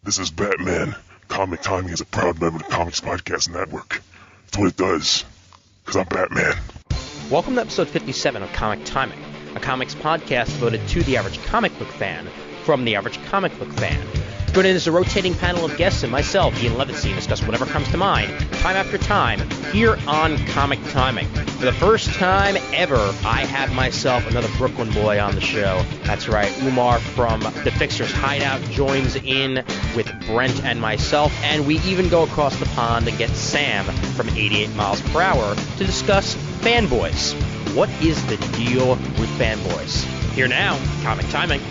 This is Batman. Comic Timing is a proud member of the Comics Podcast Network. That's what it does. Because I'm Batman. Welcome to episode 57 of Comic Timing, a comics podcast devoted to the average comic book fan from the average comic book fan. Join in as a rotating panel of guests and myself, Ian Levitstein, discuss whatever comes to mind, time after time, here on Comic Timing. For the first time ever, I have myself another Brooklyn boy on the show. That's right, Umar from The Fixer's Hideout joins in with Brent and myself, and we even go across the pond and get Sam from 88 miles per hour to discuss fanboys. What is the deal with fanboys? Here now, Comic Timing.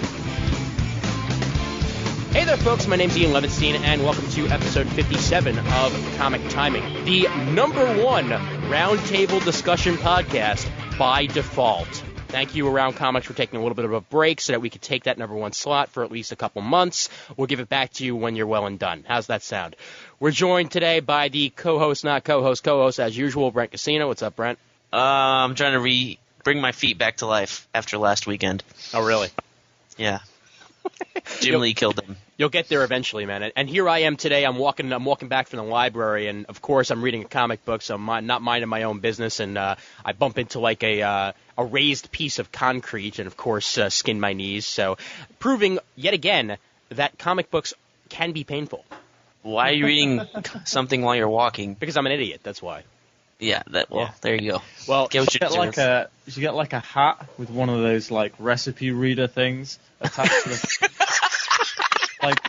Hey there, folks. My name's Ian Levitstein, and welcome to episode 57 of Comic Timing, the number one roundtable discussion podcast by default. Thank you, Around Comics, for taking a little bit of a break so that we could take that number one slot for at least a couple months. We'll give it back to you when you're well and done. How's that sound? We're joined today by the co-host, not co-host as usual, Brent Cassino. What's up, Brent? I'm trying to bring my feet back to life after last weekend. Oh, really? Yeah. Jim Lee killed him. You'll get there eventually, man. And here I am today. I'm walking back from the library, and of course I'm reading a comic book, so I'm not minding my own business. And I bump into like a raised piece of concrete, and of course skin my knees. So proving yet again that comic books can be painful. Why are you reading something while you're walking? Because I'm an idiot. That's why. Yeah. There you go. Well, you should get like a hat with one of those like recipe reader things attached to the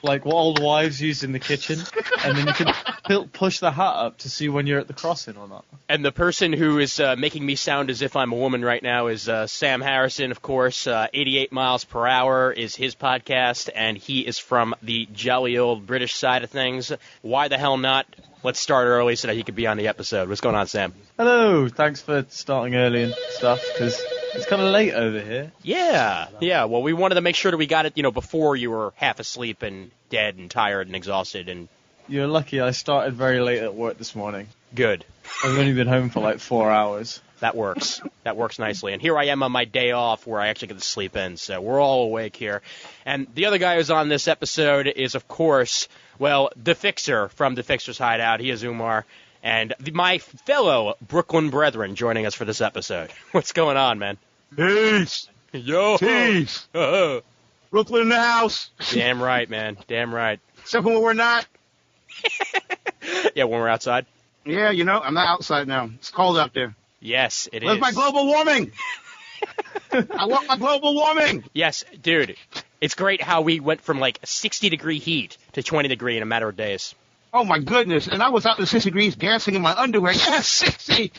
like what old wives use in the kitchen, and then you can push the hat up to see when you're at the crossing or not. And the person who is making me sound as if I'm a woman right now is Sam Harrison, of course. 88 miles per hour is his podcast, and he is from the jolly old British side of things. Why the hell not? Let's start early so that he could be on the episode. What's going on, Sam? Hello. Thanks for starting early and stuff, because it's kind of late over here. Yeah. Well, we wanted to make sure that we got it, before you were half asleep and dead and tired and exhausted. And you're lucky. I started very late at work this morning. Good. I've only been home for like 4 hours. That works. That works nicely. And here I am on my day off where I actually get to sleep in. So we're all awake here. And the other guy who's on this episode is, of course, The Fixer from The Fixer's Hideout. He is Umar. And my fellow Brooklyn brethren joining us for this episode. What's going on, man? Peace. Yo. Peace. Brooklyn in the house. Damn right, man. Damn right. Except when we're not. Yeah, when we're outside. Yeah, I'm not outside now. It's cold out there. Yes, it is. Where's my global warming? I want my global warming. Yes, dude. It's great how we went from like 60-degree heat to 20-degree in a matter of days. Oh, my goodness. And I was out in 60 degrees dancing in my underwear. Yes, 60.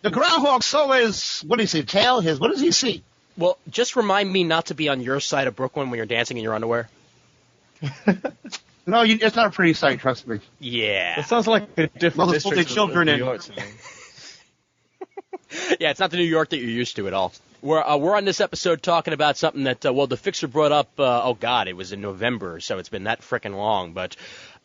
The groundhog saw his, what does he tail? What does he see? Well, just remind me not to be on your side of Brooklyn when you're dancing in your underwear. No, it's not a pretty sight, trust me. Yeah. It sounds like a different district of children New York to me. Yeah, it's not the New York that you're used to at all. We're on this episode talking about something that, The Fixer brought up, it was in November, so it's been that frickin' long, but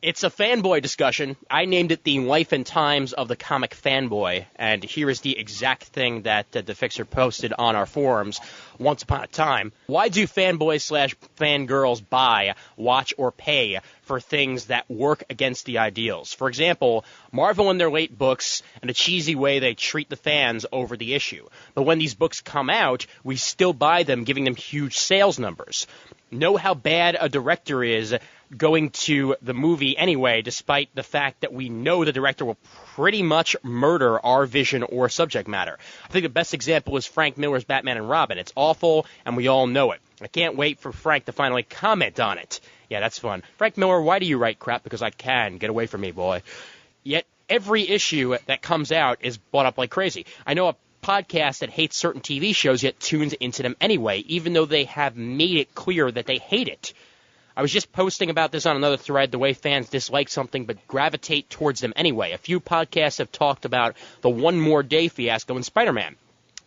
it's a fanboy discussion. I named it the life and times of the comic fanboy, and here is the exact thing that The Fixer posted on our forums once upon a time. Why do fanboys / fangirls buy, watch, or pay for things that work against the ideals? For example, Marvel in their late books and the cheesy way they treat the fans over the issue. But when these books come out, we still buy them, giving them huge sales numbers. Know how bad a director is going to the movie anyway, despite the fact that we know the director will pretty much murder our vision or subject matter. I think the best example is Frank Miller's Batman and Robin. It's awful, and we all know it. I can't wait for Frank to finally comment on it. Yeah, that's fun. Frank Miller, why do you write crap? Because I can. Get away from me, boy. Yet every issue that comes out is bought up like crazy. I know a podcast that hates certain TV shows yet tunes into them anyway, even though they have made it clear that they hate it. I was just posting about this on another thread, the way fans dislike something but gravitate towards them anyway. A few podcasts have talked about the One More Day fiasco in Spider-Man.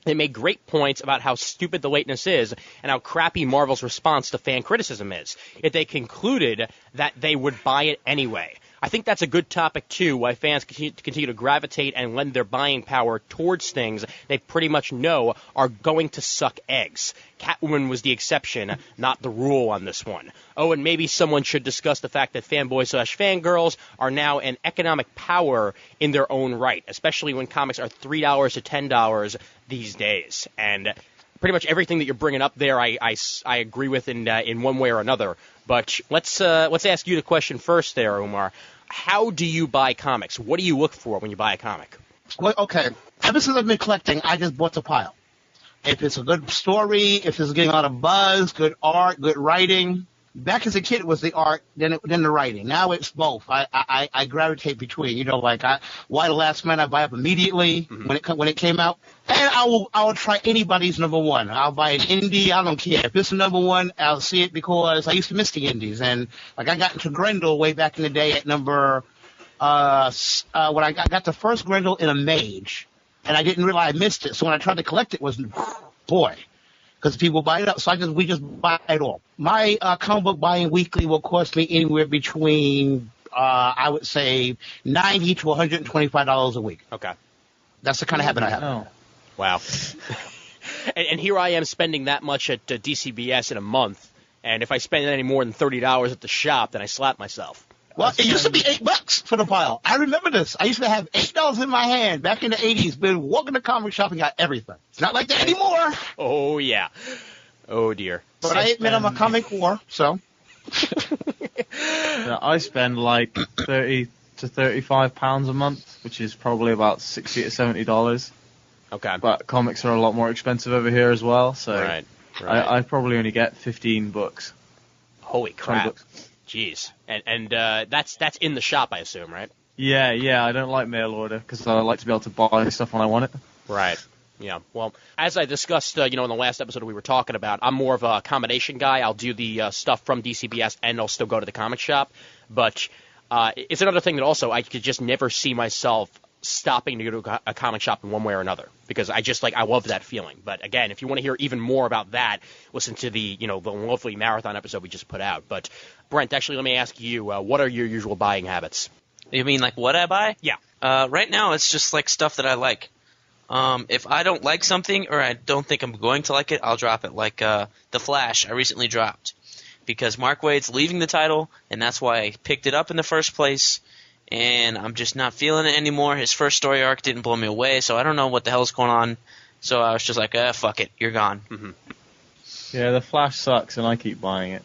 They made great points about how stupid the lateness is and how crappy Marvel's response to fan criticism is. Yet they concluded that they would buy it anyway. I think that's a good topic, too, why fans continue to gravitate and lend their buying power towards things they pretty much know are going to suck eggs. Catwoman was the exception, not the rule on this one. Oh, and maybe someone should discuss the fact that fanboys/fangirls are now an economic power in their own right, especially when comics are $3 to $10 these days. And pretty much everything that you're bringing up there, I agree with in one way or another. But let's ask you the question first there, Umar. How do you buy comics? What do you look for when you buy a comic? Well, okay. Ever since I've been collecting, I just bought a pile. If it's a good story, if it's getting a lot of buzz, good art, good writing. Back as a kid, it was the art, then the writing. Now it's both. I gravitate between. You know, like Why the Last Man I buy up immediately when it came out, and I will try anybody's number one. I'll buy an indie. I don't care if it's a number one. I'll see it because I used to miss the indies, and like I got into Grendel way back in the day at number when I got the first Grendel in a Mage, and I didn't realize I missed it. So when I tried to collect it, was boy. Because people buy it up, so we just buy it all. My comic book buying weekly will cost me anywhere between, I would say, $90 to $125 a week. Okay. That's the kind of habit I have. Oh. Wow. and here I am spending that much at DCBS in a month, and if I spend any more than $30 at the shop, then I slap myself. Well, it used to be $8 for the pile. I remember this. I used to have $8 in my hand back in the 80s. Been walking to the comic shop and got everything. It's not like that anymore. Oh, yeah. Oh, dear. But I admit I'm a comic whore, so. I spend like 30 to 35 pounds a month, which is probably about $60 to $70. Okay. But comics are a lot more expensive over here as well, so Right. I probably only get 15 books. Holy 20 crap. books. Jeez. And that's in the shop, I assume, right? Yeah, I don't like mail order because I like to be able to buy stuff when I want it. Right. Yeah. Well, as I discussed, in the last episode we were talking about, I'm more of a combination guy. I'll do the stuff from DCBS and I'll still go to the comic shop. But it's another thing that also I could just never see myself stopping to go to a comic shop in one way or another because I love that feeling. But again, if you want to hear even more about that, listen to the lovely marathon episode we just put out. But Brent, actually, let me ask you, what are your usual buying habits? You mean like what I buy? Yeah. Right now, it's just like stuff that I like. If I don't like something or I don't think I'm going to like it, I'll drop it. Like The Flash, I recently dropped because Mark Waid's leaving the title, and that's why I picked it up in the first place. And I'm just not feeling it anymore. His first story arc didn't blow me away, so I don't know what the hell's going on. So I was just like, fuck it, you're gone. Mm-hmm. Yeah, The Flash sucks, and I keep buying it.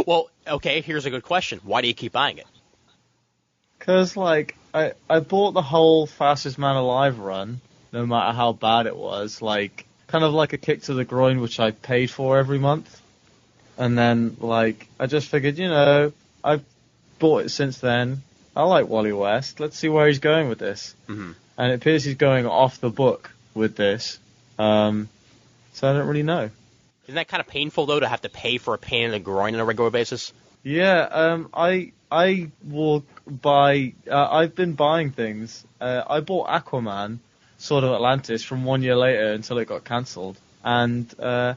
Well, okay, here's a good question. Why do you keep buying it? Because, I bought the whole Fastest Man Alive run, no matter how bad it was, kind of like a kick to the groin, which I paid for every month. And then, I just figured, I've bought it since then. I like Wally West. Let's see where he's going with this. Mm-hmm. And it appears he's going off the book with this. So I don't really know. Isn't that kind of painful, though, to have to pay for a pain in the groin on a regular basis? Yeah, I will buy. I've been buying things. I bought Aquaman, Sword of Atlantis, from 1 year later until it got cancelled, and I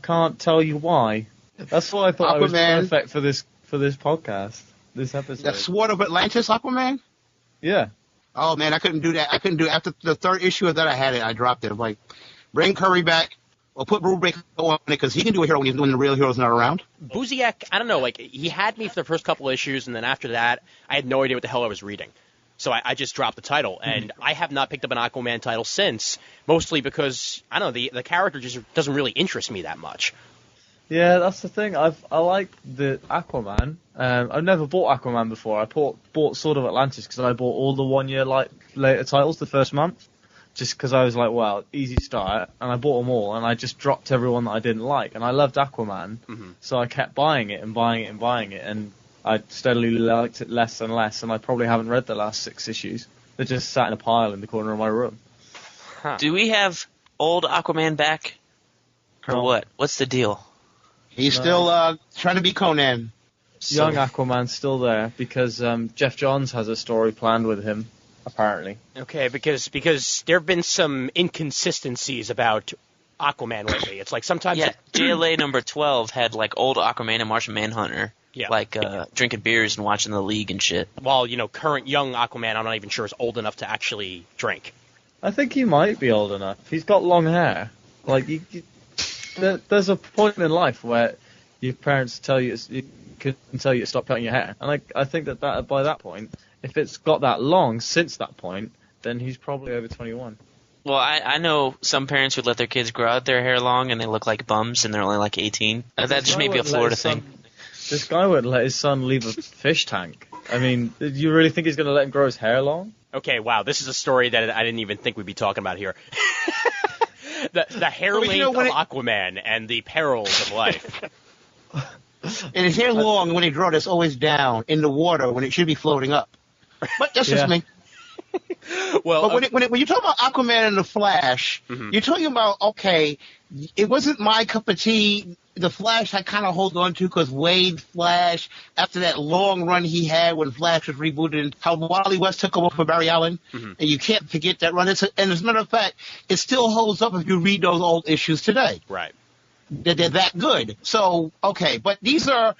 can't tell you why. That's why I thought I was perfect for this podcast, this episode. The Sword of Atlantis, Aquaman. Yeah. Oh man, I couldn't do that. I couldn't do it. After the third issue of that, I had it. I dropped it. I'm like, bring Curry back. Or put Brubaker on it because he can do a hero when the real hero's not around. Busiek, I don't know, he had me for the first couple of issues, and then after that, I had no idea what the hell I was reading. So I just dropped the title, and I have not picked up an Aquaman title since, mostly because, I don't know, the character just doesn't really interest me that much. Yeah, that's the thing. I like the Aquaman. I've never bought Aquaman before. I bought Sword of Atlantis because I bought all the 1 year later titles the first month. Just because I was like, well, easy start, and I bought them all, and I just dropped everyone that I didn't like, and I loved Aquaman, so I kept buying it and buying it and buying it, and I steadily liked it less and less, and I probably haven't read the last 6 issues. They're just sat in a pile in the corner of my room. Huh. Do we have old Aquaman back? Or No. what? What's the deal? He's still trying to be Conan. Young Aquaman's still there, because Jeff Johns has a story planned with him, apparently. Okay, because there have been some inconsistencies about Aquaman lately. It's like sometimes... Yeah, JLA number 12 had old Aquaman and Martian Manhunter Yeah. like drinking beers and watching the league and shit. While, current young Aquaman, I'm not even sure is old enough to actually drink. I think he might be old enough. He's got long hair. Like, there's a point in life where your parents tell you can tell you to stop cutting your hair, and I think that by that point, if it's got that long since that point, then he's probably over 21. Well, I know some parents would let their kids grow out their hair long and they look like bums and they're only like 18. That just may be a Florida thing. This guy wouldn't let his son leave a fish tank. I mean, do you really think he's going to let him grow his hair long? Okay, wow, this is a story that I didn't even think we'd be talking about here. the hair length of Aquaman and the perils of life. And his hair long when he draw it, it's always down in the water when it should be floating up. But that's just me. Well, but when you talk about Aquaman and the Flash, you're talking about, okay, it wasn't my cup of tea. The Flash I kind of hold on to because Wade Flash, after that long run he had when Flash was rebooted, and how Wally West took over for Barry Allen, and you can't forget that run. And as a matter of fact, it still holds up if you read those old issues today. Right. They're that good. So, okay, but these are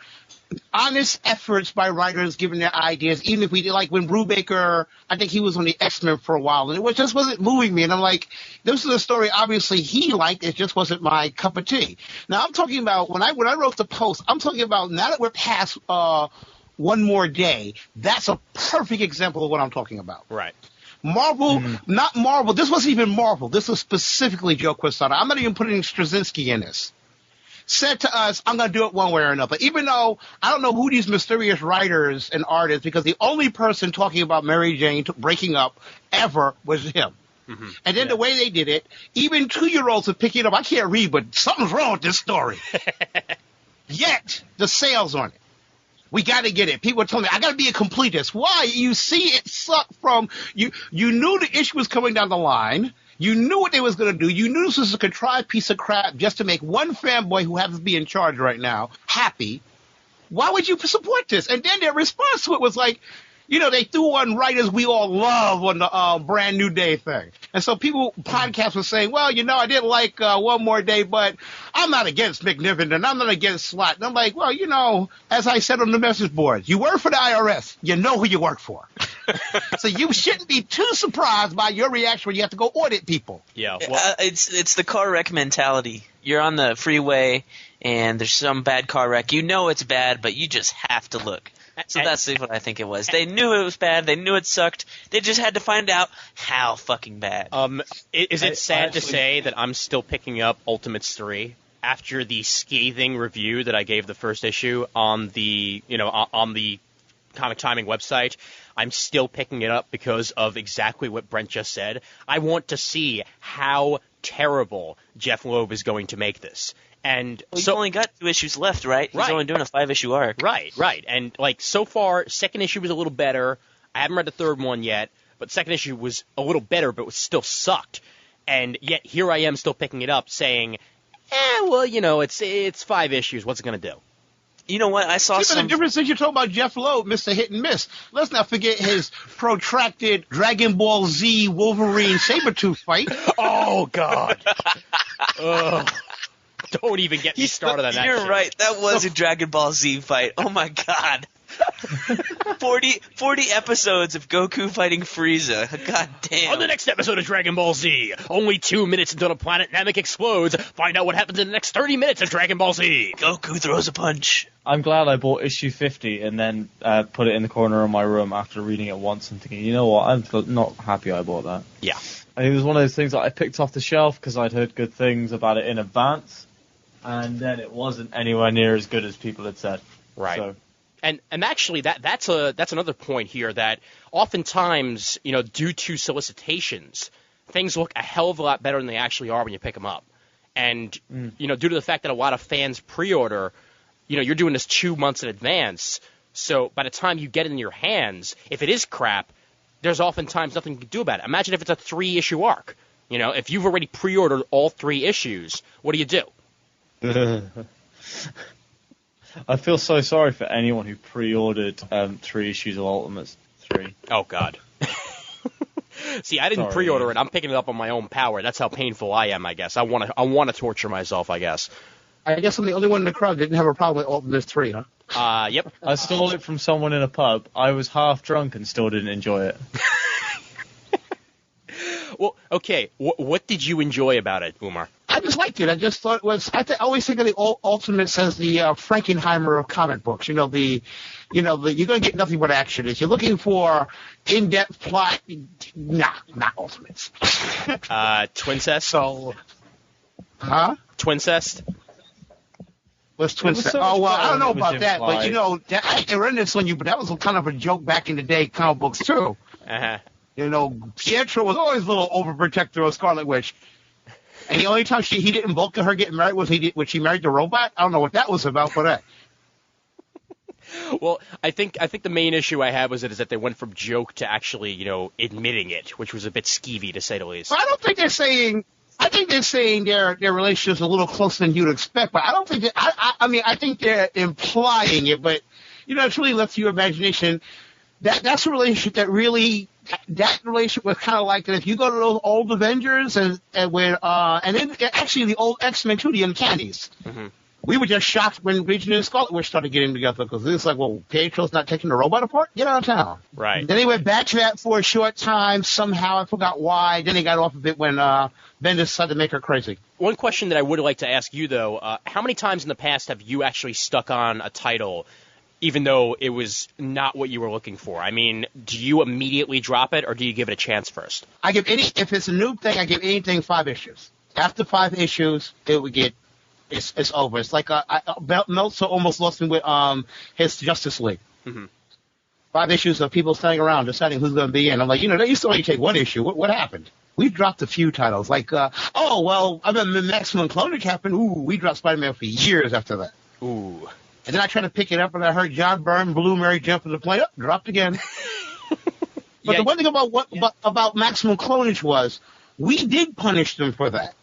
honest efforts by writers giving their ideas, even if we did, like when Brubaker, I think he was on the X-Men for a while, and it just wasn't moving me. And I'm like, this is a story obviously he liked, it just wasn't my cup of tea. Now, I'm talking about, when I wrote the post, I'm talking about now that we're past One More Day, that's a perfect example of what I'm talking about. Right. Marvel, not Marvel, this wasn't even Marvel, this was specifically Joe Quesada. I'm not even putting Straczynski in this. Said to us, I'm going to do it one way or another. Even though I don't know who these mysterious writers and artists, because the only person talking about Mary Jane breaking up ever was him. And then the way they did it, even 2-year-olds are picking it up. I can't read, but something's wrong with this story. Yet, the sales on it. We got to get it. People are telling me, I got to be a completist. Why? You see it suck from, you knew the issue was coming down the line. You knew what they was going to do. You knew this was a contrived piece of crap just to make one fanboy who happens to be in charge right now happy. Why would you support this? And then their response to it was like, they threw on writers we all love on the Brand New Day thing. And so podcasts were saying, well, I didn't like One More Day, but I'm not against McNiven and I'm not against Slott. And I'm like, well, as I said on the message board, you work for the IRS. You know who you work for. So you shouldn't be too surprised by your reaction when you have to go audit people. Yeah. Well, it's the car wreck mentality. You're on the freeway and there's some bad car wreck. You know it's bad, but you just have to look. So that's what I think it was. They knew it was bad. They knew it sucked. They just had to find out how fucking bad. Is it sad to say that I'm still picking up Ultimates 3 after the scathing review that I gave the first issue on the Comic Timing website? I'm still picking it up because of exactly what Brent just said. I want to see how terrible Jeff Loeb is going to make this. And he's only got 2 issues left, right? He's only doing a 5-issue arc. Right. And so far, second issue was a little better. I haven't read the third one yet, but second issue was a little better, but it still sucked. And yet here I am still picking it up, saying, it's 5 issues. What's it going to do? You know what? I saw The difference is you're talking about Jeff Loeb, Mr. Hit and Miss. Let's not forget his protracted Dragon Ball Z Wolverine Sabretooth fight. Oh, God. Don't even get me started on that. You're right. That was a Dragon Ball Z fight. Oh, my God. 40 episodes of Goku fighting Frieza. God damn. On the next episode of Dragon Ball Z, only 2 minutes until the planet Namek explodes. Find out what happens in the next 30 minutes of Dragon Ball Z. Goku throws a punch. I'm glad I bought issue 50 and then put it in the corner of my room after reading it once and thinking, you know what, I'm not happy I bought that. Yeah. And it was one of those things that I picked off the shelf because I'd heard good things about it in advance, and then it wasn't anywhere near as good as people had said. Right. So. And actually, that's another point here that oftentimes, due to solicitations, things look a hell of a lot better than they actually are when you pick them up. And, due to the fact that a lot of fans pre-order, you're doing this 2 months in advance. So by the time you get it in your hands, if it is crap, there's oftentimes nothing you can do about it. Imagine if it's a 3-issue arc. If you've already pre-ordered all 3 issues, what do you do? I feel so sorry for anyone who pre-ordered 3 issues of Ultimates 3. Oh, God. See, I didn't pre-order it. I'm picking it up on my own power. That's how painful I am, I guess. I want to torture myself, I guess. I guess I'm the only one in the crowd that didn't have a problem with Ultimates 3, huh? Yep. I stole it from someone in a pub. I was half drunk and still didn't enjoy it. Well, okay. What did you enjoy about it, Umar? I just liked it. I just thought it was. I always think of the Ultimates as the Frankenheimer of comic books. You're going to get nothing but action. If you're looking for in-depth plot, nah, not Ultimates. Twincest? So, huh? Twincest? What's Twincest? so Oh, well, much I don't know better about when it that, was but I read this on you, but that was kind of a joke back in the day, comic books too. Uh-huh. Pietro was always a little overprotector of Scarlet Witch. And the only time he didn't vote to her getting married was when she married the robot. I don't know what that was about for that. Well, I think the main issue I had was that they went from joke to actually, admitting it, which was a bit skeevy to say the least. Well, I don't think they're saying. I think they're saying their relationship's a little closer than you'd expect, but I don't think that. I think they're implying it, but it's really left to your imagination. That's a relationship that really. That relationship was kind of like that. If you go to those old Avengers and then actually the old X-Men too, the Uncannies. Mm-hmm. We were just shocked when Region and Scarlet Witch started getting together because it was like, well, Pietro's not taking the robot apart? Get out of town. Right. Then they went back to that for a short time. Somehow, I forgot why. Then they got off of it when Bendis decided to make her crazy. One question that I would like to ask you, though, how many times in the past have you actually stuck on a title even though it was not what you were looking for? I mean, do you immediately drop it, or do you give it a chance first? If it's a new thing, I give anything 5 issues. After 5 issues, it would get, it's over. It's like Meltzer almost lost me with his Justice League. Mm-hmm. 5 issues of people standing around deciding who's going to be in. I'm like, they used to only take 1 issue. What happened? We dropped a few titles. Like, I've been Maximum Clonage happened. Ooh, we dropped Spider-Man for years after that. Ooh. And then I tried to pick it up, and I heard John Byrne, Blue Mary jump in the plane. Dropped again. But the one thing about Maximum Clonage was we did punish them for that.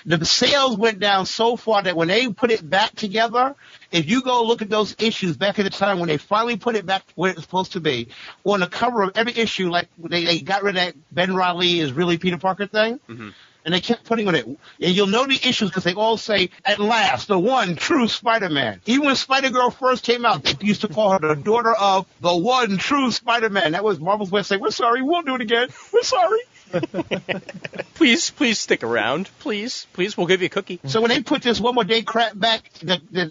The sales went down so far that when they put it back together, if you go look at those issues back at the time when they finally put it back where it's supposed to be, on the cover of every issue, like they got rid of that Ben Reilly is really Peter Parker thing, Mm-hmm. and they kept putting on it. And you'll know the issues because they all say, at last, the one true Spider-Man. Even when Spider-Girl first came out, they used to call her the daughter of the one true Spider-Man. That was Marvel's way of saying, we're sorry, we won't do it again. We're sorry. Please stick around. Please, we'll give you a cookie. So when they put this One More Day crap back,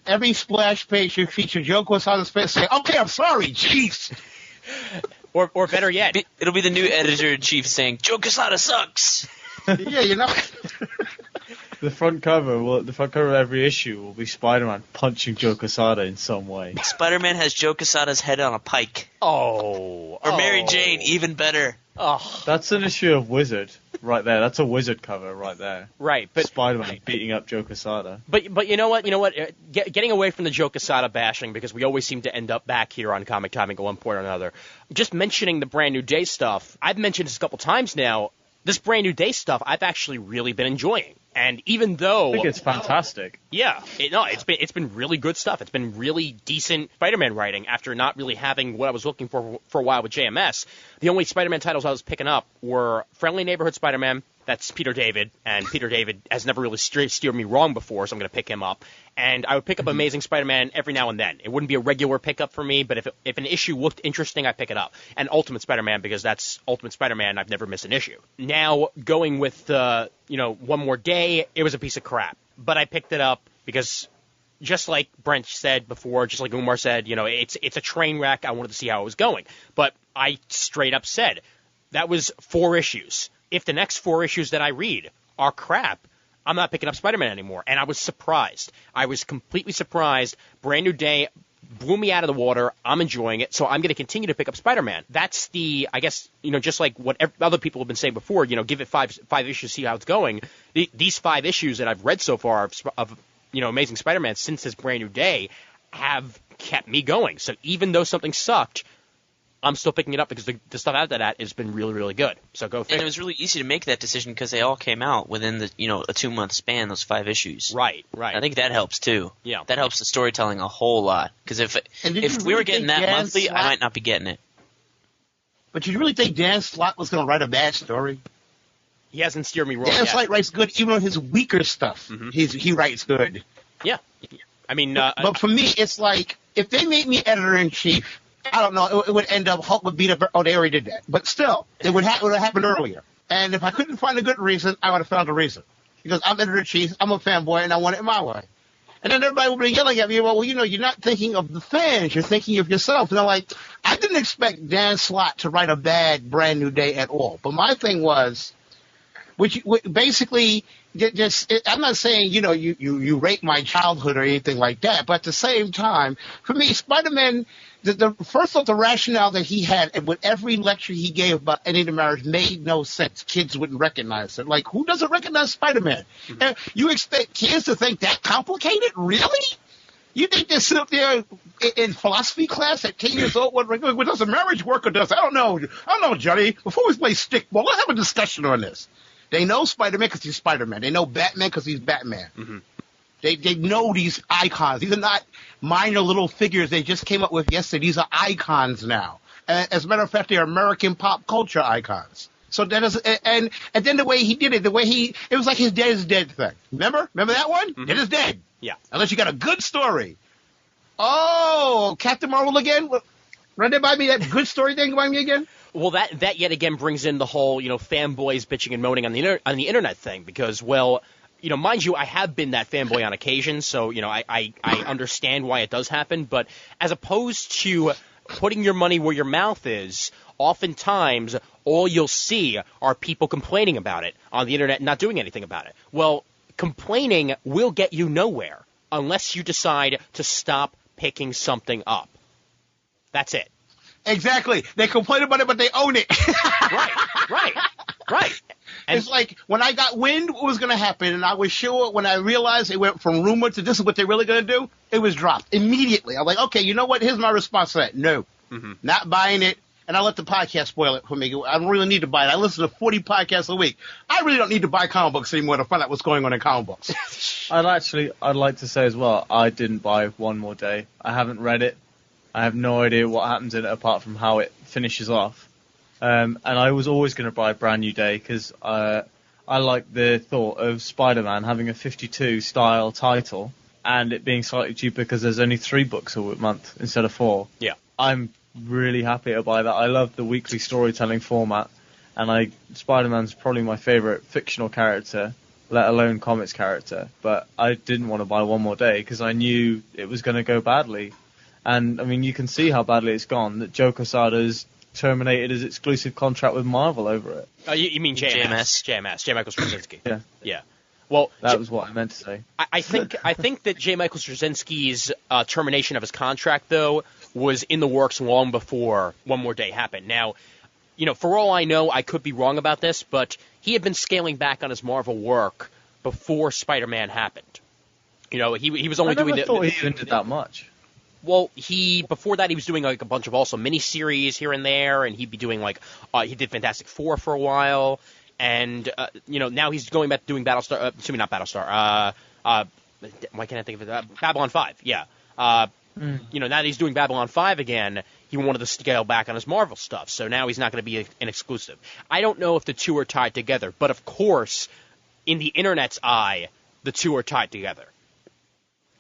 every splash page should feature Joe Quesada's face saying, okay, I'm sorry, jeez. Or better yet. It'll be the new editor-in-chief saying, Joe Quesada sucks! Yeah, The front cover of every issue will be Spider-Man punching Joe Quesada in some way. Spider-Man has Joe Quesada's head on a pike. Oh. Or Mary Jane, even better. Oh. That's an issue of Wizard right there. That's a Wizard cover right there. Right, but Spider-Man beating up Joe Quesada. But you know what? Getting away from the Joe Quesada bashing, because we always seem to end up back here on Comic Timing at one point or another. Just mentioning the Brand New Day stuff. I've mentioned this a couple times now. This Brand New Day stuff, I've actually really been enjoying. And even though I think it's fantastic. Yeah, it's been really good stuff. It's been really decent Spider-Man writing after not really having what I was looking for a while with JMS. The only Spider-Man titles I was picking up were Friendly Neighborhood Spider-Man. That's Peter David, and Peter David has never really steered me wrong before, so I'm going to pick him up. And I would pick up Amazing Spider-Man every now and then. It wouldn't be a regular pickup for me, but if an issue looked interesting, I'd pick it up. And Ultimate Spider-Man, because that's Ultimate Spider-Man, I've never missed an issue. Now, going with, One More Day, it was a piece of crap. But I picked it up because, just like Brent said before, just like Umar said, it's a train wreck. I wanted to see how it was going. But I straight up said, that was 4 issues. If the next 4 issues that I read are crap, I'm not picking up Spider-Man anymore. And I was surprised. I was completely surprised. Brand New Day blew me out of the water. I'm enjoying it. So I'm going to continue to pick up Spider-Man. That's I guess, just like what other people have been saying before, give it 5 issues, see how it's going. These 5 issues that I've read so far of Amazing Spider-Man since this Brand New Day have kept me going. So even though something sucked, I'm still picking it up because the stuff after that has been really, really good. So go figure. And it was really easy to make that decision because they all came out within the a 2-month span. Those 5 issues. Right. I think that helps too. Yeah. That helps the storytelling a whole lot. Because if we were getting that monthly, I might not be getting it. But you really think Dan Slott was going to write a bad story? He hasn't steered me wrong Dan yet. Slott writes good, even on his weaker stuff. Mm-hmm. He writes good. Yeah. I mean, but for me, it's like if they made me editor-in-chief, I don't know, it would end up, Hulk would beat up, oh, they already did that. But still, it would have happened earlier. And if I couldn't find a good reason, I would have found a reason. Because I'm editor-in-chief, I'm a fanboy, and I want it my way. And then everybody would be yelling at me, well, you know, you're not thinking of the fans, you're thinking of yourself. And I'm like, I didn't expect Dan Slott to write a bad Brand New Day at all. But my thing was, which basically, just I'm not saying, you know, you rape my childhood or anything like that, but at the same time, for me, Spider-Man, first off, the rationale that he had with every lecture he gave about ending the marriage made no sense. Kids wouldn't recognize it. Like, who doesn't recognize Spider-Man? And you expect kids to think that complicated? Really? You think they sit up there in philosophy class at 10 years old? What does a marriage work or does? I don't know, Johnny. Before we play stickball, let's have a discussion on this. They know Spider-Man because he's Spider-Man. They know Batman because he's Batman. Mm-hmm. They know these icons. These are not minor little figures they just came up with yesterday. These are icons now. As a matter of fact, they're American pop culture icons. So that is, and then the way he did it, it was like his dead is dead thing. Remember that one? Mm-hmm. Dead is dead. Yeah. Unless you got a good story. Oh, Captain Marvel again? Run that by me, that good story thing by me again? Well, that yet again brings in the whole, you know, fanboys bitching and moaning on the internet thing because, well, you know, mind you, I have been that fanboy on occasion, so, you know, I understand why it does happen, but as opposed to putting your money where your mouth is, oftentimes all you'll see are people complaining about it on the internet and not doing anything about it. Well, complaining will get you nowhere unless you decide to stop picking something up. That's it. Exactly. They complain about it, but they own it. Right. And it's like when I got wind what was going to happen, and I was sure when I realized it went from rumor to this is what they're really going to do, it was dropped immediately. I'm like, okay, you know what? Here's my response to that. No, not buying it. And I let the podcast spoil it for me. I don't really need to buy it. I listen to 40 podcasts a week. I really don't need to buy comic books anymore to find out what's going on in comic books. I'd like to say as well, I didn't buy One More Day. I haven't read it. I have no idea what happens in it apart from how it finishes off. And I was always going to buy Brand New Day because I like the thought of Spider-Man having a 52 style title and it being slightly cheaper because there's only 3 books a month instead of 4. Yeah. I'm really happy to buy that. I love the weekly storytelling format, and Spider-Man's probably my favorite fictional character, let alone comics character. But I didn't want to buy One More Day because I knew it was going to go badly. And, I mean, you can see how badly it's gone, that Joe Quesada's terminated his exclusive contract with Marvel over it. Oh, you mean JMS? JMS, J. Michael Straczynski. Yeah. Well, that was what I meant to say. I think that J. Michael Straczynski's termination of his contract, though, was in the works long before One More Day happened. Now, you know, for all I know, I could be wrong about this, but he had been scaling back on his Marvel work before Spider-Man happened. You know, he was only doing. I thought he even did that much. Well, before that he was doing like a bunch of also miniseries here and there, and he'd be doing like he did Fantastic Four for a while, and you know, now he's going back to doing Battlestar. Assuming not Battlestar. Why can't I think of it? Babylon 5. Yeah. You know, now that he's doing Babylon 5 again, he wanted to scale back on his Marvel stuff, so now he's not going to be an exclusive. I don't know if the two are tied together, but of course, in the internet's eye, the two are tied together.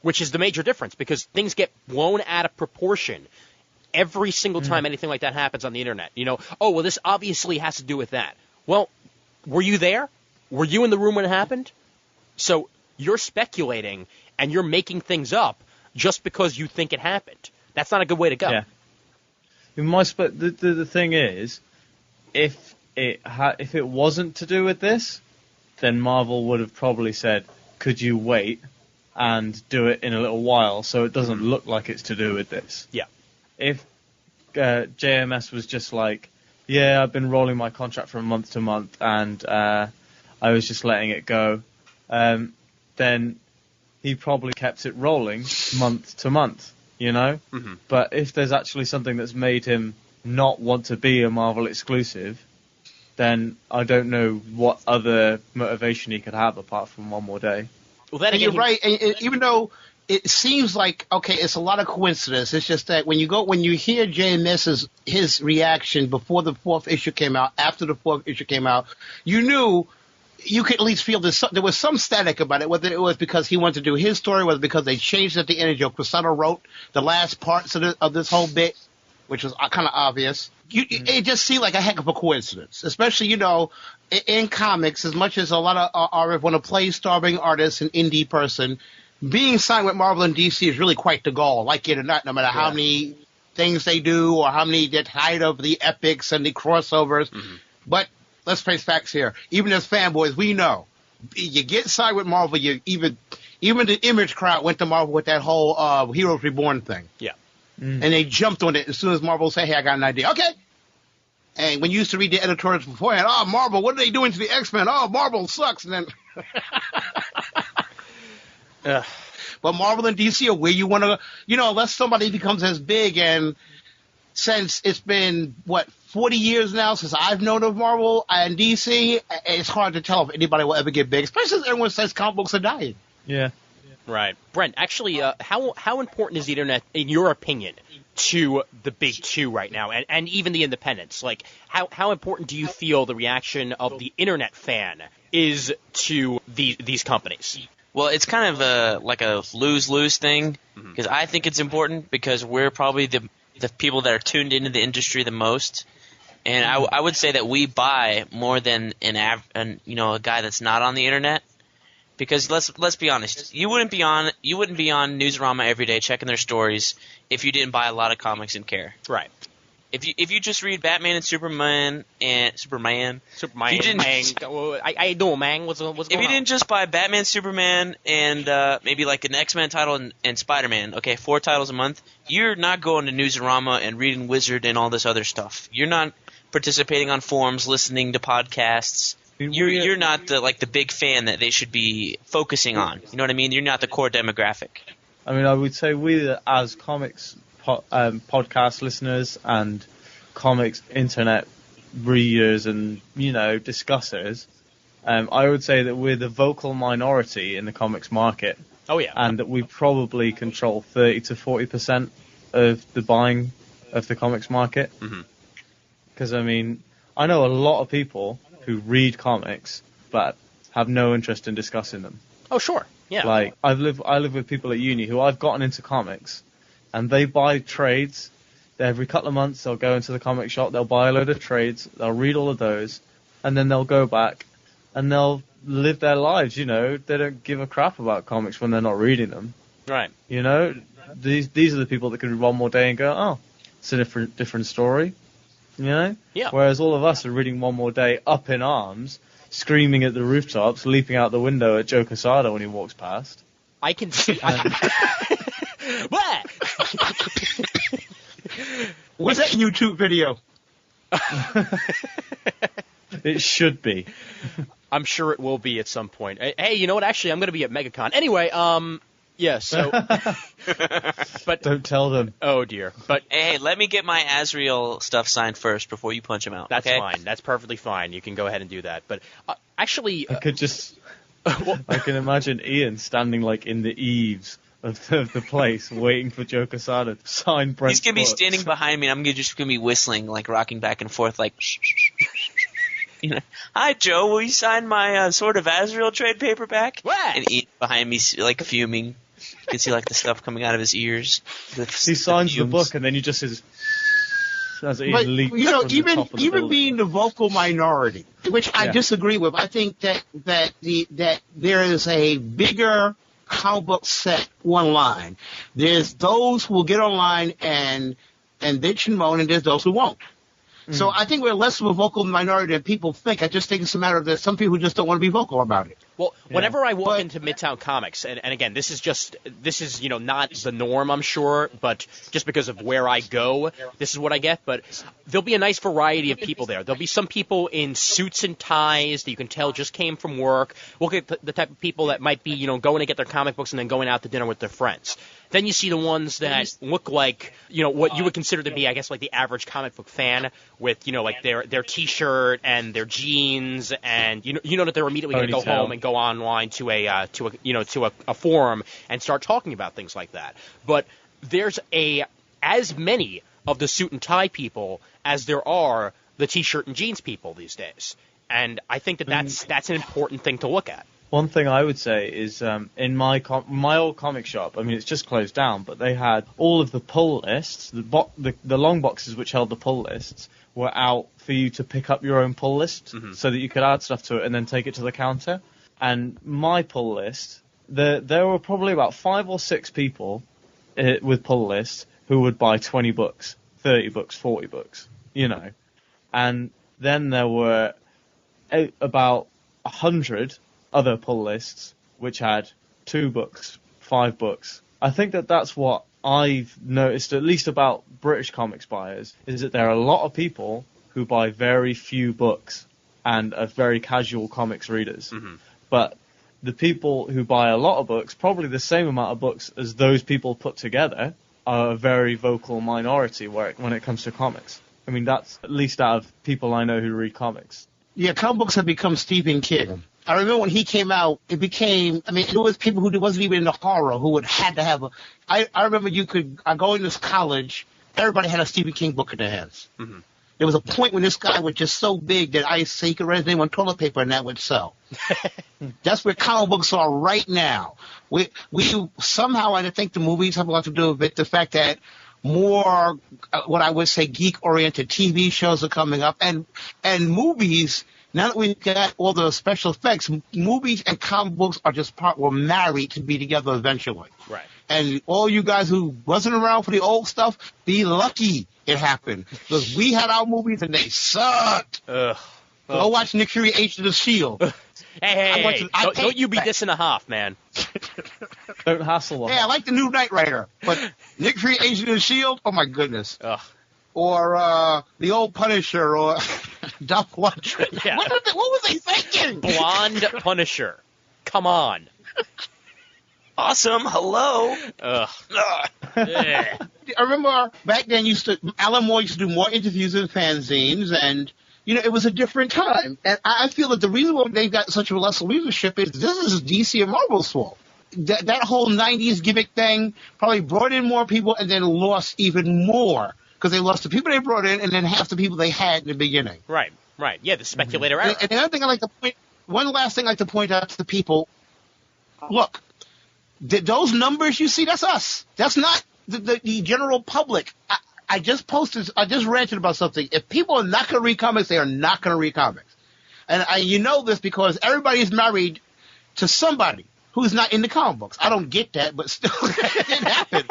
Which is the major difference, because things get blown out of proportion every single time anything like that happens on the internet. You know, oh, well, this obviously has to do with that. Well, were you there? Were you in the room when it happened? So you're speculating, and you're making things up just because you think it happened. That's not a good way to go. Yeah. The thing is, if it wasn't to do with this, then Marvel would have probably said, could you wait and do it in a little while so it doesn't look like it's to do with this. Yeah. If JMS was just like, yeah, I've been rolling my contract from month to month and I was just letting it go, then he probably kept it rolling month to month, you know? Mm-hmm. But if there's actually something that's made him not want to be a Marvel exclusive, then I don't know what other motivation he could have apart from One More Day. Well, then and again, you're right. And even though it seems like, okay, it's a lot of coincidence. It's just that when you hear JMS's his reaction before the 4th issue came out, after the 4th issue came out, you knew you could at least feel there was some static about it, whether it was because he wanted to do his story, whether because they changed at the end and Joe Quesada wrote the last parts of this whole bit, which was kind of obvious. It just seemed like a heck of a coincidence, especially, in comics, as much as a lot of artists want to play starving artists and indie person, being signed with Marvel and DC is really quite the goal, like it or not, no matter how many things they do or how many get tired of the epics and the crossovers. Mm-hmm. But let's face facts here. Even as fanboys, we know you get signed with Marvel. Even the Image crowd went to Marvel with that whole Heroes Reborn thing. Yeah, and they jumped on it as soon as Marvel said, "Hey, I got an idea." Okay. And when you used to read the editorials beforehand, "Oh, Marvel, what are they doing to the X-Men? Oh, Marvel sucks." And then, but Marvel and DC are where you want to, unless somebody becomes as big. And since it's been 40 years now since I've known of Marvel and DC, it's hard to tell if anybody will ever get big, especially as everyone says comic books are dying. Yeah. Right. Brent, actually, how important is the internet, in your opinion, to the big two right now, and even the independents? Like, how important do you feel the reaction of the internet fan is to these companies? Well, it's kind of a lose-lose thing, because I think it's important because we're probably the people that are tuned into the industry the most. And I would say that we buy more than a guy that's not on the internet. Because let's be honest, you wouldn't be on Newsarama every day checking their stories if you didn't buy a lot of comics and care. Right. If you just read Batman and Superman, I know, man. What's going on? If you didn't just buy Batman, Superman, and maybe like an X-Men title and Spider-Man, 4 titles a month, you're not going to Newsarama and reading Wizard and all this other stuff. You're not participating on forums, listening to podcasts. You're not the big fan that they should be focusing on. You know what I mean? You're not the core demographic. I mean, I would say we, as comics podcast listeners and comics internet readers and discussers, I would say that we're the vocal minority in the comics market. Oh yeah, and that we probably control 30 to 40% of the buying of the comics market. Because I mean, I know a lot of people who read comics but have no interest in discussing them. Oh sure, yeah. Like I live with people at uni who I've gotten into comics, and they buy trades. Every couple of months they'll go into the comic shop, they'll buy a load of trades, they'll read all of those, and then they'll go back and they'll live their lives. They don't give a crap about comics when they're not reading them. Right. These are the people that can read one more day and go, oh, it's a different story. Yeah. Whereas all of us are reading one more day up in arms, screaming at the rooftops, leaping out the window at Joe Quesada when he walks past. I can see. What? What's that YouTube video? It should be. I'm sure it will be at some point. Hey, you know what? Actually, I'm going to be at MegaCon. Anyway, yeah, so... but don't tell them. Oh, dear. But hey, let me get my Azrael stuff signed first before you punch him out. That's okay? fine. That's perfectly fine. You can go ahead and do that. But actually... I could just... I can imagine Ian standing in the eaves of the place waiting for Joe Quesada to sign Brent's He's going to be books. standing behind me and I'm just going to be whistling, rocking back and forth hi, Joe, will you sign my Sword of Azrael trade paperback? What? And Ian behind me, fuming. You can see, the stuff coming out of his ears. He signs the book, and then you just says... As it But, leaks from the top of the even building. being the vocal minority, which I disagree with, I think that there is a bigger comic book set online. There's those who will get online and bitch and moan, and there's those who won't. So I think we're less of a vocal minority than people think. I just think it's a matter of there's some people who just don't want to be vocal about it. Well, whenever I walk into Midtown Comics, and again, this is not the norm, I'm sure, but just because of where I go, this is what I get. But there'll be a nice variety of people there. There'll be some people in suits and ties that you can tell just came from work. We'll get the type of people that might be, going to get their comic books and then going out to dinner with their friends. Then you see the ones that look like, what you would consider to be, I guess, like the average comic book fan with, their T-shirt and their jeans, and you know that they're immediately going to go home and go online to a forum and start talking about things like that. But there's as many of the suit and tie people as there are the T-shirt and jeans people these days. And I think that's an important thing to look at. One thing I would say is in my old comic shop, I mean, it's just closed down, but they had all of the pull lists, the long boxes which held the pull lists were out for you to pick up your own pull list so that you could add stuff to it and then take it to the counter. And my pull list, there were probably about 5 or 6 people with pull lists who would buy 20 books, 30 books, 40 books, you know. And then there were about 100 other pull lists which had 2 books, 5 books. I think that's what I've noticed, at least about British comics buyers, is that there are a lot of people who buy very few books and are very casual comics readers. But the people who buy a lot of books, probably the same amount of books as those people put together, are a very vocal minority when it comes to comics. I mean, that's at least out of people I know who read comics. Yeah, comic books have become Stephen King. I remember when he came out, it was people who wasn't even into horror who had to have I remember going to college, everybody had a Stephen King book in their hands. There was a point when this guy was just so big that I say he could write his name on toilet paper and that would sell. That's where comic books are right now. We somehow, I think the movies have a lot to do with the fact that more, what I would say, geek-oriented TV shows are coming up, and movies. Now that we've got all the special effects, movies and comic books were married to be together eventually. Right. And all you guys who wasn't around for the old stuff, be lucky it happened. Because we had our movies and they sucked. Go watch Nick Fury, Agents of S.H.I.E.L.D. Hey, don't you be dissing a Hoff, man. Don't hassle them. Hey, I like the new Knight Rider, but Nick Fury, Agents of S.H.I.E.L.D., oh my goodness. Ugh. Or the old Punisher, or Dolph Lundgren. Yeah. What was they thinking? Blonde Punisher. Come on. Awesome. Hello. Ugh. I remember back then Alan Moore used to do more interviews in fanzines, and it was a different time. And I feel that the reason why they got such a lesser leadership is this is DC and Marvel's fault. That whole 90s gimmick thing probably brought in more people and then lost even more. Because they lost the people they brought in and then half the people they had in the beginning. Right. Yeah, the speculator era. And the other thing one last thing I like to point out to the people, look, those numbers you see, that's us. That's not the general public. I just ranted about something. If people are not going to read comics, they are not going to read comics. And you know this because everybody's married to somebody who's not into comic books. I don't get that, but still, it happened.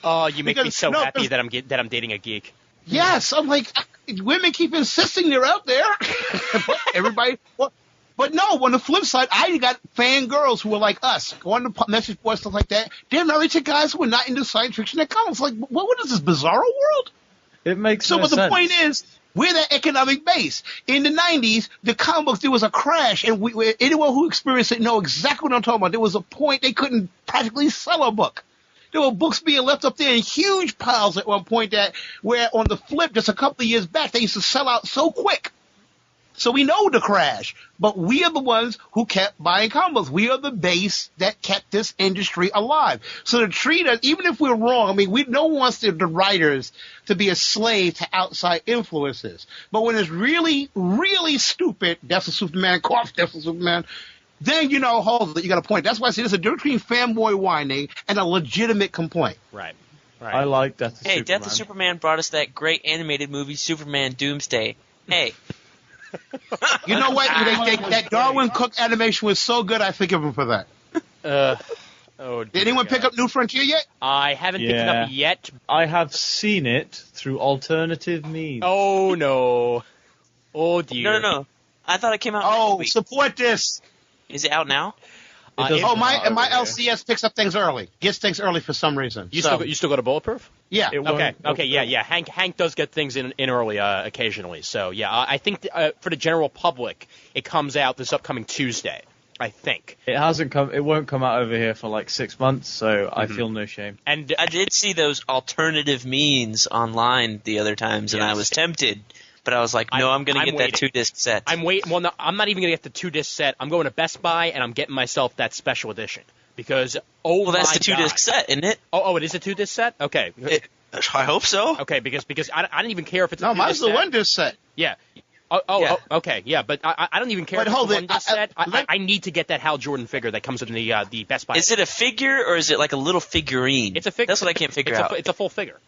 Oh, you make me so happy that I'm dating a geek. Yes, I'm like, women keep insisting they're out there. But no, on the flip side, I got fangirls who are like us, going to message boards, stuff like that. They're married to guys who are not into science fiction and comics. Like, what is this, Bizarro world? It makes no sense. So, but the point is, we're that economic base. In the 90s, the comic books, there was a crash, and anyone who experienced it know exactly what I'm talking about. There was a point they couldn't practically sell a book. There were books being left up there in huge piles at one point where on the flip, just a couple of years back, they used to sell out so quick. So we know the crash, but we are the ones who kept buying comic books. We are the base that kept this industry alive. So to treat us, even if we're wrong, I mean, no one wants the writers to be a slave to outside influences. But when it's really, really stupid, Death of Superman, Death of Superman, then hold it, you got a point. That's why I say there's a difference between fanboy whining and a legitimate complaint. Right. I like Death of Superman. Hey, Death of Superman brought us that great animated movie, Superman Doomsday. Hey. You know what? That Darwin Cook animation was so good, I forgive him for that. Did anyone pick up New Frontier yet? I haven't picked it up yet. I have seen it through alternative means. Oh, no. Oh, dear. No. I thought it came out next week. Support this. Is it out now? My LCS picks up things early. Gets things early for some reason. You still go to Bulletproof? Yeah. Okay. Yeah. Hank does get things in early occasionally. So yeah, I think for the general public, it comes out this upcoming Tuesday. I think it hasn't come. It won't come out over here for like 6 months. So I feel no shame. And I did see those alternative means online the other times, and I was tempted. But I was like, no, I'm going to get that 2-disc set. I'm waiting. Well, no, I'm not even going to get the 2-disc set. I'm going to Best Buy, and I'm getting myself that special edition. Because, that's the 2-disc set, isn't it? Oh, it is a 2-disc set? Okay. I hope so. Okay, because I don't even care if it's a 2-disc set. No, mine's the 1-disc set. Yeah. Yeah. Okay, yeah, but I don't even care But if hold it's it, one disc set. let- I need to get that Hal Jordan figure that comes in the Best Buy. Is it a figure or is it like a little figurine? It's a figure. That's what I can't figure out. It's a full figure.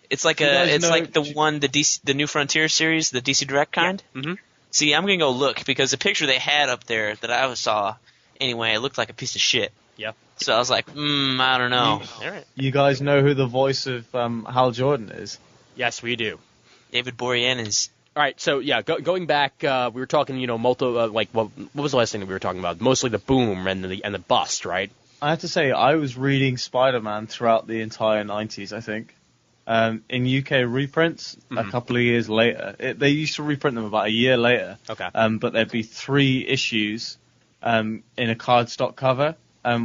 It's like You guys it's know- like the New Frontier series, the DC Direct kind. Mm-hmm. See, I'm gonna go look because the picture they had up there that I saw, anyway, it looked like a piece of shit. Yeah. So I was like, I don't know. All right. You guys know who the voice of Hal Jordan is? Yes, we do. David Boreanaz. All right, so yeah, going back, we were talking, what was the last thing that we were talking about? Mostly the boom and the bust, right? I have to say, I was reading Spider-Man throughout the entire 90s, I think. In UK reprints, a couple of years later. They used to reprint them about a year later. Okay. But there'd be 3 issues in a cardstock cover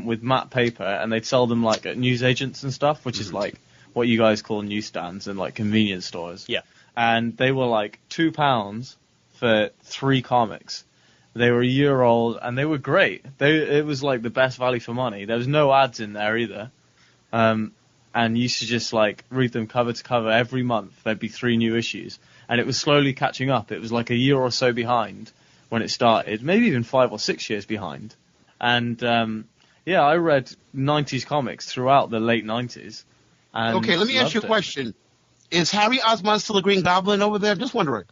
with matte paper, and they'd sell them like at newsagents and stuff, which is like what you guys call newsstands and like convenience stores. Yeah. And they were like £2 for 3 comics. They were a year old, and they were great. It was like the best value for money. There was no ads in there either. And you used to just like read them cover to cover every month. There'd be 3 new issues, and it was slowly catching up. It was like a year or so behind when it started, maybe even 5 or 6 years behind. And I read 90s comics throughout the late 90s. And Okay, let me ask you a loved it. question. Is Harry Osborn still a Green Goblin over there? Just wondering.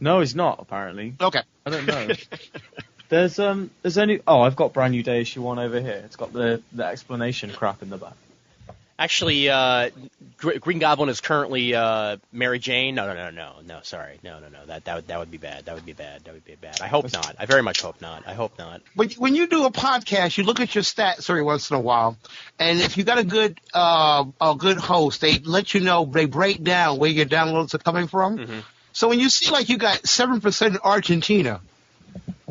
No, he's not apparently. Okay. I don't know. There's only I've got brand new day issue 1 over here. It's got the explanation crap in the back. Actually, Green Goblin is currently Mary Jane. No, sorry. No. That would be bad. That would be bad. I hope not. I very much hope not. I hope not. When you do a podcast, you look at your stats every once in a while, and if you got a good host, they let you know, they break down where your downloads are coming from. Mm-hmm. So when you see like you got 7% in Argentina,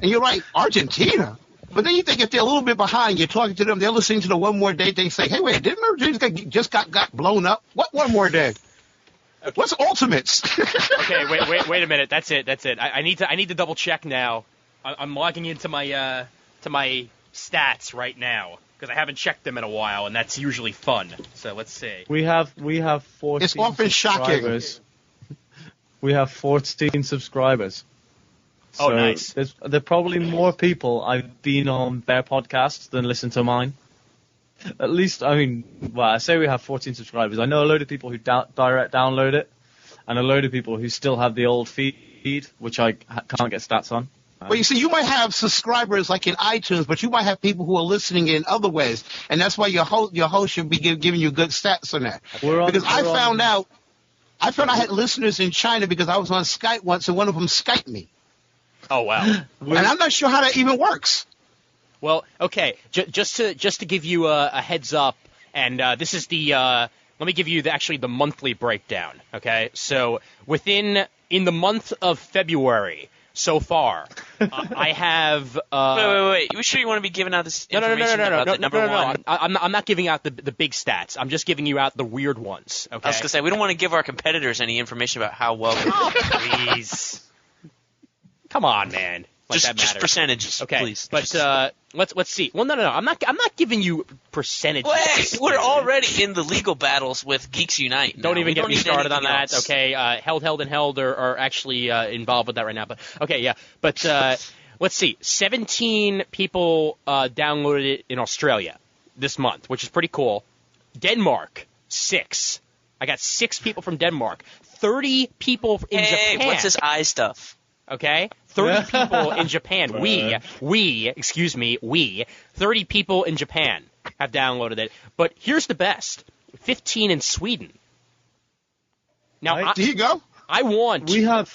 and you're like, Argentina? But then you think if they're a little bit behind, you're talking to them, they're listening to the One More Day, they say, hey, wait, didn't Argentina just got blown up? What One More Day? What's Ultimates? Okay, wait a minute. That's it. I need to double check now. I'm logging into my stats right now because I haven't checked them in a while, and that's usually fun. So let's see. We have 14 It's often shocking. subscribers. We have 14 subscribers. Oh, So nice. There are probably more people I've been on their podcasts than listen to mine. At least, I say we have 14 subscribers. I know a load of people who direct download it, and a load of people who still have the old feed, which I can't get stats on. Well, you see, you might have subscribers like in iTunes, but you might have people who are listening in other ways, and that's why your host should be giving you good stats on that. Because I found out I had listeners in China because I was on Skype once, and one of them Skyped me. Oh wow. And I'm not sure how that even works. Well, okay. Just to give you a heads up, and this is the let me give you the monthly breakdown. Okay, so in the month of February so far, I have. Wait. You sure you want to be giving out this information about the number one? I'm not giving out the big stats. I'm just giving you out the weird ones. Okay. I was gonna say we don't want to give our competitors any information about how well. Please. Come on, man. Like that just matters. percentages, Okay, please. but let's see. Well, no. I'm not giving you percentages. Wait, we're already in the legal battles with Geeks Unite. now. Don't even We get me need started on anything that. else. Okay, Held and Held are actually involved with that right now. But okay, yeah. But let's see. 17 people downloaded it in Australia this month, which is pretty cool. Denmark, 6. I got 6 people from Denmark. 30 people in Hey, Japan. what's this eye stuff? Okay? 30 people in Japan. We, 30 people in Japan have downloaded it. But here's the best. 15 in Sweden. Now, Right. There you go. I want We have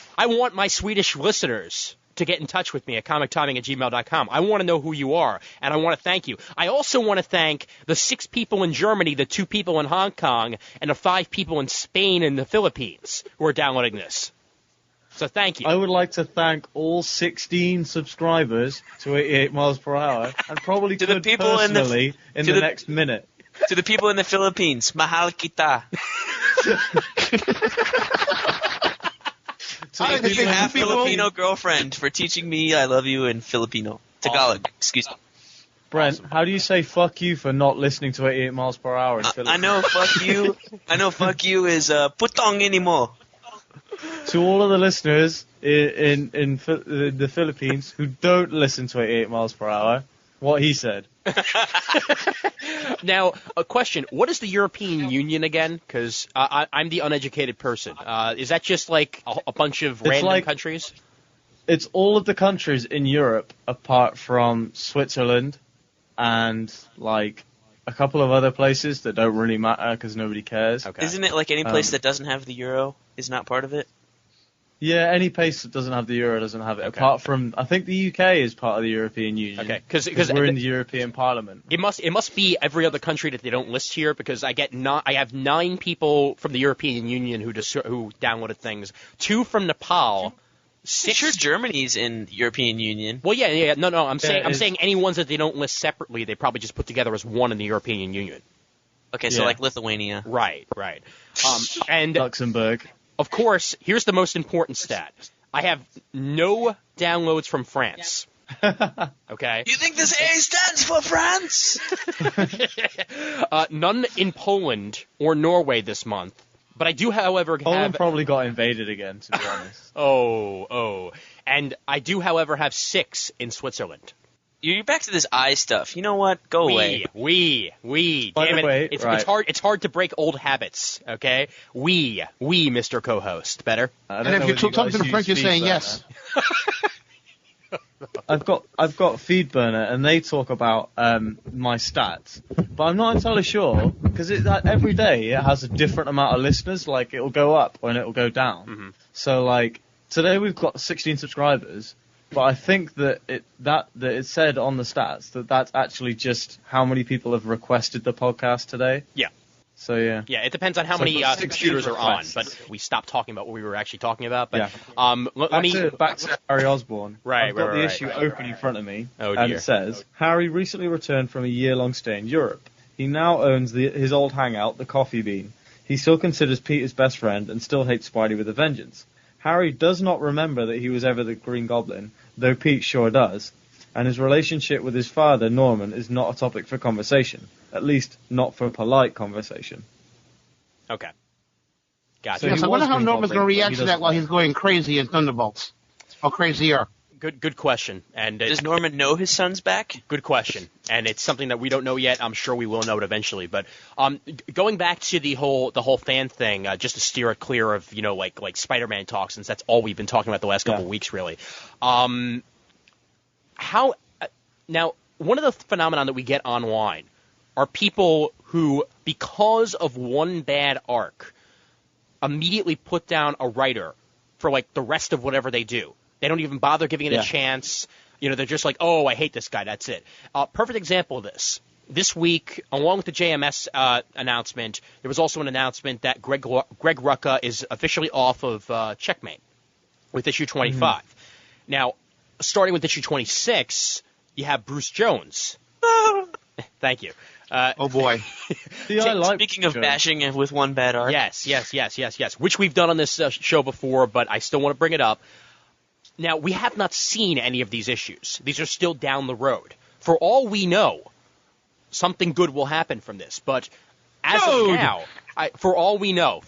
my Swedish listeners to get in touch with me at comictiming@gmail.com. I want to know who you are, and I want to thank you. I also want to thank the 6 people in Germany, the 2 people in Hong Kong, and the 5 people in Spain and the Philippines who are downloading this. So thank you. I would like to thank all 16 subscribers to 88 miles per hour, and probably To the could people in the- personally in to the the- next minute. To the people in the Philippines, mahal kita. To I the think You people in have the Filipino girlfriend for teaching me I love you in Filipino. Tagalog, excuse me. Brent, how do you say fuck you for not listening to 88 miles per hour in Philippines? I know fuck you is putong ini mo. To all of the listeners in the Philippines who don't listen to 88 miles per hour, what he said. Now, a question. What is the European Union again? Because I'm the uneducated person. Is that just like a bunch of random countries? It's all of the countries in Europe apart from Switzerland and like a couple of other places that don't really matter because nobody cares. Okay. Isn't it like any place that doesn't have the euro is not part of it? Yeah, any place that doesn't have the euro doesn't have it. Okay. Apart from, I think the UK is part of the European Union. Okay, because we're in the European Parliament. It must be every other country that they don't list here, because I have 9 people from the European Union who downloaded things, 2 from Nepal, 6. Sure, Germany's in the European Union. Well, yeah. No. I'm saying any ones that they don't list separately, they probably just put together as one in the European Union. Okay, so like Lithuania. Right. And Luxembourg. of course, here's the most important stat. I have no downloads from France. Okay. You think this A stands for France? None in Poland or Norway this month. But I do, however, Poland probably got invaded again, to be honest. Oh. And I do, however, have 6 in Switzerland. You're back to this I stuff. You know what? Go away. We. By Damn the it. way, It's right. hard to break old habits, okay? We, Mr. Co-host. Better? I And don't if know you're whether you talking guys to French, you're use saying Feedburner. yes. I've got Feedburner, and they talk about my stats, but I'm not entirely sure because every day it has a different amount of listeners. Like it'll go up and it'll go down. Mm-hmm. So like today we've got 16 subscribers, but I think that it said on the stats that that's actually just how many people have requested the podcast today. Yeah. So yeah. Yeah, it depends on how So many I've got 16 computers are on, requests. but we stopped talking about what we were actually talking about. But Yeah. let me. Back to Harry Osborn. Right, I've got right, the right, issue right. open in front of me, Oh, and dear. it says, Harry recently returned from a year-long stay in Europe. He now owns his old hangout, the Coffee Bean. He still considers Pete his best friend and still hates Spidey with a vengeance. Harry does not remember that he was ever the Green Goblin, though Pete sure does. And his relationship with his father, Norman, is not a topic for conversation. At least, not for polite conversation. Okay. Gotcha. So Yes, he I wonder was how Green Norman's Goblin, going to but react he to that doesn't while like he's going crazy in Thunderbolts. Or crazier. Good question. And Does Norman know his son's back? good question. And it's something that we don't know yet. I'm sure we will know it eventually. But going back to the whole fan thing, just to steer it clear of like Spider-Man talk, since that's all we've been talking about the last couple of weeks, really. Now, one of the phenomenon that we get online are people who, because of one bad arc, immediately put down a writer for like the rest of whatever they do. They don't even bother giving it a chance. They're just like, oh, I hate this guy. That's it. Perfect example of this. This week, along with the JMS announcement, there was also an announcement that Greg Rucka is officially off of Checkmate with issue 25. Mm-hmm. Now, starting with issue 26, you have Bruce Jones. Thank you. Oh, boy. See, I like Speaking of Jones. bashing with one bad arc. Yes. Which we've done on this show before, but I still want to bring it up. Now, we have not seen any of these issues. These are still down the road. For all we know, something good will happen from this. But as of now, for all we know,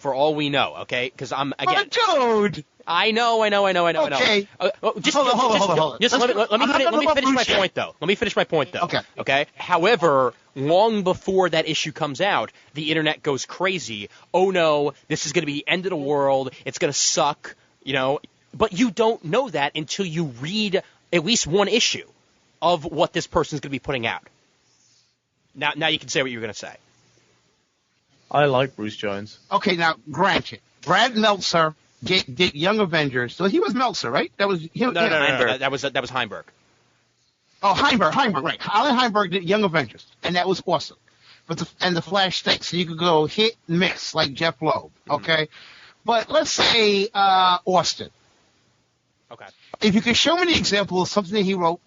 okay? Because I'm, again... Dude! I know. Okay. Just Hold on. let me finish my point, though. Let me finish my point, though. Okay. However, long before that issue comes out, the internet goes crazy. Oh, no, this is going to be the end of the world. It's going to suck, But you don't know that until you read at least one issue of what this person's going to be putting out. Now you can say what you're going to say. I like Bruce Jones. Okay, now, granted, Brad Meltzer did Young Avengers. So he was Meltzer, right? That was him. No, that was Heinberg. Oh, Heinberg, right. Alan Heinberg did Young Avengers, and that was awesome. But the Flash stinks, so you could go hit and miss like Jeff Loeb, okay? But let's say Austin. Okay. If you could show me the example of something that he wrote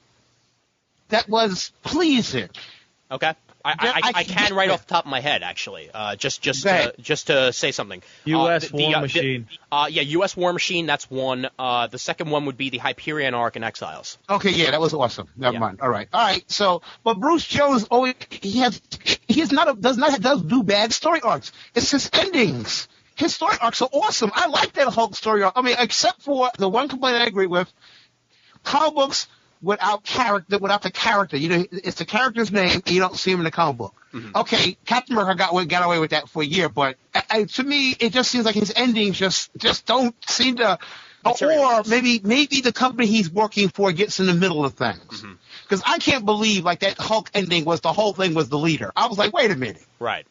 that was pleasing. Okay. I can right off the top of my head, actually. Just to say something. U.S. War Machine. U.S. War Machine. That's one. The second one would be the Hyperion arc in Exiles. Okay, yeah, that was awesome. Never mind. All right. So, but Bruce Jones does do bad story arcs. It's his endings. his story arcs are awesome. I like that Hulk story arc. I mean, except for the one complaint I agree with, comic books without the character. You know, it's the character's name, and you don't see him in the comic book. Mm-hmm. Okay, Captain America got away with that for a year, but to me, it just seems like his endings just don't seem to. Or maybe the company he's working for gets in the middle of things. Because I can't believe like that Hulk ending was the whole thing was the leader. I was like, wait a minute. Right.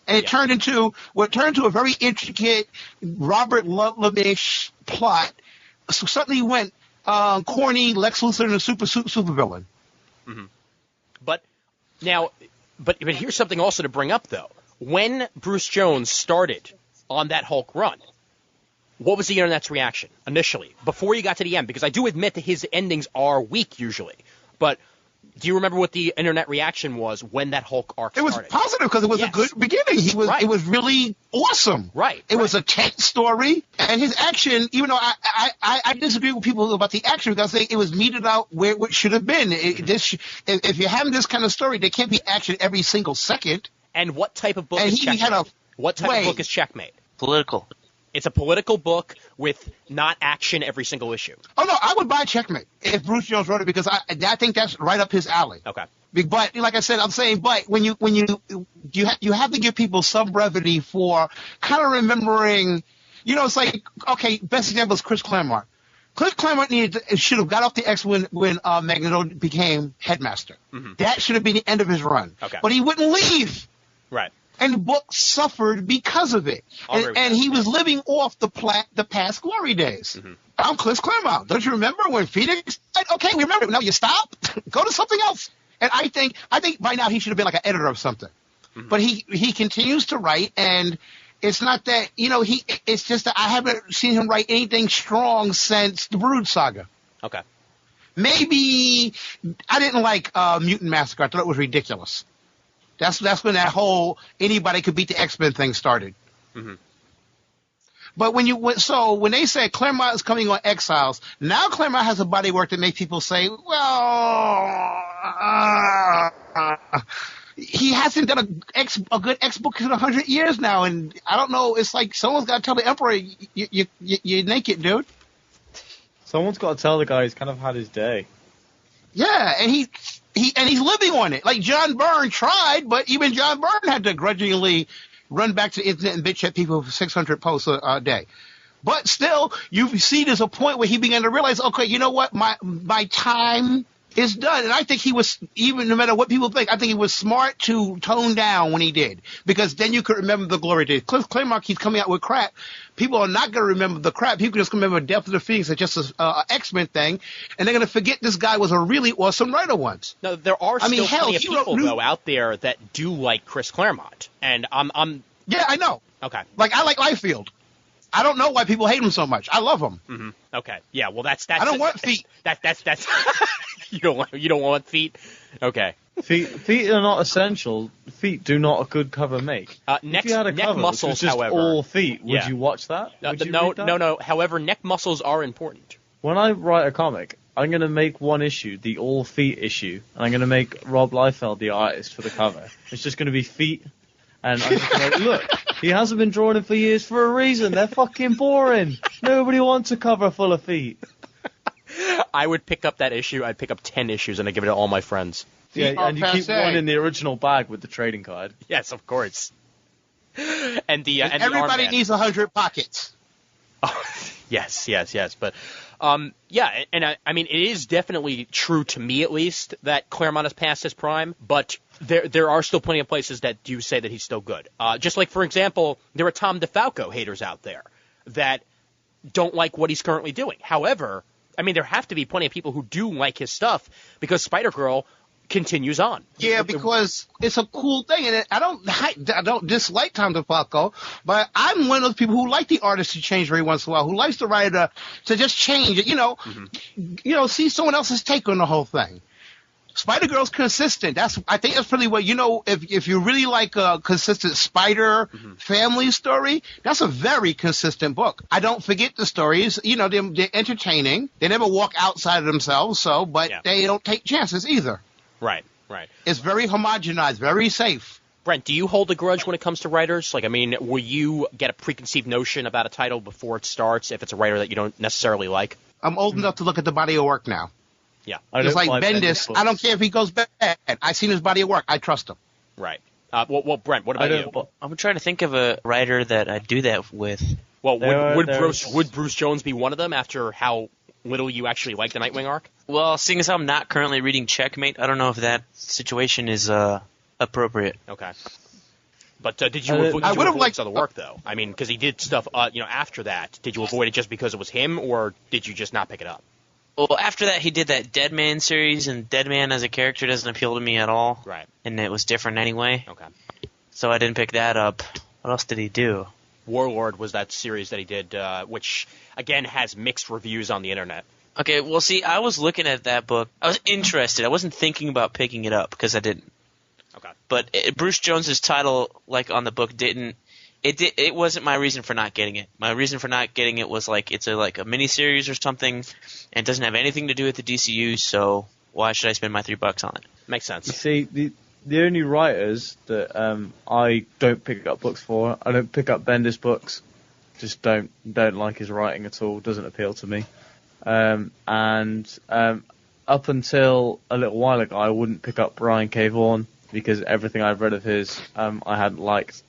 And it turned into a very intricate Robert Ludlum-ish plot. So suddenly went corny Lex Luthor and a supervillain. But here's something also to bring up though. When Bruce Jones started on that Hulk run, what was the internet's reaction initially before you got to the end? Because I do admit that his endings are weak usually, but do you remember what the internet reaction was when that Hulk arc started? It was positive because it was a good beginning. It was really awesome. Right. It was a tense story, and his action. Even though I disagree with people about the action because I think it was meted out where it should have been. If you're having this kind of story, there can't be action every single second. And what type of book is Checkmate? What type of book is Checkmate? Political. It's a political book with not action every single issue. Oh no, I would buy Checkmate if Bruce Jones wrote it because I think that's right up his alley. Okay. But like I said, I'm saying, but when you have to give people some brevity for kind of remembering, you know, it's like okay, best example is Chris Claremont. Chris Claremont should have got off the X when Magneto became headmaster. That should have been the end of his run. Okay. But he wouldn't leave. Right. And the book suffered because of it. And he was living off the past glory days. I'm Chris Claremont. Don't you remember when Phoenix said, okay, we remember. Now you stop. Go to something else. And I think by now he should have been like an editor of something. But he continues to write, and it's not that, you know, it's just that I haven't seen him write anything strong since the Brood Saga. Okay. Maybe I didn't like Mutant Massacre. I thought it was ridiculous. That's when that whole anybody could beat the X-Men thing started. But when they say Claremont is coming on Exiles, now Claremont has a body work that makes people say, well, he hasn't done a good X book in 100 years now, and I don't know. It's like someone's got to tell the Emperor, you're naked, dude. Someone's got to tell the guy he's kind of had his day. Yeah, and he's living on it. Like John Byrne tried, but even John Byrne had to grudgingly run back to the internet and bitch at people for 600 posts a day. But still, you see there's a point where he began to realize, okay, you know what, my time is done. And I think he was, even no matter what people think, I think he was smart to tone down when he did. Because then you could remember the glory days. Cliff Claremont keeps coming out with crap. People are not going to remember the crap. People just remember Death of the Phoenix as just an X-Men thing. And they're going to forget this guy was a really awesome writer once. No, there are still plenty of people, though, out there that do like Chris Claremont. And I'm... Yeah, I know. Okay. Like, I like Liefeld. I don't know why people hate him so much. I love him. Okay. Yeah. Well, that's. I don't want feet. That's. You don't want feet. Okay. Feet are not essential. Feet do not a good cover make. Neck if you had a cover muscles, which was just however, all feet, would yeah. you watch that? Would you read that? No. However, neck muscles are important. When I write a comic, I'm going to make one issue, the all feet issue, and I'm going to make Rob Liefeld the artist for the cover. It's just going to be feet. And I'm just like, look, he hasn't been drawing them for years for a reason. They're fucking boring. Nobody wants a cover full of feet. I would pick up that issue. I'd pick up 10 issues and I'd give it to all my friends. Yeah, and you keep one in the original bag with the trading card. Yes, of course. And everybody needs 100 pockets. Oh, yes. But, yeah, and I mean, it is definitely true to me, at least, that Claremont has passed his prime, but there are still plenty of places that do say that he's still good. Just like, for example, there are Tom DeFalco haters out there that don't like what he's currently doing. However, I mean, there have to be plenty of people who do like his stuff because Spider-Girl continues on. Yeah, because it's a cool thing, and I don't dislike Tom DeFalco, but I'm one of those people who like the artist to change every once in a while, who likes the writer to just change it, see someone else's take on the whole thing. Spider-Girl's consistent. I think that's pretty what, if you really like a consistent Spider family story, that's a very consistent book. I don't forget the stories. They're entertaining. They never walk outside of themselves, they don't take chances either. Right. It's very homogenized, very safe. Brent, do you hold a grudge when it comes to writers? Like, I mean, will you get a preconceived notion about a title before it starts if it's a writer that you don't necessarily like? I'm old enough to look at the body of work now. Yeah. It's like Bendis. I don't care if he goes bad. I've seen his body of work. I trust him. Right. Well, Brent, what about you? I'm trying to think of a writer that I do that with. Well, would Bruce Jones be one of them after how little you actually like the Nightwing arc? Well, seeing as I'm not currently reading Checkmate, I don't know if that situation is appropriate. Okay. But did you avoid some of the work, though? I mean, because he did stuff, after that. Did you avoid it just because it was him, or did you just not pick it up? Well, after that, he did that Dead Man series, and Dead Man as a character doesn't appeal to me at all. Right. And it was different anyway. Okay. So I didn't pick that up. What else did he do? Warlord was that series that he did, which, again, has mixed reviews on the internet. Okay, well, see, I was looking at that book. I was interested. I wasn't thinking about picking it up, because I didn't. Okay. But Bruce Jones's title, like, on the book it wasn't my reason for not getting it. My reason for not getting it was, like, it's a miniseries or something, and it doesn't have anything to do with the DCU, so why should I spend my $3 on it? Makes sense. You see, the only writers that I don't pick up books for, I don't pick up Bendis books. Just don't like his writing at all. Doesn't appeal to me. And up until a little while ago, I wouldn't pick up Brian K. Vaughan because everything I've read of his, I hadn't liked.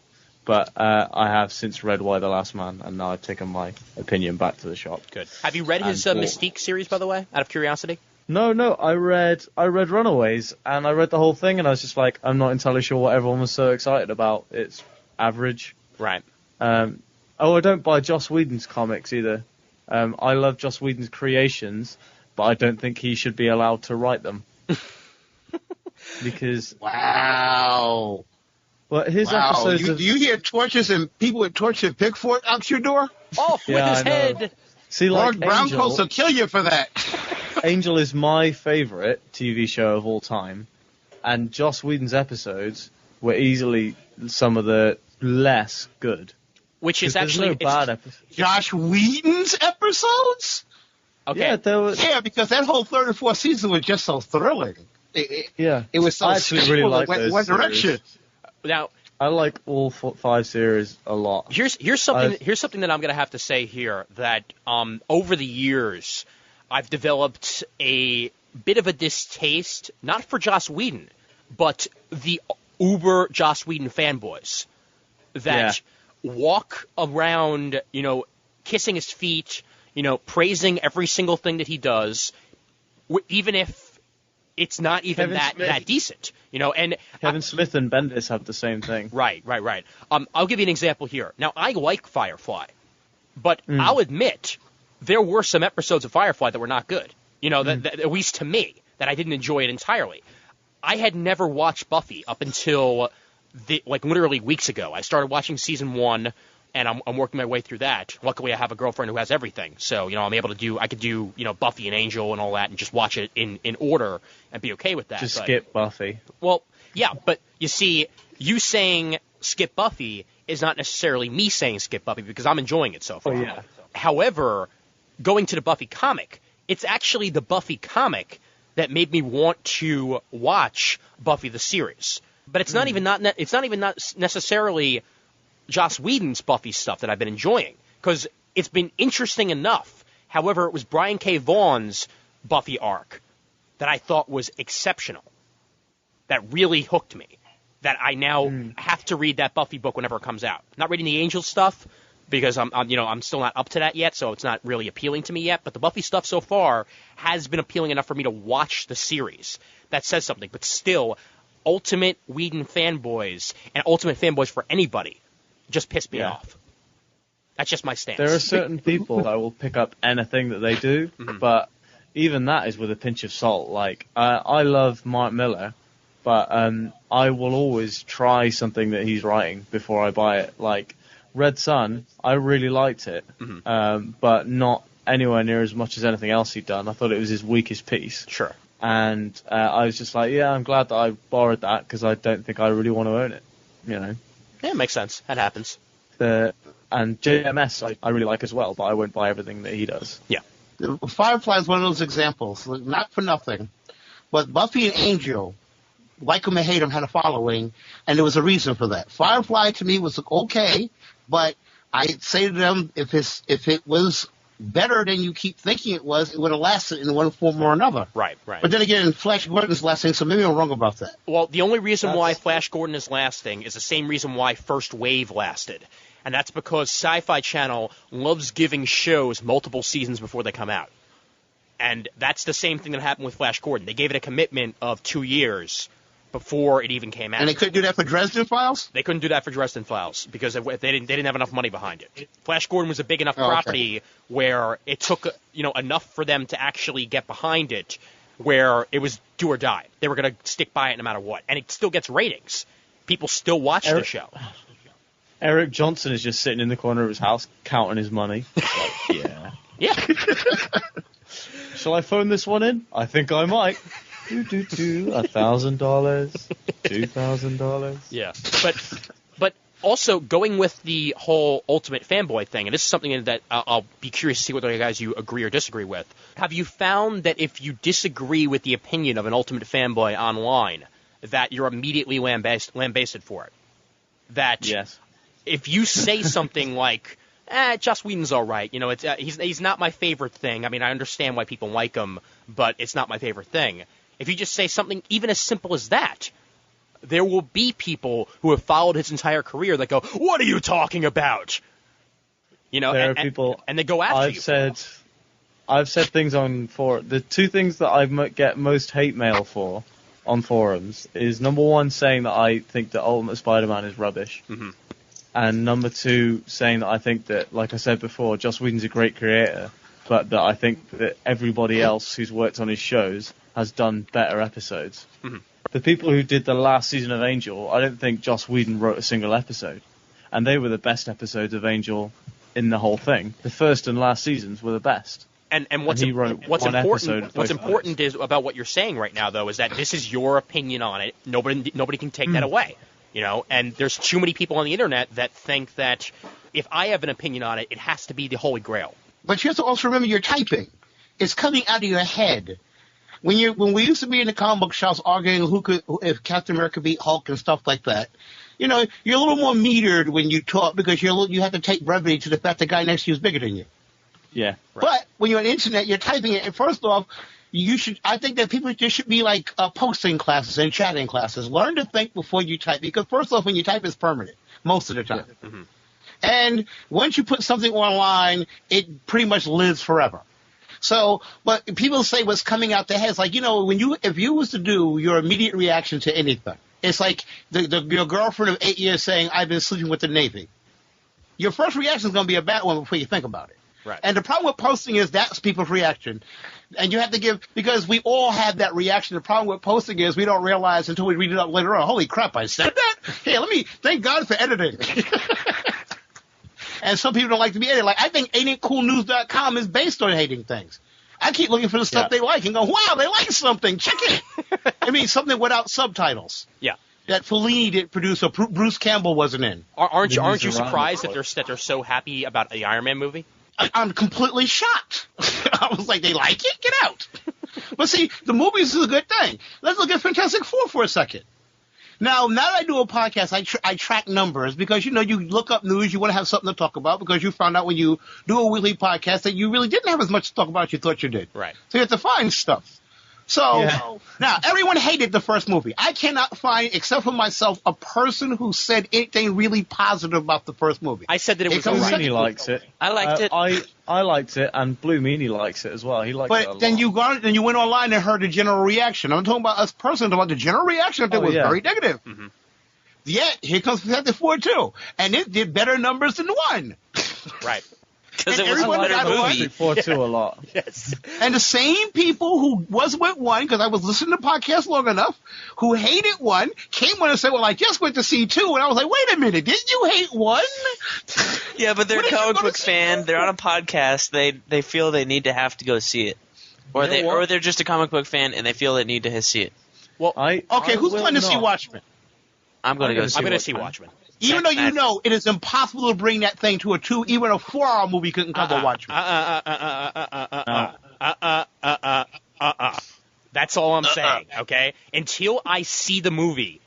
But I have since read Why the Last Man, and now I've taken my opinion back to the shop. Good. Have you read his Mystique series, by the way, out of curiosity? No, I read Runaways, and I read the whole thing, and I was just like, I'm not entirely sure what everyone was so excited about. It's average. Right. I don't buy Joss Whedon's comics either. I love Joss Whedon's creations, but I don't think he should be allowed to write them. Because... Wow. Well, his episodes do you hear torches and people with torches Pickford out your door? Off with his head! See, like Lord Browncoats will kill you for that. Angel is my favorite TV show of all time, and Joss Whedon's episodes were easily some of the less good. Which is actually... no bad episodes. Josh Whedon's episodes? Okay. Yeah, there was... Yeah, because that whole third and fourth season was just so thrilling. It was so I actually really like those one direction. Now, I like all 5 series a lot. Here's something that I'm going to have to say here, that over the years I've developed a bit of a distaste, not for Joss Whedon, but the uber Joss Whedon fanboys that walk around, kissing his feet, praising every single thing that he does, even if it's not even that decent, and Kevin Smith and Bendis have the same thing. Right. I'll give you an example here. Now, I like Firefly, but I'll admit there were some episodes of Firefly that were not good. That, at least to me, that I didn't enjoy it entirely. I had never watched Buffy up until literally weeks ago. I started watching season 1. And I'm working my way through that. Luckily, I have a girlfriend who has everything, so I'm able to I could do Buffy and Angel and all that, and just watch it in order and be okay with that. Just skip Buffy. Well, yeah, but you see, you saying skip Buffy is not necessarily me saying skip Buffy because I'm enjoying it so far. Oh, yeah. However, going to the Buffy comic, it's actually the Buffy comic that made me want to watch Buffy the series. But it's not even necessarily Joss Whedon's Buffy stuff that I've been enjoying, because it's been interesting enough. However, it was Brian K. Vaughan's Buffy arc that I thought was exceptional, that really hooked me, that I now have to read that Buffy book whenever it comes out. Not reading the Angel stuff because I'm still not up to that yet, so it's not really appealing to me yet. But the Buffy stuff so far has been appealing enough for me to watch the series. That says something. But still, ultimate Whedon fanboys and ultimate fanboys for anybody just pissed me off. That's just my stance. There are certain people that will pick up anything that they do, but even that is with a pinch of salt. Like, I love Mark Miller, but I will always try something that he's writing before I buy it. Like, Red Sun, I really liked it, but not anywhere near as much as anything else he'd done. I thought it was his weakest piece. Sure. And I was just like, I'm glad that I borrowed that, because I don't think I really want to own it, Yeah, it makes sense. That happens. And JMS I really like as well, but I won't buy everything that he does. Yeah. Firefly is one of those examples, not for nothing, but Buffy and Angel like him or hate him, had a following, and there was a reason for that. Firefly to me was okay, but I say to them, if it was better than you keep thinking it was, it would have lasted in one form or another. Right. But then again, Flash Gordon's lasting, so maybe I'm wrong about that. Well, the only reason why Flash Gordon is lasting is the same reason why First Wave lasted. And that's because Sci-Fi Channel loves giving shows multiple seasons before they come out. And that's the same thing that happened with Flash Gordon. They gave it a commitment of 2 years before it even came out. And they couldn't do that for Dresden Files? They couldn't do that for Dresden Files because they didn't have enough money behind it. Flash Gordon was a big enough property where it took enough for them to actually get behind it, where it was do or die. They were going to stick by it no matter what, and it still gets ratings. People still watch the show. Eric Johnson is just sitting in the corner of his house counting his money. Like, Yeah. Shall I phone this one in? I think I might. $1,000, $2,000. Yeah, but also going with the whole Ultimate Fanboy thing, and this is something that I'll be curious to see whether you guys agree or disagree with. Have you found that if you disagree with the opinion of an Ultimate Fanboy online, that you're immediately lambasted for it? That Yes. if you say something like, Joss Whedon's all right, he's not my favorite thing. I mean, I understand why people like him, but it's not my favorite thing. If you just say something even as simple as that, there will be people who have followed his entire career that go, "What are you talking about?" There are people, and they go after you. I've said things on forum. The two things that I get most hate mail for on forums is, number one, saying that I think that Ultimate Spider-Man is rubbish. Mm-hmm. And number two, saying that I think that, like I said before, Joss Whedon's a great creator, but that I think that everybody else who's worked on his shows has done better episodes. Mm-hmm. The people who did the last season of Angel, I don't think Joss Whedon wrote a single episode. And they were the best episodes of Angel in the whole thing. The first and last seasons were the best. And what's important is about what you're saying right now, though, is that this is your opinion on it. Nobody can take that away. And there's too many people on the internet that think that if I have an opinion on it, it has to be the Holy Grail. But you have to also remember you're typing. It's coming out of your head. When we used to be in the comic book shops arguing if Captain America beat Hulk and stuff like that, you're a little more metered when you talk because you have to take brevity to the fact the guy next to you is bigger than you. Yeah. Right. But when you're on the internet, you're typing it, and first off, I think that people just should be like posting classes and chatting classes. Learn to think before you type, because first off, when you type, it's permanent most of the time. Yeah. Mm-hmm. And once you put something online, it pretty much lives forever. So, but people say what's coming out their heads, like, if you was to do your immediate reaction to anything, it's like your girlfriend of 8 years saying, "I've been sleeping with the Navy." Your first reaction is going to be a bad one before you think about it. Right. And the problem with posting is that's people's reaction. And you have to because we all have that reaction. The problem with posting is we don't realize until we read it up later on, holy crap, I said that? Hey, thank God for editing. And some people don't like to be edited. Like, I think AintItCoolNews.com is based on hating things. I keep looking for the stuff they like and go, wow, they like something. Check it. I mean, something without subtitles. Yeah. That Fellini didn't produce or Bruce Campbell wasn't in. Aren't you surprised that they're so happy about the Iron Man movie? I'm completely shocked. I was like, they like it? Get out. But see, the movies is a good thing. Let's look at Fantastic Four for a second. Now that I do a podcast, I track numbers because, you look up news, you want to have something to talk about because you found out when you do a weekly podcast that you really didn't have as much to talk about as you thought you did. Right. So you have to find stuff. So, Now, everyone hated the first movie. I cannot find, except for myself, a person who said anything really positive about the first movie. I said that it was Blue all right. Meanie likes it. I liked it. I liked it, and Blue Meanie likes it as well. He likes it a lot. But then you went online and heard the general reaction. I'm talking about us personally, about the general reaction. That was very negative. Mm-hmm. Yet, here comes Fantastic Four 2, and it did better numbers than 1. Right. Because And it was a everyone better got one. movie. 4-2 a lot. Yes. And the same people who was with 1, because I was listening to podcasts long enough, who hated 1, came on and said, well, I just went to see 2. And I was like, wait a minute, didn't you hate 1? Yeah, but they're a What did you comic go to book see? fan. They're on a podcast. They feel they need to have to go see it, or they're just a comic book fan and they feel they need to see it. Well, Okay, who's going to see Watchmen? I'm going to go see. I'm going to see Watchmen. Even though you know it is impossible to bring that thing to a 2, even a 4-hour movie couldn't cover Watchmen. That's all I'm saying, okay? Until I see the movie,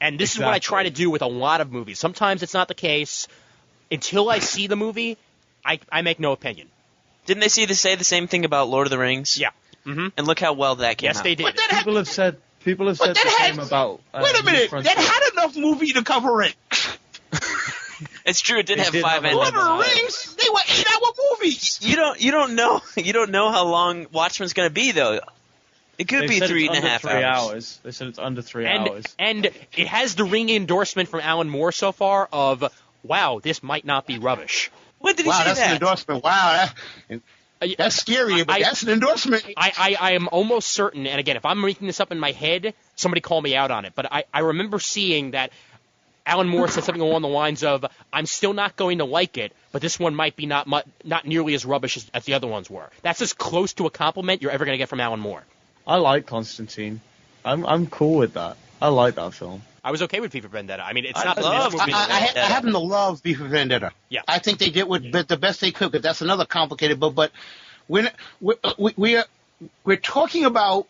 and this is what I try to do with a lot of movies. Sometimes it's not the case. Until I see the movie, I make no opinion. Didn't they say the same thing about Lord of the Rings? Yeah. Mm-hmm. And look how well that came out. Yes, they did. People have said the same about. Wait a minute, that had enough movie to cover it. It's true. It did have did 5 have a endings. Lord of the Rings, they were 8-hour movies. You don't know how long Watchmen's going to be though. It could be 3.5 hours. They said it's under 3 hours. And it has the ringing endorsement from Alan Moore so far of, wow, this might not be rubbish. When did he Wow, say that's that? an endorsement. Wow, that's scary, but that's an endorsement. I am almost certain, and again, if I'm making this up in my head, somebody call me out on it, but I remember seeing that Alan Moore said something along the lines of, I'm still not going to like it, but this one might be not nearly as rubbish as the other ones were. That's as close to a compliment you're ever going to get from Alan Moore. I like Constantine. I'm cool with that. I like that film. I was okay with V for Vendetta. I mean, it's I not the love best movie. I happen to love V for Vendetta. Yeah. I think they did the best they could, because that's another complicated book. But we're talking about,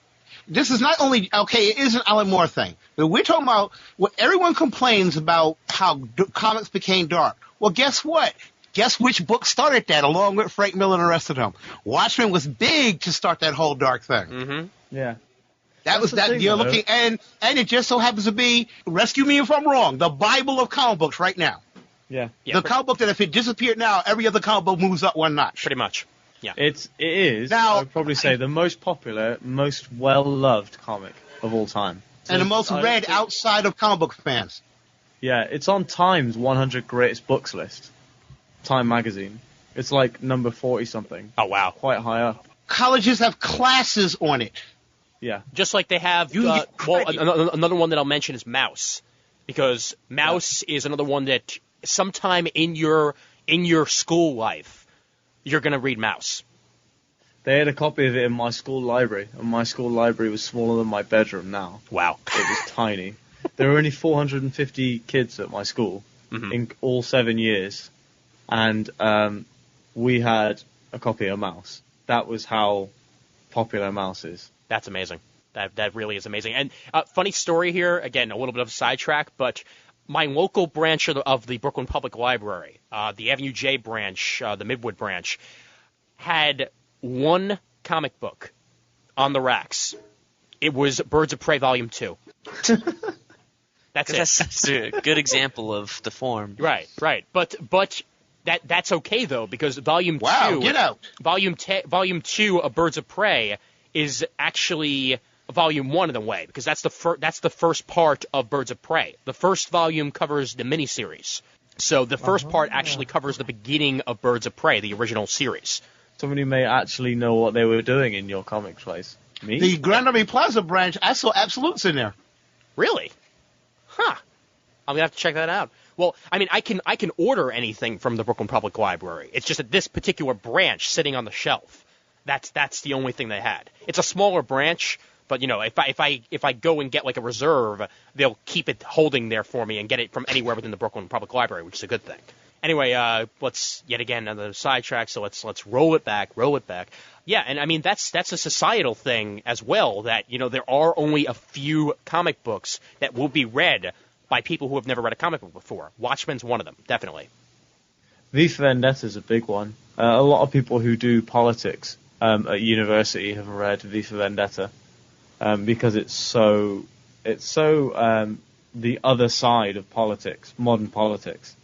this is not only, okay, it is an Alan Moore thing, but we're talking about what everyone complains about, how comics became dark. Well, guess what? Guess which book started that, along with Frank Miller and the rest of them? Watchmen was big to start that whole dark thing. Mm-hmm. Yeah. That was the that thing, you're though. looking, and it just so happens to be, rescue me if I'm wrong, the Bible of comic books right now. Yeah. Yeah, The comic book that if it disappeared now, every other comic book moves up one notch. pretty much. Yeah. It is, Now- I would probably say, the most popular, most well-loved comic of all time. And the most read outside of comic book fans. Yeah, it's on Time's 100 Greatest Books list. Time magazine. It's like number 40-something. Oh, wow. Quite high up. Colleges have classes on it. Yeah. Just like they have, You get well, credit. another one that I'll mention is Mouse, because Mouse is another one that sometime in your school life you're going to read Mouse. They had a copy of it in my school library, and my school library was smaller than my bedroom now. Wow. It was tiny. There were only 450 kids at my school in all 7 years, and we had a copy of Mouse. That was how popular Mouse is. That's amazing. That really is amazing. And funny story here, again, a little bit of a sidetrack, but my local branch of the Brooklyn Public Library, the Avenue J branch, the Midwood branch, had one comic book on the racks. It was Birds of Prey Volume 2. That's it. That's a good example of the form. Right. But that's okay though, because Volume 2. Wow, get out. Volume 2 of Birds of Prey is actually Volume 1 in a way, because that's the first part of Birds of Prey. The first volume covers the miniseries. So the first part actually covers the beginning of Birds of Prey, the original series. Somebody may actually know what they were doing in your comic place. Me? The Grand Army Plaza branch, I saw Absolutes in there. Really? Huh. I'm gonna have to check that out. Well, I mean, I can order anything from the Brooklyn Public Library. It's just that this particular branch sitting on the shelf, that's the only thing they had. It's a smaller branch, but you know, if I go and get like a reserve, they'll keep it holding there for me and get it from anywhere within the Brooklyn Public Library, which is a good thing. Anyway, let's yet again another sidetrack. So let's roll it back. Yeah, and I mean that's a societal thing as well. That you know there are only a few comic books that will be read by people who have never read a comic book before. Watchmen's one of them, definitely. V for Vendetta is a big one. A lot of people who do politics at university have read V for Vendetta because it's so the other side of politics, modern politics.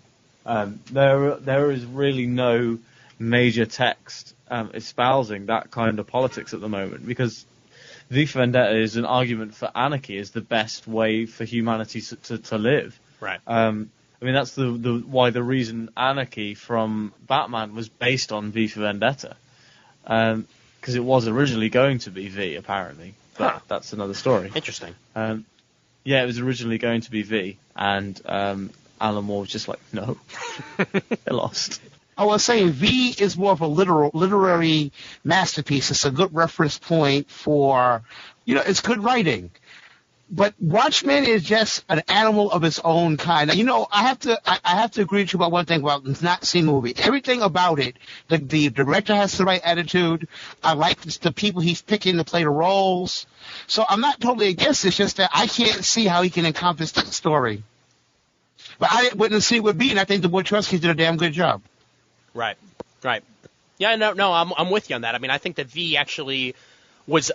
There is really no major text espousing that kind of politics at the moment, because V for Vendetta is an argument for anarchy is the best way for humanity to live. Right. I mean, that's the reason Anarchy from Batman was based on V for Vendetta, because it was originally going to be V, apparently, but that's another story. Interesting. Yeah, it was originally going to be V, and Alan Moore was just like, no, they lost. I was saying V is more of a literary masterpiece. It's a good reference point for, it's good writing. But Watchmen is just an animal of its own kind. You know, I have to agree with you about one thing about not seeing the movie. Everything about it, the director has the right attitude. I like the people he's picking to play the roles. So I'm not totally against it. It's just that I can't see how he can encompass the story. But I didn't witness it with B, and I think the Wachowskis did a damn good job. Right. Yeah, no, I'm with you on that. I mean, I think that V actually was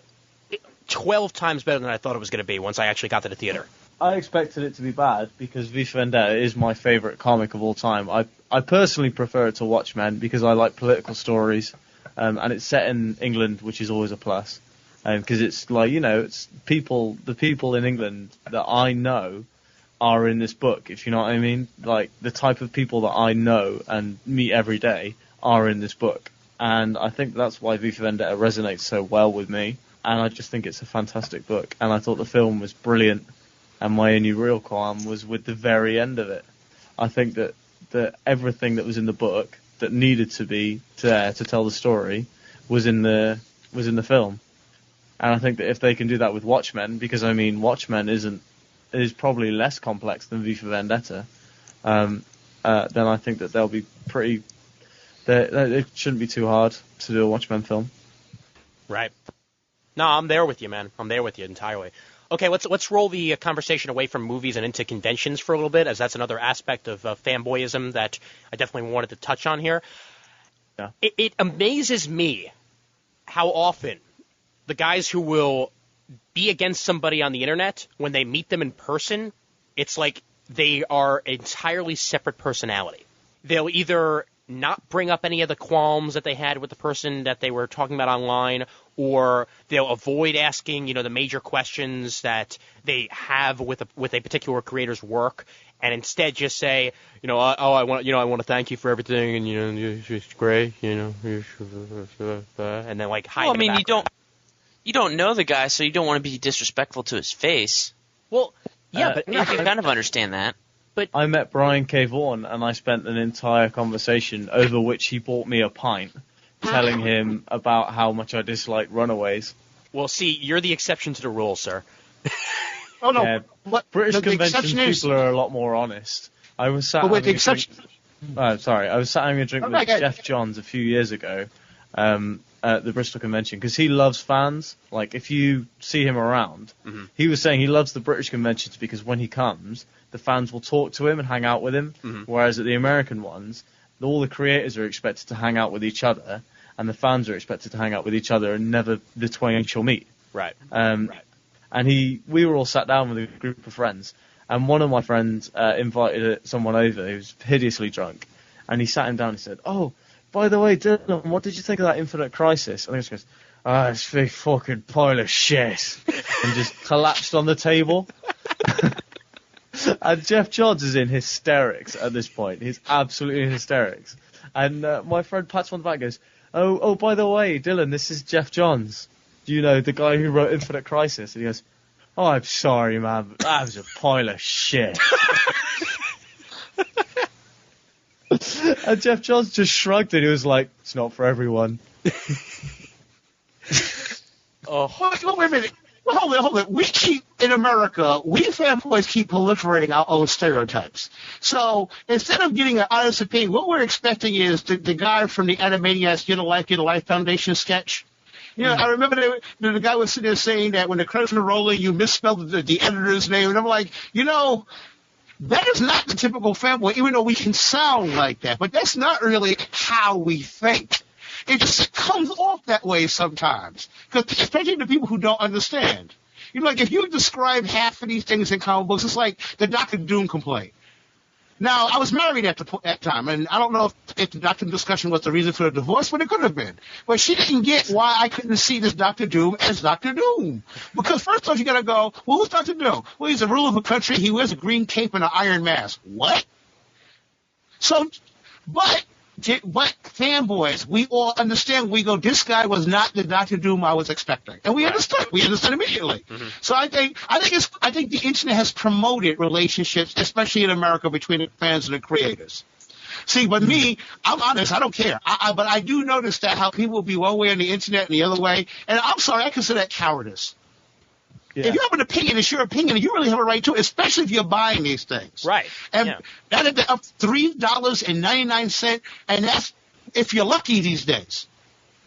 12 times better than I thought it was going to be once I actually got to the theater. I expected it to be bad because V for Vendetta is my favorite comic of all time. I personally prefer it to Watchmen because I like political stories, and it's set in England, which is always a plus. Because it's like, you know, it's the people in England that I know are in this book, if you know what I mean. Like, the type of people that I know and meet every day are in this book. And I think that's why V for Vendetta resonates so well with me. And I just think it's a fantastic book. And I thought the film was brilliant. And my only real qualm was with the very end of it. I think that everything that was in the book that needed to be there to tell the story was in the film. And I think that if they can do that with Watchmen, because I mean Watchmen is probably less complex than V for Vendetta, then I think that they'll be pretty. It shouldn't be too hard to do a Watchmen film. Right. No, I'm there with you, man. I'm there with you entirely. Okay, let's roll the conversation away from movies and into conventions for a little bit, as that's another aspect of fanboyism that I definitely wanted to touch on here. Yeah. It amazes me how often the guys who will be against somebody on the internet, when they meet them in person, it's like they are an entirely separate personality. They'll either not bring up any of the qualms that they had with the person that they were talking about online, or they'll avoid asking, the major questions that they have with a particular creator's work, and instead just say, I want to thank you for everything, and it's great, and then like hide. Well, I mean, you don't know the guy, so you don't want to be disrespectful to his face. Well, yeah, but I can kind of understand that. But I met Brian K. Vaughan, and I spent an entire conversation over which he bought me a pint, telling him about how much I dislike Runaways. Well, see, you're the exception to the rule, sir. Oh no, Yeah, British convention people are a lot more honest. I was sat having a drink. I was sat having a drink with Jeff Johns a few years ago at the Bristol convention, because he loves fans. Like, if you see him around, he was saying he loves the British conventions because when he comes, the fans will talk to him and hang out with him, whereas at the American ones, all the creators are expected to hang out with each other, and the fans are expected to hang out with each other, and never the twain shall meet. Right. And we were all sat down with a group of friends, and one of my friends invited someone over who was hideously drunk, and he sat him down and said, "Oh, by the way, Dylan, what did you think of that Infinite Crisis?" And he just goes, "It's a big fucking pile of shit," and just collapsed on the table. And Jeff Johns is in hysterics at this point. He's absolutely in hysterics. And my friend pats him on the back and goes, oh, by the way, Dylan, this is Jeff Johns. The guy who wrote Infinite Crisis. And he goes, "Oh, I'm sorry, man, but that was a pile of shit." And Jeff Johns just shrugged and he was like, "It's not for everyone." Well, wait a minute. Well, hold it. We fanboys keep proliferating our own stereotypes. So instead of getting an honest opinion, what we're expecting is the guy from the Animaniacs Get a Life Foundation sketch. I remember the guy was sitting there saying that when the credits were rolling, you misspelled the editor's name. And I'm like, that is not the typical fanboy, even though we can sound like that. But that's not really how we think. It just comes off that way sometimes, because especially the people who don't understand. Like if you describe half of these things in comic books, it's like the Dr. Doom complaint. Now, I was married at that time, and I don't know if the Dr. Doom discussion was the reason for the divorce, but it could have been. But she didn't get why I couldn't see this Dr. Doom as Dr. Doom. Because first off, you got to go, well, who's Dr. Doom? Well, he's the ruler of a country. He wears a green cape and an iron mask. What? But fanboys, we all understand. We go, this guy was not the Dr. Doom I was expecting, and we understood. We understood immediately. So I think the internet has promoted relationships, especially in America, between the fans and the creators. See, but me, I'm honest. I don't care. But I do notice that how people will be one way on the internet and the other way, and I'm sorry, I consider that cowardice. If you have an opinion, it's your opinion, and you really have a right to it, especially if you're buying these things. Right. And Yeah. that is up $3.99, and that's if you're lucky these days.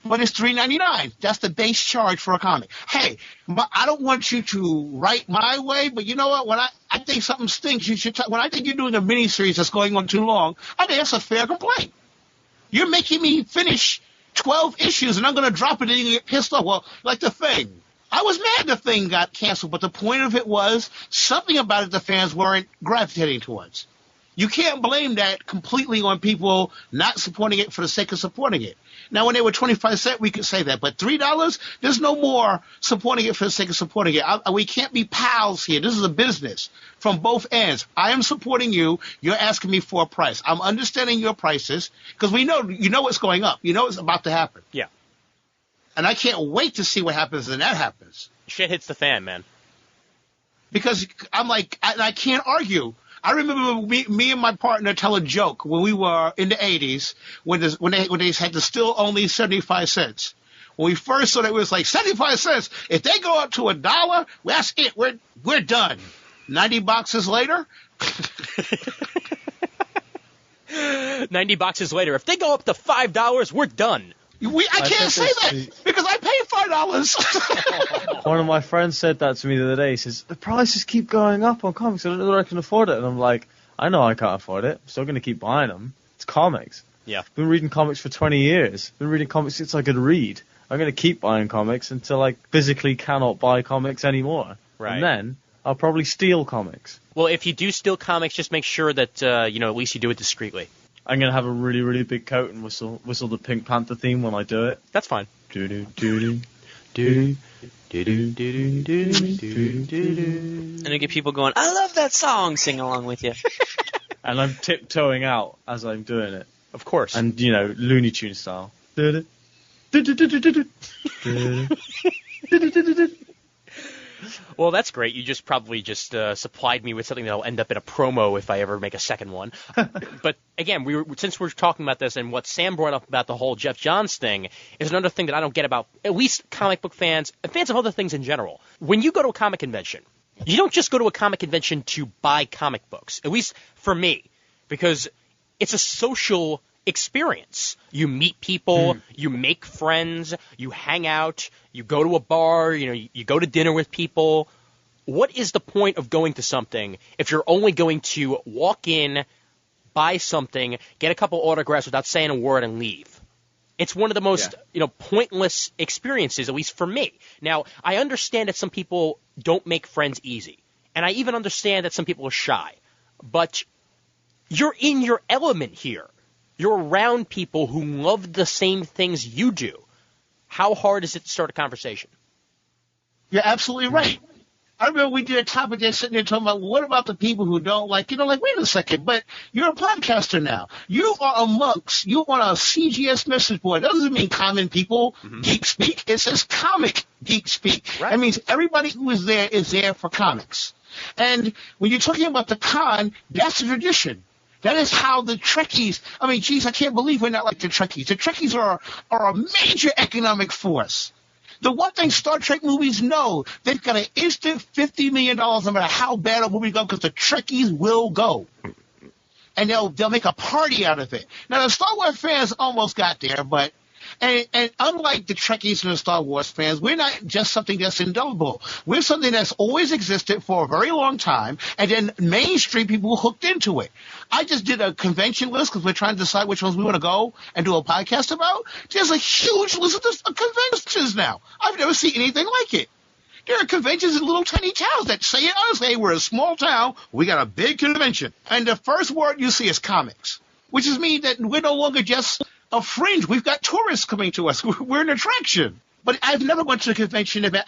But it's $3.99. That's the base charge for a comic. Hey, I don't want you to write my way, but you know what? When I think something stinks, you should. When I think you're doing a miniseries that's going on too long, I think that's a fair complaint. You're making me finish 12 issues, and I'm going to drop it, and you get pissed off. Well, like The Thing. I was mad The Thing got canceled, but the point of it was something about it the fans weren't gravitating towards. You can't blame that completely on people not supporting it for the sake of supporting it. Now, when they were 25 cents, we could say that. But $3, there's no more supporting it for the sake of supporting it. We can't be pals here. This is a business from both ends. I am supporting you. You're asking me for a price. I'm understanding your prices because you know what's going up. You know it's about to happen. Yeah. And I can't wait to see what happens when that happens. Shit hits the fan, man. Because I'm like, I can't argue. I remember me and my partner tell a joke when we were in the 80s when they had to still only 75 cents. When we first saw it, it was like 75 cents. If they go up to $1, that's it. We're done. 90 boxes later. 90 boxes later. If they go up to $5, we're done. I can't say that because I paid $5. One of my friends said that to me the other day. He says, the prices keep going up on comics. I don't know whether I can afford it. And I'm like, I know I can't afford it. I'm still going to keep buying them. It's comics. Yeah. I've been reading comics for 20 years. I've been reading comics since I could read. I'm going to keep buying comics until I physically cannot buy comics anymore. Right. And then I'll probably steal comics. Well, if you do steal comics, just make sure that, at least you do it discreetly. I'm going to have a really, really big coat and whistle the Pink Panther theme when I do it. That's fine. Do-do, do-do, do-do. And you get people going, I love that song, sing along with you. And I'm tiptoeing out as I'm doing it. Of course. And, Looney Tunes style. Well, that's great. You just probably supplied me with something that'll end up in a promo if I ever make a second one. But again, since we're talking about this, and what Sam brought up about the whole Jeff Johns thing is another thing that I don't get about at least comic book fans and fans of other things in general. When you go to a comic convention, you don't just go to a comic convention to buy comic books. At least for me, because it's a social experience. You meet people, you make friends, you hang out, you go to a bar, you go to dinner with people. What is the point of going to something if you're only going to walk in, buy something, get a couple autographs without saying a word and leave? It's one of the most, pointless experiences, at least for me. Now, I understand that some people don't make friends easy, and I even understand that some people are shy, but you're in your element here. You're around people who love the same things you do. How hard is it to start a conversation? You're absolutely right. I remember we did a topic there sitting there talking about what about the people who don't wait a second, but you're a podcaster now. You are amongst, you on a CGS message board. That doesn't mean common people, geek speak. It says comic geek speak. Right. That means everybody who is there for comics. And when you're talking about the con, that's a tradition. That is how the Trekkies, I can't believe we're not like the Trekkies. The Trekkies are a major economic force. The one thing Star Trek movies know, they've got an instant $50 million no matter how bad a movie goes because the Trekkies will go. And they'll make a party out of it. Now, the Star Wars fans almost got there, but and unlike the Trekkies and the Star Wars fans, we're not just something that's indelible. We're something that's always existed for a very long time, and then mainstream people hooked into it. I just did a convention list because we're trying to decide which ones we want to go and do a podcast about. There's a huge list of conventions now. I've never seen anything like it. There are conventions in little tiny towns that say it honestly, hey, we're a small town, we got a big convention. And the first word you see is comics, which is mean that we're no longer just a fringe. We've got tourists coming to us. We're an attraction. But I've never went to a convention event.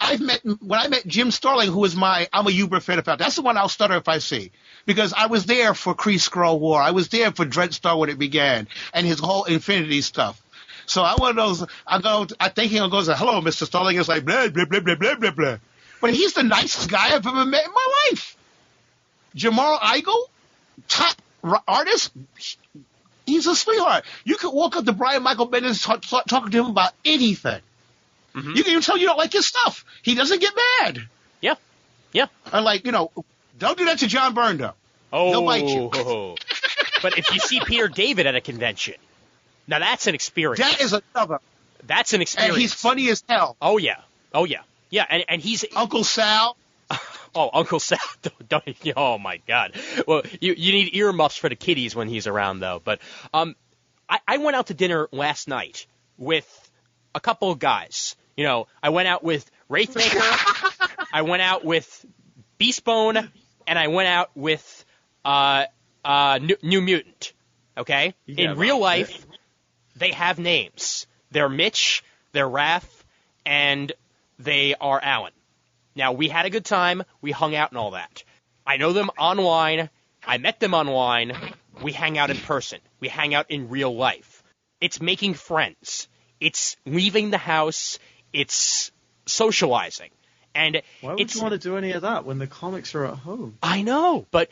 When I met Jim Starling, who is I'm a Uber fan about. That's the one I'll stutter if I see. Because I was there for Kree Skrull War. I was there for Dreadstar when it began and his whole Infinity stuff. So I'm one of those, I think he'll go, hello, Mr. Starling. It's like, blah, blah, blah, blah, blah, blah, blah. But he's the nicest guy I've ever met in my life. Jamal Igle, top artist, he's a sweetheart. You could walk up to Brian Michael Bendis talking to him about anything. You can even tell you don't like his stuff. He doesn't get mad. Yeah. Yeah. Or like, don't do that to John Byrne, though. He'll bite you. But if you see Peter David at a convention, now that's an experience. That is another. That's an experience. And he's funny as hell. Oh, yeah. Yeah, and he's... Uncle Sal. Oh, Uncle Sal. Oh, my God. Well, you need earmuffs for the kiddies when he's around, though. But I went out to dinner last night with a couple of guys. I went out with Wraithmaker, I went out with Beastbone, and I went out with New Mutant. Okay? In real life, they have names. They're Mitch, they're Raph, and they are Alan. Now, we had a good time. We hung out and all that. I know them online. I met them online. We hang out in person. We hang out in real life. It's making friends. It's leaving the house. It's socializing. And why would you want to do any of that when the comics are at home? I know, but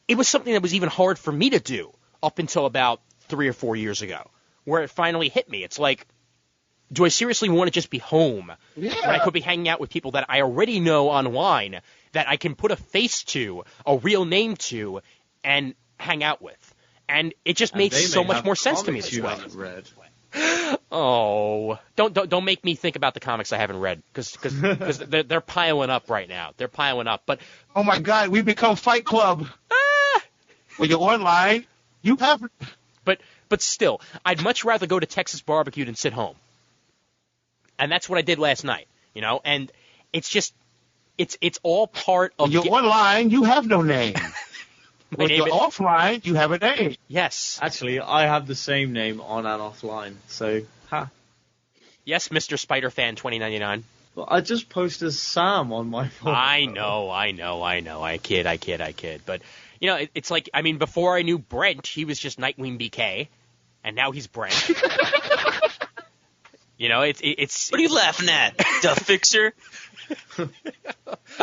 it was something that was even hard for me to do up until about 3 or 4 years ago, where it finally hit me. It's like, do I seriously want to just be home when I could be hanging out with people that I already know online, that I can put a face to, a real name to, and hang out with? And it just made so much more sense to me this way. Read. Oh, don't make me think about the comics I haven't read, because they're piling up right now. They're piling up. But oh my God, we've become Fight Club. When you're online, you have. But still, I'd much rather go to Texas Barbecue than sit home. And that's what I did last night, And it's just, it's all part of. When you're online, you have no name. When you're offline, you have a name. Yes. Actually, I have the same name on and offline, so, Yes, Mr. Spider-Fan 2099. Well, I just posted Sam on my phone. I know. I kid. But, it's like, before I knew Brent, he was just Nightwing BK, and now he's Brent. It's... What are you laughing at, the Fixer?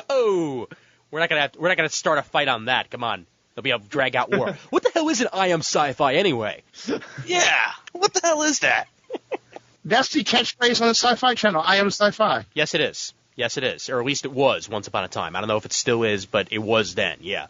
Oh, we're not gonna start a fight on that. Come on. There'll be a drag-out war. What the hell is an I Am Sci-Fi anyway? Yeah, what the hell is that? That's the catchphrase on the Sci-Fi Channel. I Am Sci-Fi. Yes, it is. Or at least it was once upon a time. I don't know if it still is, but it was then. Yeah.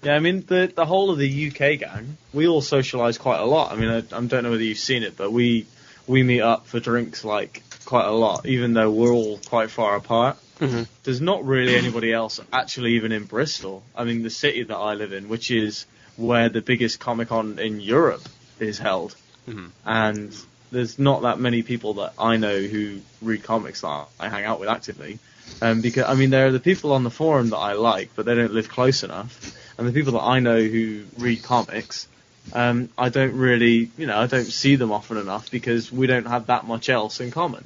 Yeah, the whole of the UK gang, we all socialise quite a lot. I don't know whether you've seen it, but we meet up for drinks quite a lot, even though we're all quite far apart. Mm-hmm. There's not really anybody else actually even in Bristol. The city that I live in, which is where the biggest Comic-Con in Europe is held. Mm-hmm. And there's not that many people that I know who read comics that I hang out with actively. Because, there are the people on the forum that I like, but they don't live close enough. And the people that I know who read comics, I don't really, I don't see them often enough because we don't have that much else in common.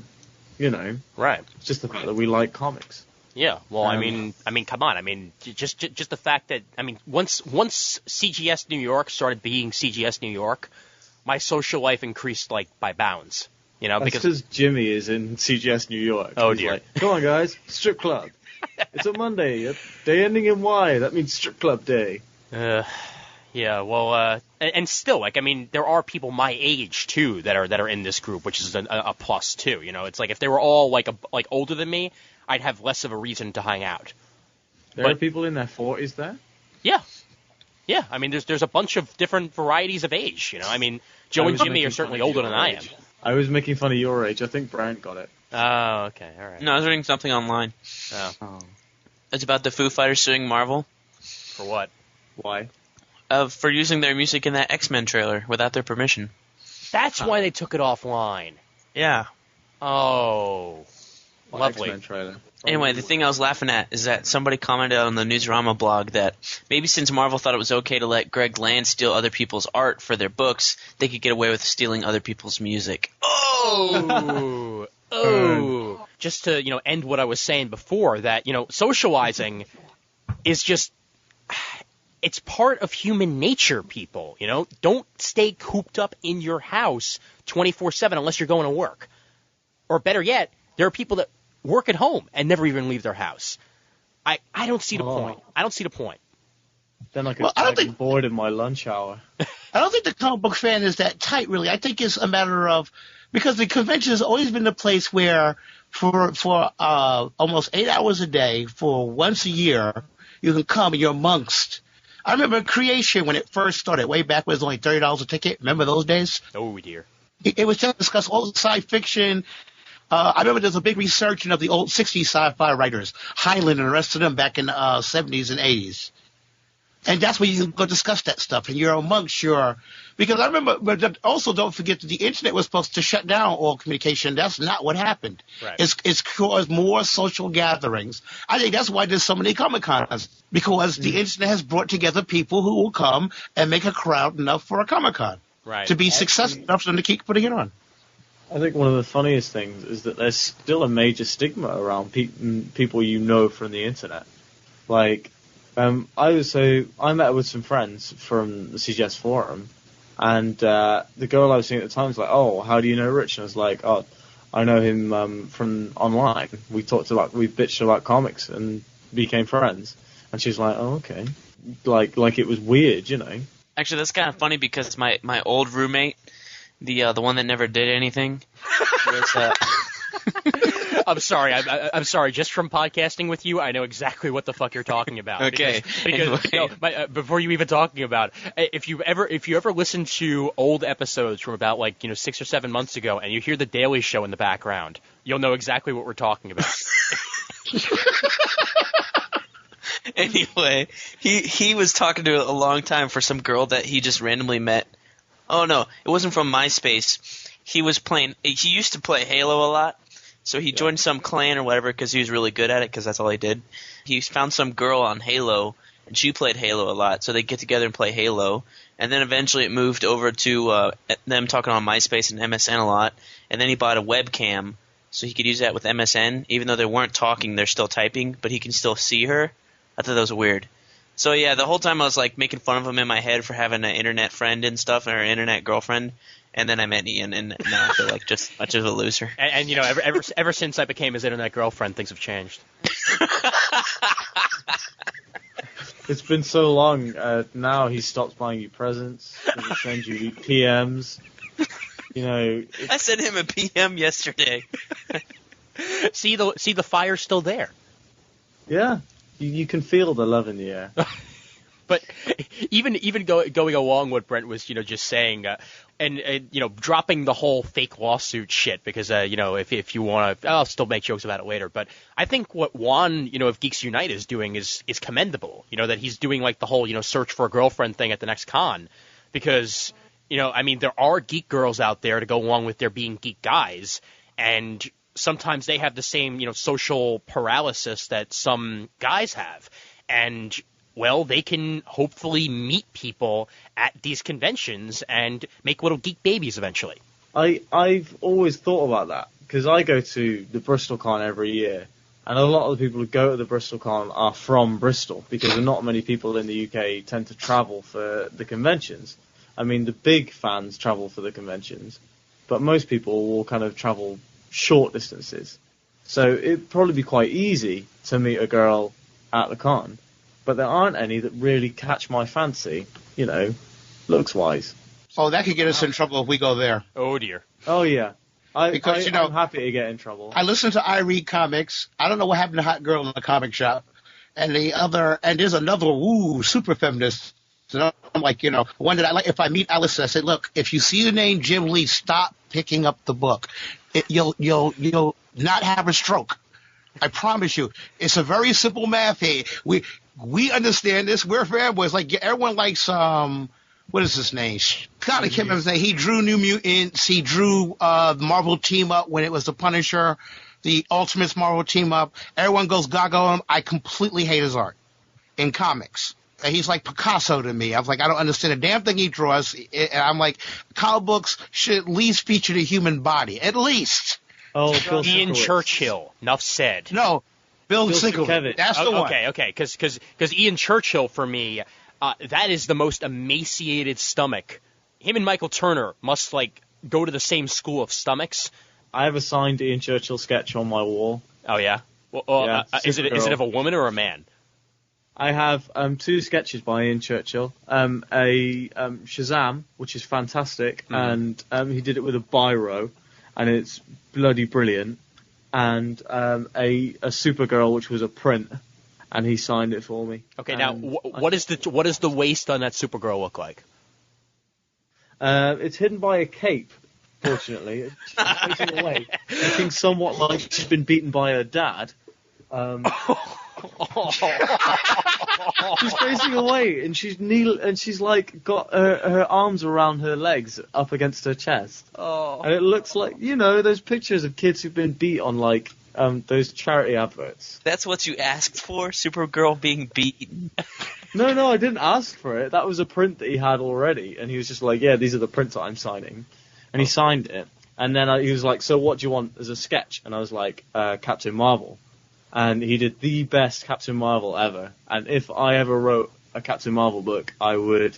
Right. It's just the fact that we like comics. Yeah. Well, come on. Just the fact that once CGS New York started being CGS New York, my social life increased by bounds. That's because Jimmy is in CGS New York. Oh, He's dear. Like, come on, guys, strip club. It's a Monday, a day ending in Y. That means strip club day. Yeah, well, and still, there are people my age too that are in this group, which is a plus too. It's like if they were all older than me, I'd have less of a reason to hang out. There are people in their 40s there. Yeah. There's a bunch of different varieties of age. Joe and Jimmy are certainly older than I am. I was making fun of your age. I think Brent got it. Oh, okay, all right. No, I was reading something online. Oh. It's about the Foo Fighters suing Marvel. For what? Why? For using their music in that X-Men trailer without their permission. That's why they took it offline. Yeah. Oh. Lovely. X-Men trailer. Anyway, the thing I was laughing at is that somebody commented on the Newsarama blog that maybe since Marvel thought it was okay to let Greg Land steal other people's art for their books, they could get away with stealing other people's music. Oh! Oh! Just to, end what I was saying before, that, socializing is just... It's part of human nature, people, Don't stay cooped up in your house 24/7 unless you're going to work. Or better yet, there are people that work at home and never even leave their house. I don't see the point. I don't see the point. Then I could get bored in my lunch hour. I don't think the comic book fan is that tight, really. I think it's a matter of, because the convention has always been the place where for almost 8 hours a day for once a year. You can come and you're amongst. I remember Creation when it first started, way back when it was only $30 a ticket. Remember those days? Oh dear. It was just discuss old science fiction. I remember there's a big resurgence of the old 60s sci-fi writers, Hyland and the rest of them back in the 70s and 80s. And that's where you can go discuss that stuff. And you're amongst your – because I remember – but also don't forget that the Internet was supposed to shut down all communication. That's not what happened. Right. It's caused more social gatherings. I think that's why there's so many Comic-Cons, because the Internet has brought together people who will come and make a crowd enough for a Comic-Con Right. to be successful enough for them to keep putting it on. I think one of the funniest things is that there's still a major stigma around people you know from the internet. Like, I met with some friends from the CGS forum, and the girl I was seeing at the time was like, "Oh, how do you know Rich?" And I was like, "Oh, I know him from online. We bitched about comics and became friends." And she was like, "Oh, okay." Like it was weird, you know. Actually, that's kind of funny because my old roommate, the one that never did anything, was, I'm sorry. I'm sorry. Just from podcasting with you, I know exactly what the fuck you're talking about. Okay. Because Anyway. before you even talking about it, if you ever listen to old episodes from about 6 or 7 months ago, and you hear the Daily Show in the background, you'll know exactly what we're talking about. Anyway, he was talking to a long time for some girl that he just randomly met. Oh no, it wasn't from MySpace. He used to play Halo a lot, so he joined some clan or whatever because he was really good at it, because that's all he did. He found some girl on Halo, and she played Halo a lot, so they get together and play Halo. And then eventually it moved over to them talking on MySpace and MSN a lot, and then he bought a webcam so he could use that with MSN. Even though they weren't talking, they're still typing, but he can still see her. I thought that was weird. So yeah, the whole time I was making fun of him in my head for having an internet friend and stuff, or an internet girlfriend. And then I met Ian, and now I feel like just much of a loser. And ever since I became his internet girlfriend, things have changed. It's been so long. Now he stops buying you presents. He sends you PMs. You know. I sent him a PM yesterday. See the fire's still there. Yeah. You can feel the love in the air. But even going along what Brent was just saying, and dropping the whole fake lawsuit shit, because if you want to, I'll still make jokes about it later. But I think what Juan of Geeks Unite is doing is commendable. That he's doing the whole search for a girlfriend thing at the next con, because there are geek girls out there to go along with there being geek guys, and sometimes they have the same social paralysis that some guys have, and well, they can hopefully meet people at these conventions and make little geek babies eventually. I've always thought about that, because I go to the BristolCon every year, and a lot of the people who go to the BristolCon are from Bristol, because not many people in the UK tend to travel for the conventions. I mean, the big fans travel for the conventions, but most people will kind of travel short distances. So it'd probably be quite easy to meet a girl at the con. But there aren't any that really catch my fancy, looks-wise. Oh, that could get us in trouble if we go there. Oh, dear. Oh, yeah. I'm happy to get in trouble. I listen to I Read Comics. I don't know what happened to Hot Girl in the comic shop. And there's another, super feminist. So I'm like, one that I like. If I meet Alice, I say, look, if you see the name Jim Lee, stop picking up the book. You'll not have a stroke. I promise you. It's a very simple math here. We understand this. We're fanboys. Like, everyone likes, what is his name? God, I can't remember his name. He drew New Mutants. He drew the Marvel team up when it was the Punisher, the Ultimates Marvel team up. Everyone goes gaga on him. I completely hate his art in comics. He's like Picasso to me. I was like, I don't understand a damn thing he draws. And I'm like, comic books should at least feature the human body. At least. Oh, Ian Churchill. Enough said. No. Bill Sienkiewicz. That's the one. Okay. Because Ian Churchill, for me, that is the most emaciated stomach. Him and Michael Turner must, go to the same school of stomachs. I have a signed Ian Churchill sketch on my wall. Oh, yeah? Well, yeah, is it of a woman or a man? I have 2 sketches by Ian Churchill. Shazam, which is fantastic, and he did it with a biro, and it's bloody brilliant. and a Supergirl, which was a print, and he signed it for me. Okay, now what does the waist on that Supergirl look like? It's hidden by a cape. Fortunately, she's facing away, looking somewhat like she's been beaten by her dad. She's facing away, and she's like got her arms around her legs up against her chest. Oh. And it looks like, those pictures of kids who've been beat on like those charity adverts. That's what you asked for, Supergirl being beaten. No, I didn't ask for it. That was a print that he had already, and he was just like, yeah, these are the prints that I'm signing. And he signed it. And then he was like, so what do you want as a sketch? And I was like, Captain Marvel. And he did the best Captain Marvel ever. And if I ever wrote a Captain Marvel book, I would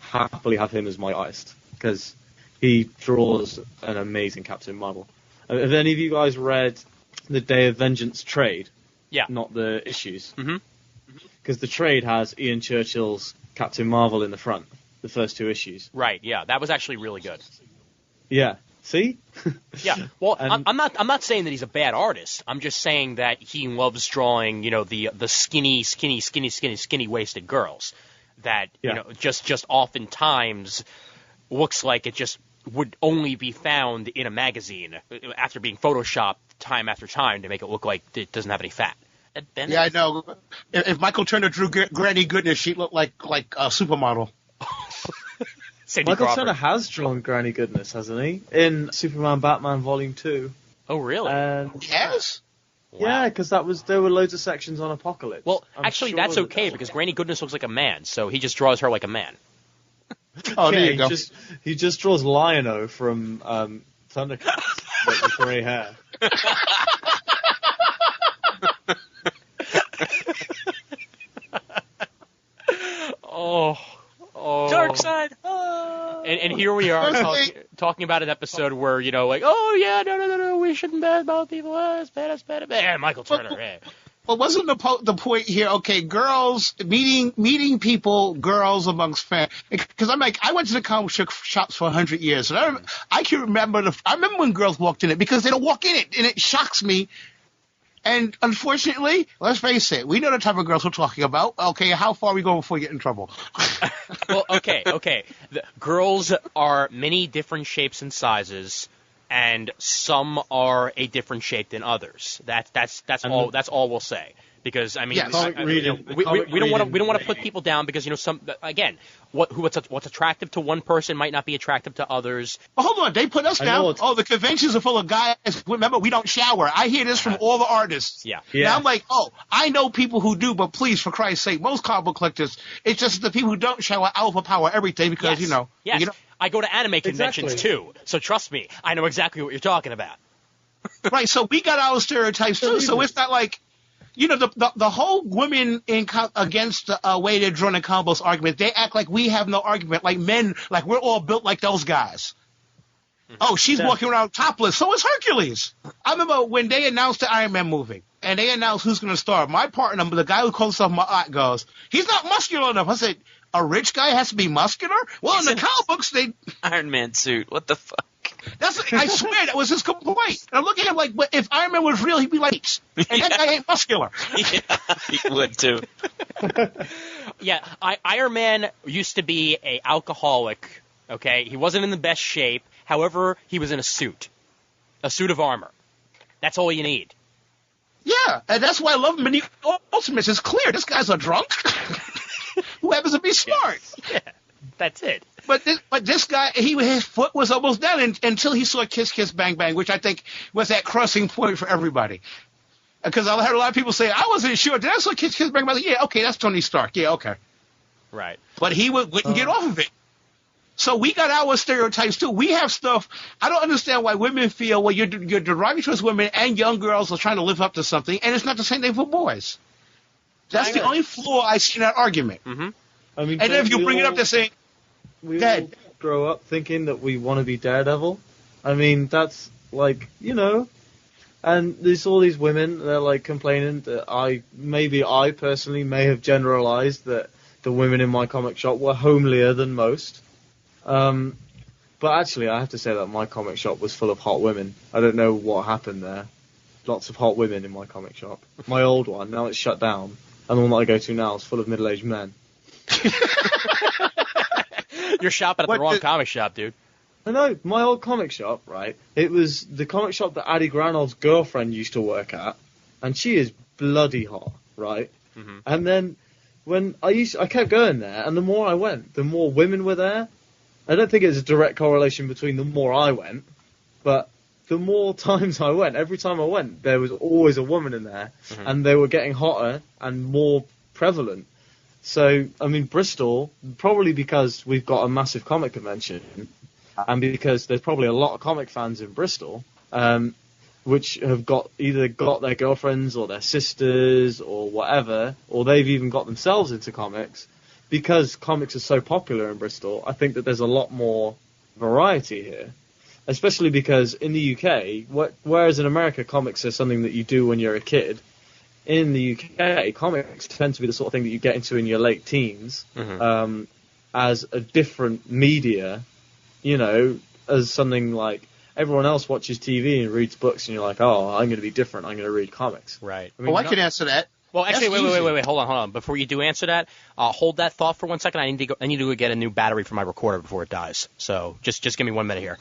happily have him as my artist. Because he draws an amazing Captain Marvel. Have any of you guys read the Day of Vengeance trade? Yeah. Not the issues. Mm-hmm. Because the trade has Ian Churchill's Captain Marvel in the front, the first 2 issues. Right, yeah. That was actually really good. Yeah. See? Yeah. Well, And- I'm not saying that he's a bad artist. I'm just saying that he loves drawing, the skinny waisted girls that just oftentimes looks like it just would only be found in a magazine after being photoshopped time after time to make it look like it doesn't have any fat. Yeah, I know. If Michael Turner drew Granny Goodness, she'd look like a supermodel. Cindy Michael Crawford. Turner has drawn Granny Goodness, hasn't he? In Superman Batman Volume 2. Oh, really? Yes. Yeah, because there were loads of sections on Apocalypse. Well, I'm actually, sure that's that okay was- because Granny Goodness looks like a man, so he just draws her like a man. Oh, there Yeah, you go. he just draws Lion-O from Thundercats, but with grey hair. Oh. Dark side. And here we are talking about an episode where, oh, yeah, no, we shouldn't badmouth people. It's bad. Michael Turner, Well, wasn't the point here? Okay, girls meeting people, girls amongst fans. Because I went to the comic shops for 100 years, and I can remember I remember when girls walked in it because they don't walk in it, and it shocks me. And unfortunately, let's face it, we know the type of girls we're talking about. Okay, how far are we going before we get in trouble? Well, okay. The girls are many different shapes and sizes, and some are a different shape than others. That's all we'll say. Because I mean, Yes. we don't want to put people down because what's attractive to one person might not be attractive to others. But hold on, they put us I know down. it's- Oh, the conventions are full of guys. Remember, we don't shower. I hear this from all the artists. Yeah. Now I'm like, I know people who do, but please, for Christ's sake, most comic book collectors, it's just the people who don't shower overpower everything because Yes. I go to anime conventions Exactly. too, so trust me, I know exactly what you're talking about. Right, so we got our stereotypes too. So it's not like, the whole women against the way they're drawn in comic books argument. They act like we have no argument, like men, like we're all built like those guys. Oh, she's walking around topless. So is Hercules. I remember when they announced the Iron Man movie and they announced who's going to star. My partner, the guy who calls himself my aunt, goes, "He's not muscular enough." I said, "A rich guy has to be muscular?" Well, in the comic books, Iron Man suit. What the fuck? I swear that was his complaint. And I'm looking at him like, but if Iron Man was real, he'd be like, and that guy ain't muscular. Yeah, he would too. Yeah, Iron Man used to be a alcoholic. Okay, he wasn't in the best shape. However, he was in a suit of armor. That's all you need. Yeah, and that's why I love him in the Ultimates. It's clear this guy's a drunk who happens to be smart. Yeah, that's it. But this guy, his foot was almost down until he saw Kiss Kiss Bang Bang, which I think was that crossing point for everybody. Because I heard a lot of people say, I wasn't sure. Did I saw Kiss Kiss Bang Bang? Yeah, okay, that's Tony Stark. Yeah, okay. Right. But he wouldn't get off of it. So we got our stereotypes too. We have stuff. I don't understand why women feel, well, you're derogatory towards women and young girls are trying to live up to something, and it's not the same thing for boys. That's the only flaw I see in that argument. Mm-hmm. I mean, And then if you don't bring we it up, all- they're saying, we Go ahead. all grow up thinking that we want to be Daredevil. I mean, that's like, and there's all these women, they're like complaining that I personally may have generalized that the women in my comic shop were homelier than most. But actually, I have to say that my comic shop was full of hot women. I don't know what happened there. lots of hot women in my comic shop. My old one, now it's shut down, and the one that I go to now is full of middle-aged men. You're shopping at the wrong comic shop, dude. I know, my old comic shop, right? It was the comic shop that Addy Granol's girlfriend used to work at, and she is bloody hot, right? Mm-hmm. And then when I kept going there, and the more I went, the more women were there. I don't think it's a direct correlation between the more I went, but the more times I went, every time I went, there was always a woman in there, and they were getting hotter and more prevalent. So, I mean, Bristol, probably because we've got a massive comic convention, and because there's probably a lot of comic fans in Bristol, which have either got their girlfriends or their sisters or whatever, or they've even got themselves into comics. Because comics are so popular in Bristol, I think that there's a lot more variety here. Especially because in the UK, whereas in America comics are something that you do when you're a kid, in the UK comics tend to be the sort of thing that you get into in your late teens, as a different media, you know, as something like everyone else watches TV and reads books, and you're like, oh, I'm going to be different, I'm going to read comics. Right. I mean, I can answer that. Well, actually, That's wait. Hold on. Before you do answer that, hold that thought for 1 second. I need to go get a new battery for my recorder before it dies. So just give me 1 minute here.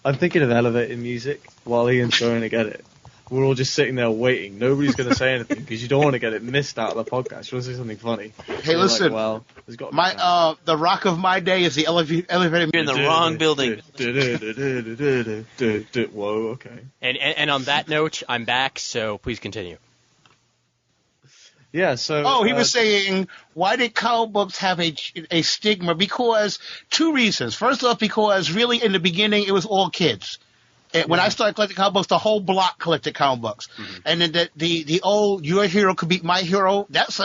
I'm thinking of elevator music while Ian's going to get it. We're all just sitting there waiting. Nobody's going to say anything because you don't want to get it missed out of the podcast. You want to say something funny. Hey, listen. Like, well, there's got to be the rock of my day is the elevator. You're in the wrong building. Whoa, okay. And on that note, I'm back. So please continue. Yeah, so... Oh, he was saying, why did comic books have a stigma? Because two reasons. First off, because really in the beginning it was all kids. When I started collecting comic books, the whole block collected comic books. Mm-hmm. And then the old your hero could be my hero, that's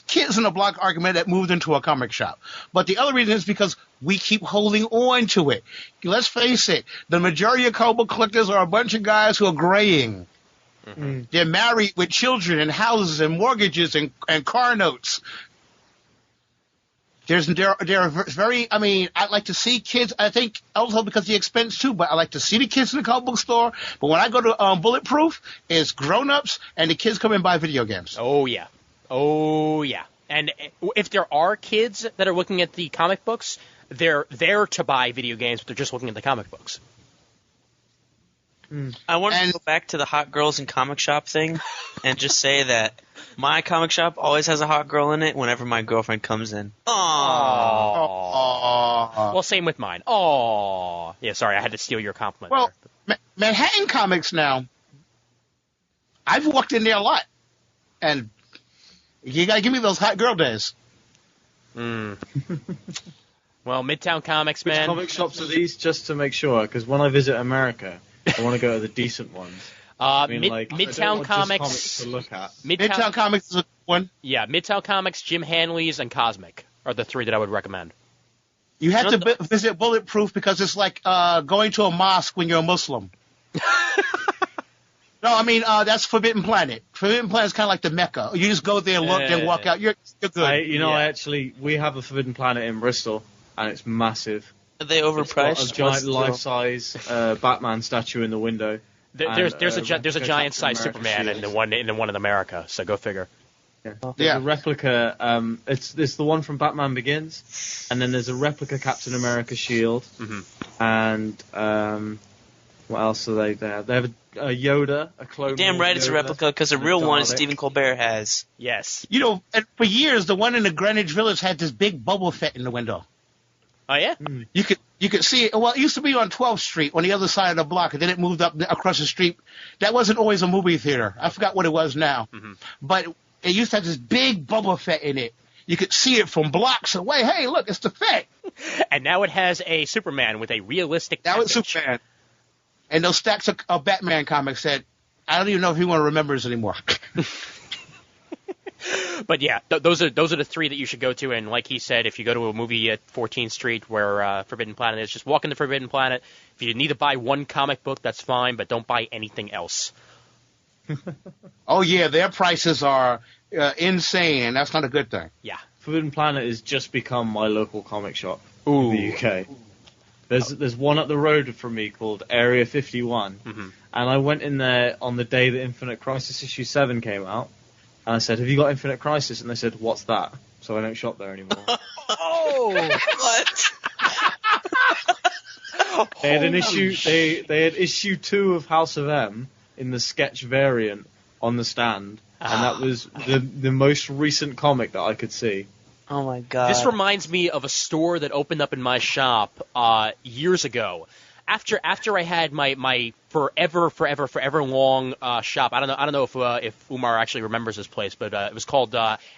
kids in the block argument that moved into a comic shop. But the other reason is because we keep holding on to it. Let's face it, the majority of comic book collectors are a bunch of guys who are graying. Mm-hmm. They're married with children and houses and mortgages and car notes. There are very, I mean, I'd like to see kids, I think also because of the expense too, but I like to see the kids in the comic book store. But when I go to Bulletproof, it's grown-ups and the kids come and buy video games. Oh, yeah. And if there are kids that are looking at the comic books, they're there to buy video games, but they're just looking at the comic books. I want to go back to the hot girls in comic shop thing and just say that my comic shop always has a hot girl in it whenever my girlfriend comes in. Aww. Well, same with mine. Aww. Yeah, sorry, I had to steal your compliment. Well, Manhattan Comics now, I've walked in there a lot, and you got to give me those hot girl days. Well, Midtown Comics, man. Which comic shops are these, just to make sure? Because when I visit America, I want to go to the decent ones. Midtown Comics to look at. Midtown Comics is a one. Yeah, Midtown Comics, Jim Hanley's, and Cosmic are the three that I would recommend. You have to visit Bulletproof because it's like going to a mosque when you're a Muslim. No, I mean, that's Forbidden Planet. Forbidden Planet is kind of like the Mecca. You just go there, look, then walk out. You're good. We have a Forbidden Planet in Bristol, and it's massive. Are they overpriced? It's got a giant life-size Batman statue in the window. There's a giant-sized Superman in the one in America. So go figure. There's a replica. It's the one from Batman Begins, and then there's a replica Captain America shield, and what else are they there? They have a Yoda, a clone. Damn right, it's a replica because the real one Stephen Colbert has. Yes. You know, for years the one in the Greenwich Village had this big Boba Fett in the window. Oh yeah. You could see it. Well, it used to be on 12th Street on the other side of the block, and then it moved up across the street. That wasn't always a movie theater. I forgot what it was now, but it used to have this big Boba Fett in it. You could see it from blocks away. Hey, look, it's the Fett. And now it has a Superman with a realistic. That was Superman. And those stacks of Batman comics that I don't even know if he want to remember us anymore. But yeah, those are the three that you should go to. And like he said, if you go to a movie at 14th Street where Forbidden Planet is, just walk into Forbidden Planet. If you need to buy one comic book, that's fine, but don't buy anything else. Oh yeah, their prices are insane, and that's not a good thing. Yeah. Forbidden Planet has just become my local comic shop Ooh. in the UK. There's one up the road from me called Area 51, and I went in there on the day that Infinite Crisis issue 7 came out, and I said, "Have you got Infinite Crisis?" And they said, "What's that?" So I don't shop there anymore. Oh, What? They had an issue. They had issue 2 of House of M in the sketch variant on the stand, and that was the most recent comic that I could see. Oh my god. This reminds me of a store that opened up in my shop years ago. After I had my forever long shop. I don't know if Umar actually remembers this place, but it was called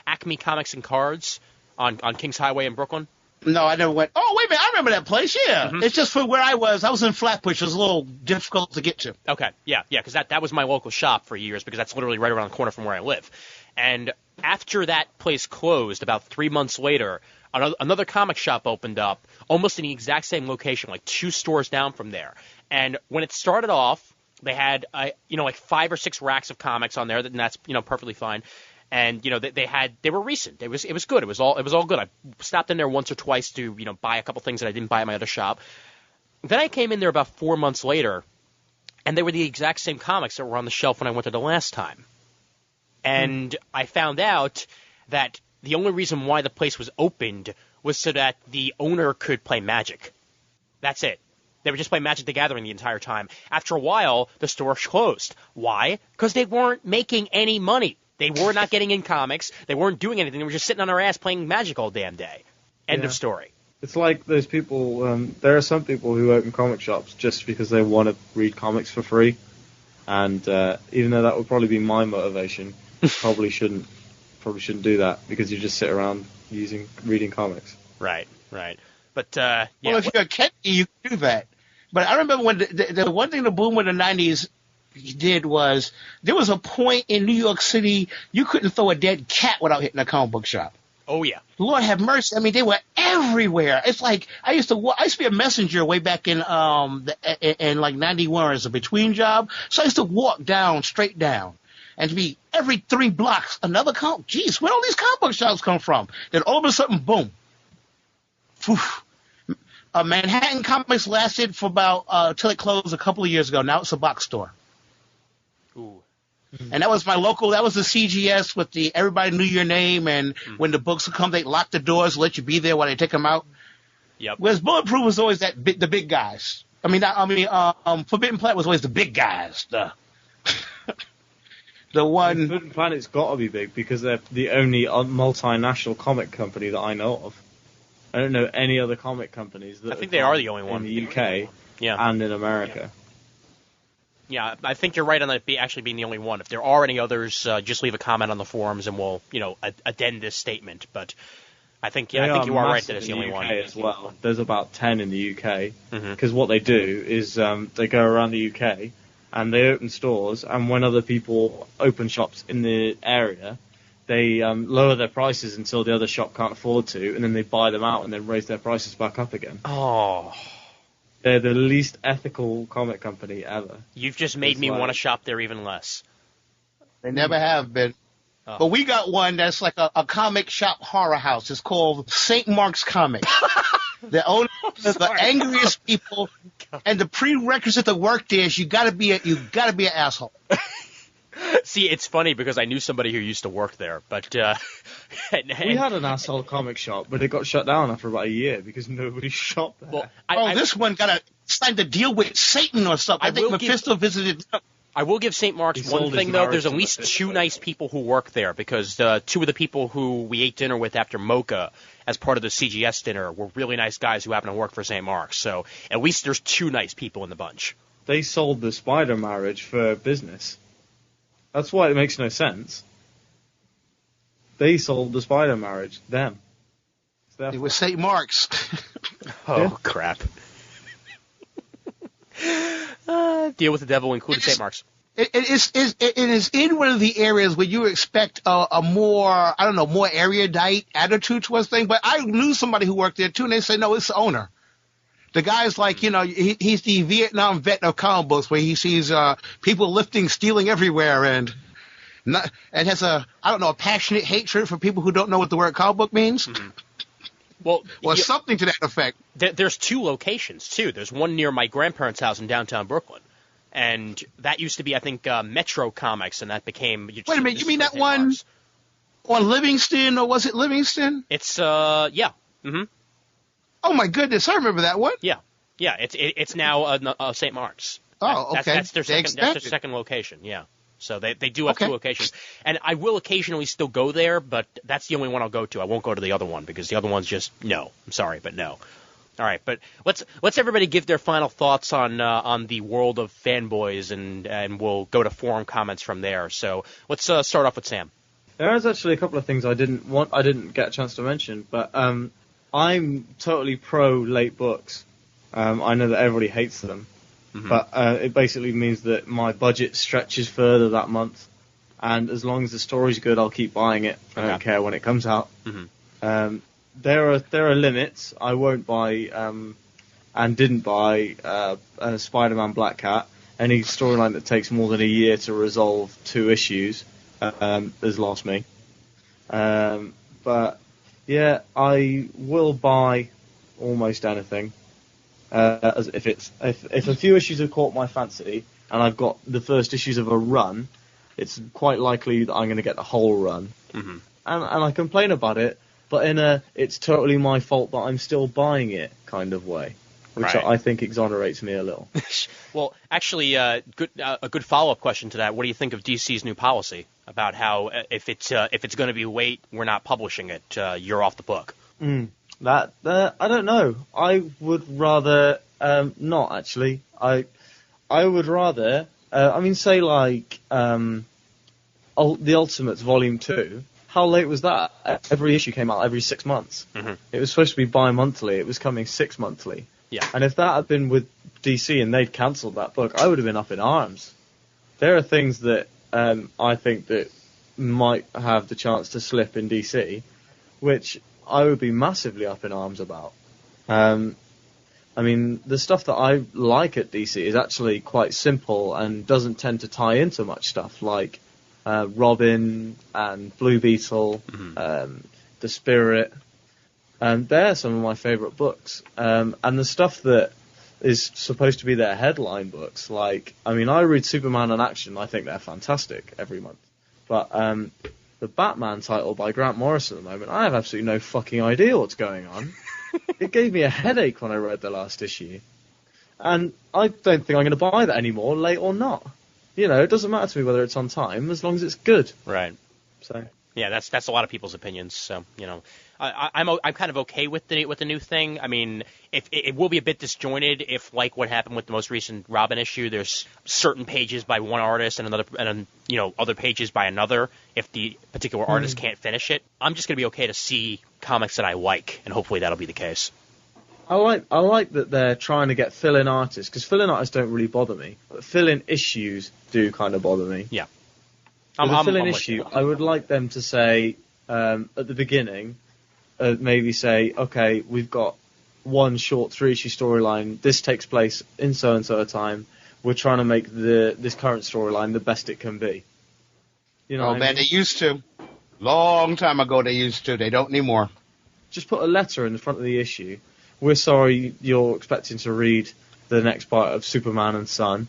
Acme Comics and Cards on Kings Highway in Brooklyn. No, I never went. Oh, wait a minute, I remember that place. Yeah, it's just for where I was. I was in Flatbush. It was a little difficult to get to. Okay, yeah, because that was my local shop for years because that's literally right around the corner from where I live. And after that place closed, about 3 months later, another comic shop opened up, almost in the exact same location, like 2 stores down from there. And when it started off, they had like 5 or 6 racks of comics on there, and that's perfectly fine. And they were recent. It was good. It was all good. I stopped in there once or twice to buy a couple things that I didn't buy at my other shop. Then I came in there about 4 months later, and they were the exact same comics that were on the shelf when I went there the last time. And I found out that the only reason why the place was opened was so that the owner could play Magic. That's it. They would just play Magic the Gathering the entire time. After a while, the store closed. Why? Because they weren't making any money. They were not getting in comics. They weren't doing anything. They were just sitting on their ass playing Magic all damn day. End of story. It's like those people, there are some people who open comic shops just because they want to read comics for free. And even though that would probably be my motivation, probably shouldn't do that because you just sit around reading comics. Right. But, yeah. Well, if you're a Kenny, you can do that. But I remember when the one thing the boom in the 90s did was there was a point in New York City you couldn't throw a dead cat without hitting a comic book shop. Oh, yeah. Lord have mercy. I mean, they were everywhere. It's like I used to be a messenger way back in like 91 as a between job. So I used to walk straight down. And to be every 3 blocks, another comic. Geez, where all these comic book shops come from? Then all of a sudden, boom. Manhattan Comics lasted for about till it closed a couple of years ago. Now it's a box store. Ooh. And that was my local. That was the CGS with the everybody knew your name, and when the books would come, they lock the doors, let you be there while they take them out. Yep. Whereas Bulletproof was always the big guys. Forbidden Planet was always the big guys. The one. Forbidden Planet's got to be big because they're the only multinational comic company that I know of. I don't know any other comic companies. I think they are the only one in the UK and in America. Yeah, I think you're right on that actually being the only one. If there are any others, just leave a comment on the forums and we'll, addend this statement. But I think you are right that it's the only one. As well. There's about 10 in the UK because what they do is they go around the UK and they open stores, and when other people open shops in the area, they lower their prices until the other shop can't afford to, and then they buy them out and then raise their prices back up again. Oh. They're the least ethical comic company ever. You've just made me want to shop there even less. They never have been. Oh. But we got one that's like a comic shop horror house. It's called St. Mark's Comics. The owner is the angriest people, and the prerequisite to work there is you gotta be an asshole. See, it's funny because I knew somebody who used to work there, but we had an asshole comic shop, but it got shut down after about a year because nobody shopped there. Well, this one got signed a deal with Satan or something. I think Mephisto visited. I will give St. Mark's one thing, though. There's at least 2 nice people who work there because 2 of the people who we ate dinner with after Mocha as part of the CGS dinner were really nice guys who happen to work for St. Mark's. So at least there's 2 nice people in the bunch. They sold the Spider marriage for business. That's why it makes no sense. They sold the Spider marriage. Them. It was St. Mark's. Crap. Deal with the devil included St. Mark's. It is in one of the areas where you expect a more, I don't know, more erudite attitude towards things. But I knew somebody who worked there too, and they said, no, it's the owner. The guy's like, he's the Vietnam vet of comic books, where he sees people lifting, stealing everywhere, and has a passionate hatred for people who don't know what the word comic book means. Mm-hmm. Well, or something to that effect. There's 2 locations too. There's one near my grandparents' house in downtown Brooklyn, and that used to be, I think, Metro Comics, and that became. Wait a minute, you mean that one on Livingston, or was it Livingston? It's yeah. Mm-hmm. Oh my goodness, I remember that one. Yeah. It's now Oh, St. Mark's. okay. That's their second location. Yeah. So they do have 2 locations, and I will occasionally still go there, but that's the only one I'll go to. I won't go to the other one because the other one's just no. I'm sorry, but no. All right, but let's everybody give their final thoughts on the world of fanboys, and we'll go to forum comments from there. So let's start off with Sam. There is actually a couple of things I didn't get a chance to mention, but I'm totally pro late books. I know that everybody hates them, but it basically means that my budget stretches further that month, and as long as the story's good, I'll keep buying it. I don't care when it comes out. Mm-hmm. There are limits. I won't buy and didn't buy a Spider-Man Black Cat. Any storyline that takes more than a year to resolve 2 issues has lost me. But yeah, I will buy almost anything. If a few issues have caught my fancy and I've got the first issues of a run, it's quite likely that I'm going to get the whole run. Mm-hmm. And I complain about it, but in a it's totally my fault that I'm still buying it kind of way, which right. I think exonerates me a little. Well, actually, a good follow-up question to that. What do you think of DC's new policy about how if it's going to be late, we're not publishing it, you're off the book? That I don't know. I would rather not actually. I would rather. Say like The Ultimates Volume 2. How late was that? Every issue came out every 6 months. Mm-hmm. It was supposed to be bi-monthly. It was coming 6 monthly. Yeah. And if that had been with DC and they'd cancelled that book, I would have been up in arms. There are things that I think that might have the chance to slip in DC, which I would be massively up in arms about. The stuff that I like at DC is actually quite simple and doesn't tend to tie into much stuff, like Robin and Blue Beetle, The Spirit. They're some of my favourite books. And the stuff that is supposed to be their headline books, I read Superman in Action, I think they're fantastic every month. But the Batman title by Grant Morrison at the moment, I have absolutely no fucking idea what's going on. It gave me a headache when I read the last issue. And I don't think I'm going to buy that anymore, late or not. It doesn't matter to me whether it's on time, as long as it's good. Right. So yeah, that's a lot of people's opinions. So I'm kind of okay with the new thing. I mean, if it will be a bit disjointed if, like what happened with the most recent Robin issue, there's certain pages by one artist and other pages by another. If the particular artist can't finish it, I'm just gonna be okay to see comics that I like, and hopefully that'll be the case. I like that they're trying to get fill-in artists, because fill-in artists don't really bother me, but fill-in issues do kind of bother me. Yeah. With a fill-in issue, I would like them to say at the beginning, maybe say, okay, we've got one short 3-issue storyline. This takes place in so and so a time. We're trying to make this current storyline the best it can be. They used to. Long time ago they used to. They don't anymore. Just put a letter in the front of the issue. We're sorry you're expecting to read the next part of Superman and Son.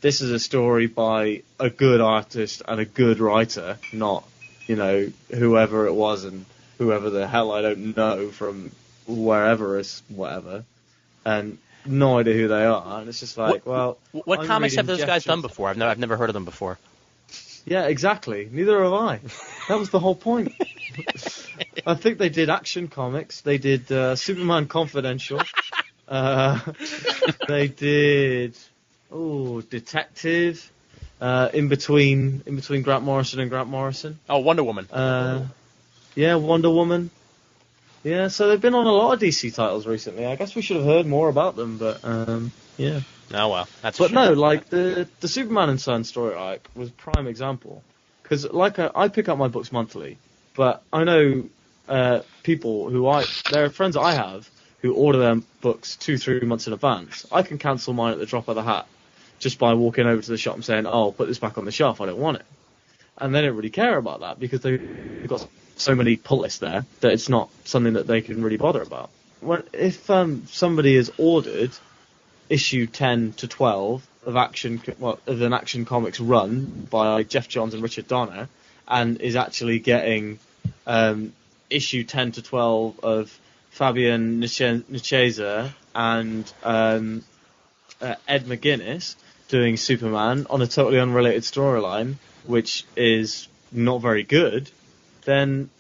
This is a story by a good artist and a good writer, not, whoever it was and whoever the hell I don't know from wherever is whatever. And no idea who they are. And it's just like, what I'm comics have reading those guys done gestures. before? I've never heard of them before. Yeah, exactly. Neither have I. That was the whole point. I think they did Action Comics. They did Superman Confidential. They did Detective. In between Grant Morrison and Grant Morrison. Oh, Wonder Woman. Yeah, Wonder Woman. Yeah, so they've been on a lot of DC titles recently. I guess we should have heard more about them, but yeah. Oh well, that's. But no, like the Superman and Son story arc was a prime example. Because like I pick up my books monthly, but I know people there are friends I have who order their books 2-3 months in advance. I can cancel mine at the drop of the hat just by walking over to the shop and saying, "Oh, put this back on the shelf. I don't want it." And they don't really care about that because they've got so many pull lists there that it's not something that they can really bother about. If somebody has ordered issue 10 to 12 of an Action Comics run by Jeff Johns and Richard Donner, and is actually getting issue 10 to 12 of Fabian Nicieza and Ed McGuinness doing Superman on a totally unrelated storyline, which is not very good, then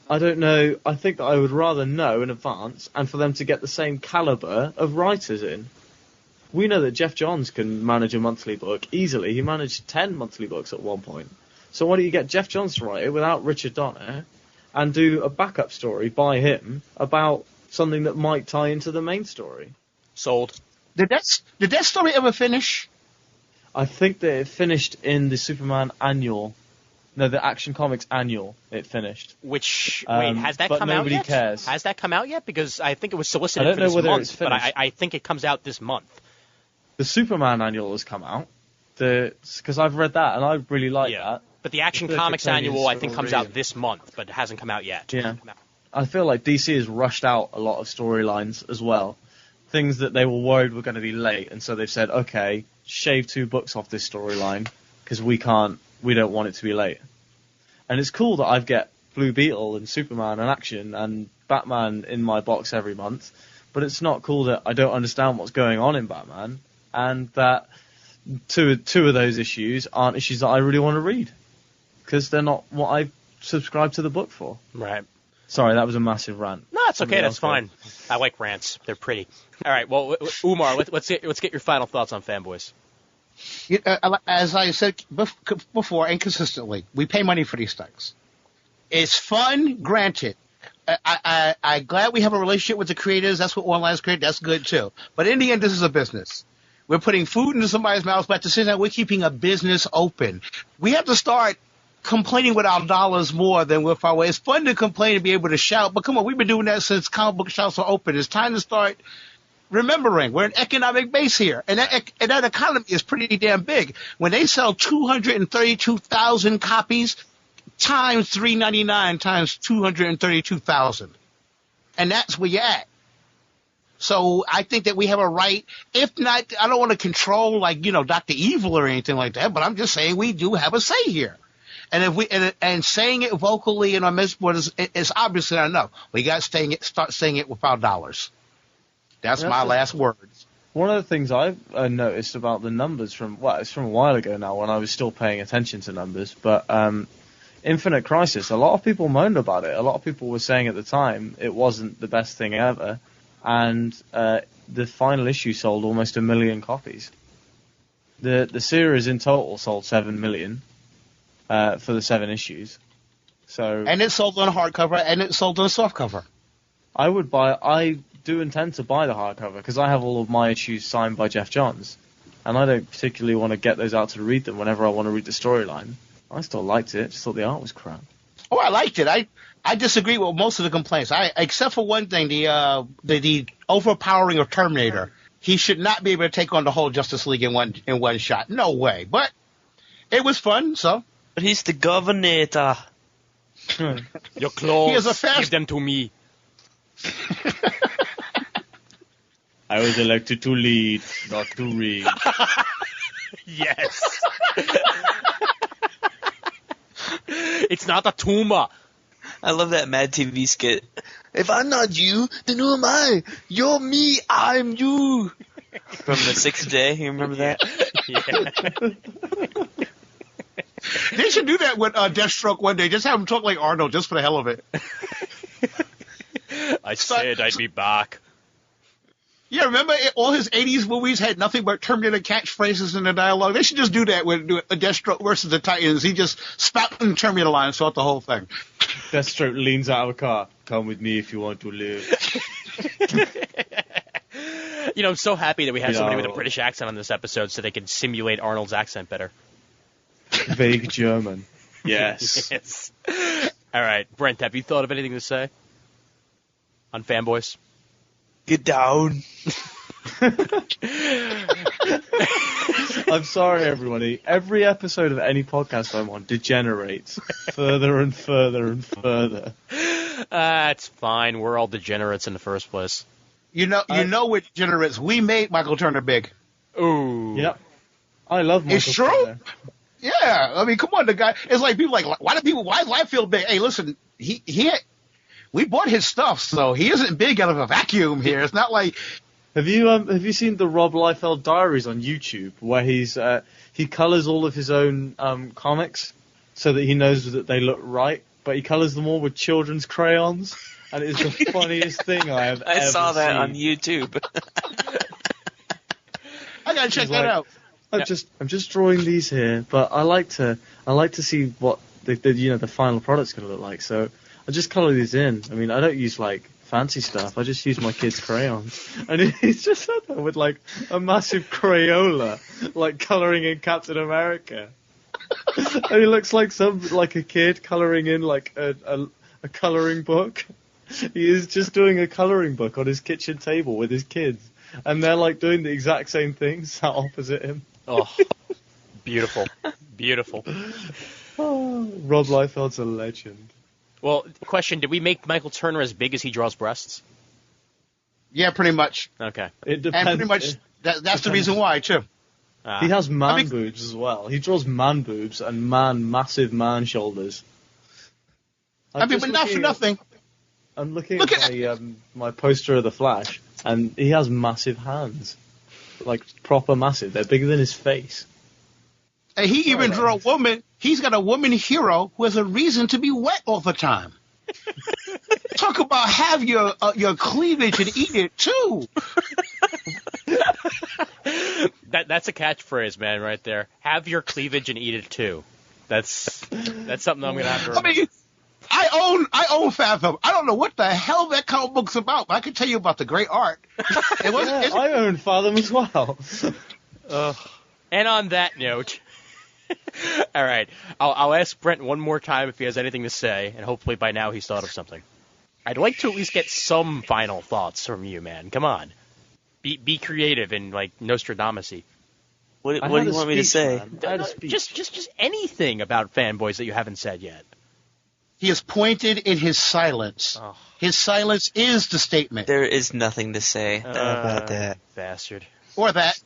I don't know. I think that I would rather know in advance and for them to get the same caliber of writers in. We know that Jeff Johns can manage a monthly book easily. He managed 10 monthly books at one point. So why don't you get Jeff Johns to write it without Richard Donner and do a backup story by him about something that might tie into the main story? Sold. Did that story ever finish? I think that it finished in the Superman annual. No, the Action Comics annual. It finished. Which wait, has that but come out nobody yet? cares. Has that come out yet? Because I think it was I solicited don't for know this whether month, it's but finished. I think it comes out this month. The Superman annual has come out. Because I've read that and I really like that. But the Action I feel like Comics it's only annual I think comes out really- this month, but it hasn't come out yet. Yeah. I feel like DC has rushed out a lot of storylines as well. Things that they were worried were going to be late, and so they've said, okay, shave 2 books off this storyline because we don't want it to be late. And it's cool that I get Blue Beetle and Superman and Action and Batman in my box every month, but it's not cool that I don't understand what's going on in Batman, and that two of those issues aren't issues that I really want to read because they're not what I subscribe to the book for. Right. Sorry, that was a massive rant. No, it's okay. That's fine. I like rants. They're pretty. All right. Well, Umar, let's get your final thoughts on Fanboys. As I said before, and consistently, we pay money for these things. It's fun, granted. I'm glad we have a relationship with the creators. That's what Online's created. That's good, too. But in the end, this is a business. We're putting food into somebody's mouth, but at the same time, we're keeping a business open. We have to start complaining with our dollars more than with our way. It's fun to complain and be able to shout, but come on, we've been doing that since comic book shops were open. It's time to start remembering we're an economic base here, and that economy is pretty damn big. When they sell 232,000 copies times $3.99 times 232,000, and that's where you're at. So I think that we have a right, if not, I don't want to control like, Dr. Evil or anything like that, but I'm just saying we do have a say here. And if we and saying it vocally in our message is obviously not enough. We got to start saying it with our dollars. That's my last words. One of the things I've noticed about the numbers it's from a while ago now when I was still paying attention to numbers, but Infinite Crisis, a lot of people moaned about it. A lot of people were saying at the time it wasn't the best thing ever, and the final issue sold almost 1 million copies. The series in total sold 7 million for the 7 issues. And it sold on hardcover and it sold on softcover. I do intend to buy the hardcover because I have all of my issues signed by Jeff Johns, and I don't particularly want to get those out to read them whenever I want to read the storyline. I still liked it, just thought the art was crap. Oh, I liked it. I disagree with most of the complaints. Except for one thing, the overpowering of Terminator. He should not be able to take on the whole Justice League in one shot. No way. But it was fun, so. But he's the governor. Your clothes, give them to me. I was elected to lead, not to read. Yes. It's not a tumor. I love that Mad TV skit. If I'm not you, then who am I? You're me, I'm you. From the 6th Day, you remember that? Yeah. They should do that with Deathstroke one day. Just have him talk like Arnold, just for the hell of it. I said I'd be back. Yeah, remember all his 80s movies had nothing but Terminator catchphrases in the dialogue? They should just do that with a Deathstroke versus the Titans. He just spouting Terminator lines throughout the whole thing. Deathstroke leans out of a car. Come with me if you want to live. You know, I'm so happy that we have somebody with a Yeah. British accent on this episode so they can simulate Arnold's accent better. Vague German. Yes. Yes. All right, Brent, have you thought of anything to say on Fanboys? Get down. I'm sorry, everybody. Every episode of any podcast I'm on degenerates further and further and further. It's fine. We're all degenerates in the first place. You know, we're degenerates. We made Michael Turner big. Ooh. Yep. I love Michael It's true. Turner. Yeah, I mean, come on, the guy. It's like people like, why does life feel big? Hey, listen, we bought his stuff, so he isn't big out of a vacuum here. It's not like Have you seen the Rob Liefeld diaries on YouTube where he colors all of his own comics so that he knows that they look right, but he colors them all with children's crayons, and it's the funniest thing I have I ever saw that seen. on YouTube. I gotta check It's that like- out. I'm just drawing these here, but I like to see what the final product's gonna look like. So I just color these in. I mean, I don't use like fancy stuff. I just use my kids' crayons, and he's just sat there with like a massive Crayola, like coloring in Captain America. And he looks like a kid coloring in like a coloring book. He is just doing a coloring book on his kitchen table with his kids, and they're like doing the exact same thing, sat opposite him. Oh, beautiful. Beautiful. Oh, Rob Liefeld's a legend. Well, question, did we make Michael Turner as big as he draws breasts? Yeah, pretty much, Okay. It depends. and pretty much that's the reason why too. He has man I mean- boobs as well. He draws man boobs and massive man shoulders. I mean, but not for nothing. I'm looking Look at at- my poster of the Flash, and he has massive hands, like proper massive. They're bigger than his face. And he even drew a woman. He's got a woman hero who has a reason to be wet all the time. Talk about have your cleavage and eat it too. That's a catchphrase, man, right there. Have your cleavage and eat it too. That's something I'm gonna have to I remember. mean, I own Fathom. I don't know what the hell that comic book's about, but I can tell you about the great art. It was, Yeah, I own Fathom as well. And on that note, all right, I'll ask Brent one more time if he has anything to say, and hopefully by now he's thought of something. I'd like to at least get some final thoughts from you, man. Come on, be creative and like Nostradamus-y. What I do had you a want me to speech, say? man. I had a speech. Just anything about Fanboys that you haven't said yet. he is pointed in his silence. Oh. His silence is the statement. There is nothing to say about that. Bastard. Or that.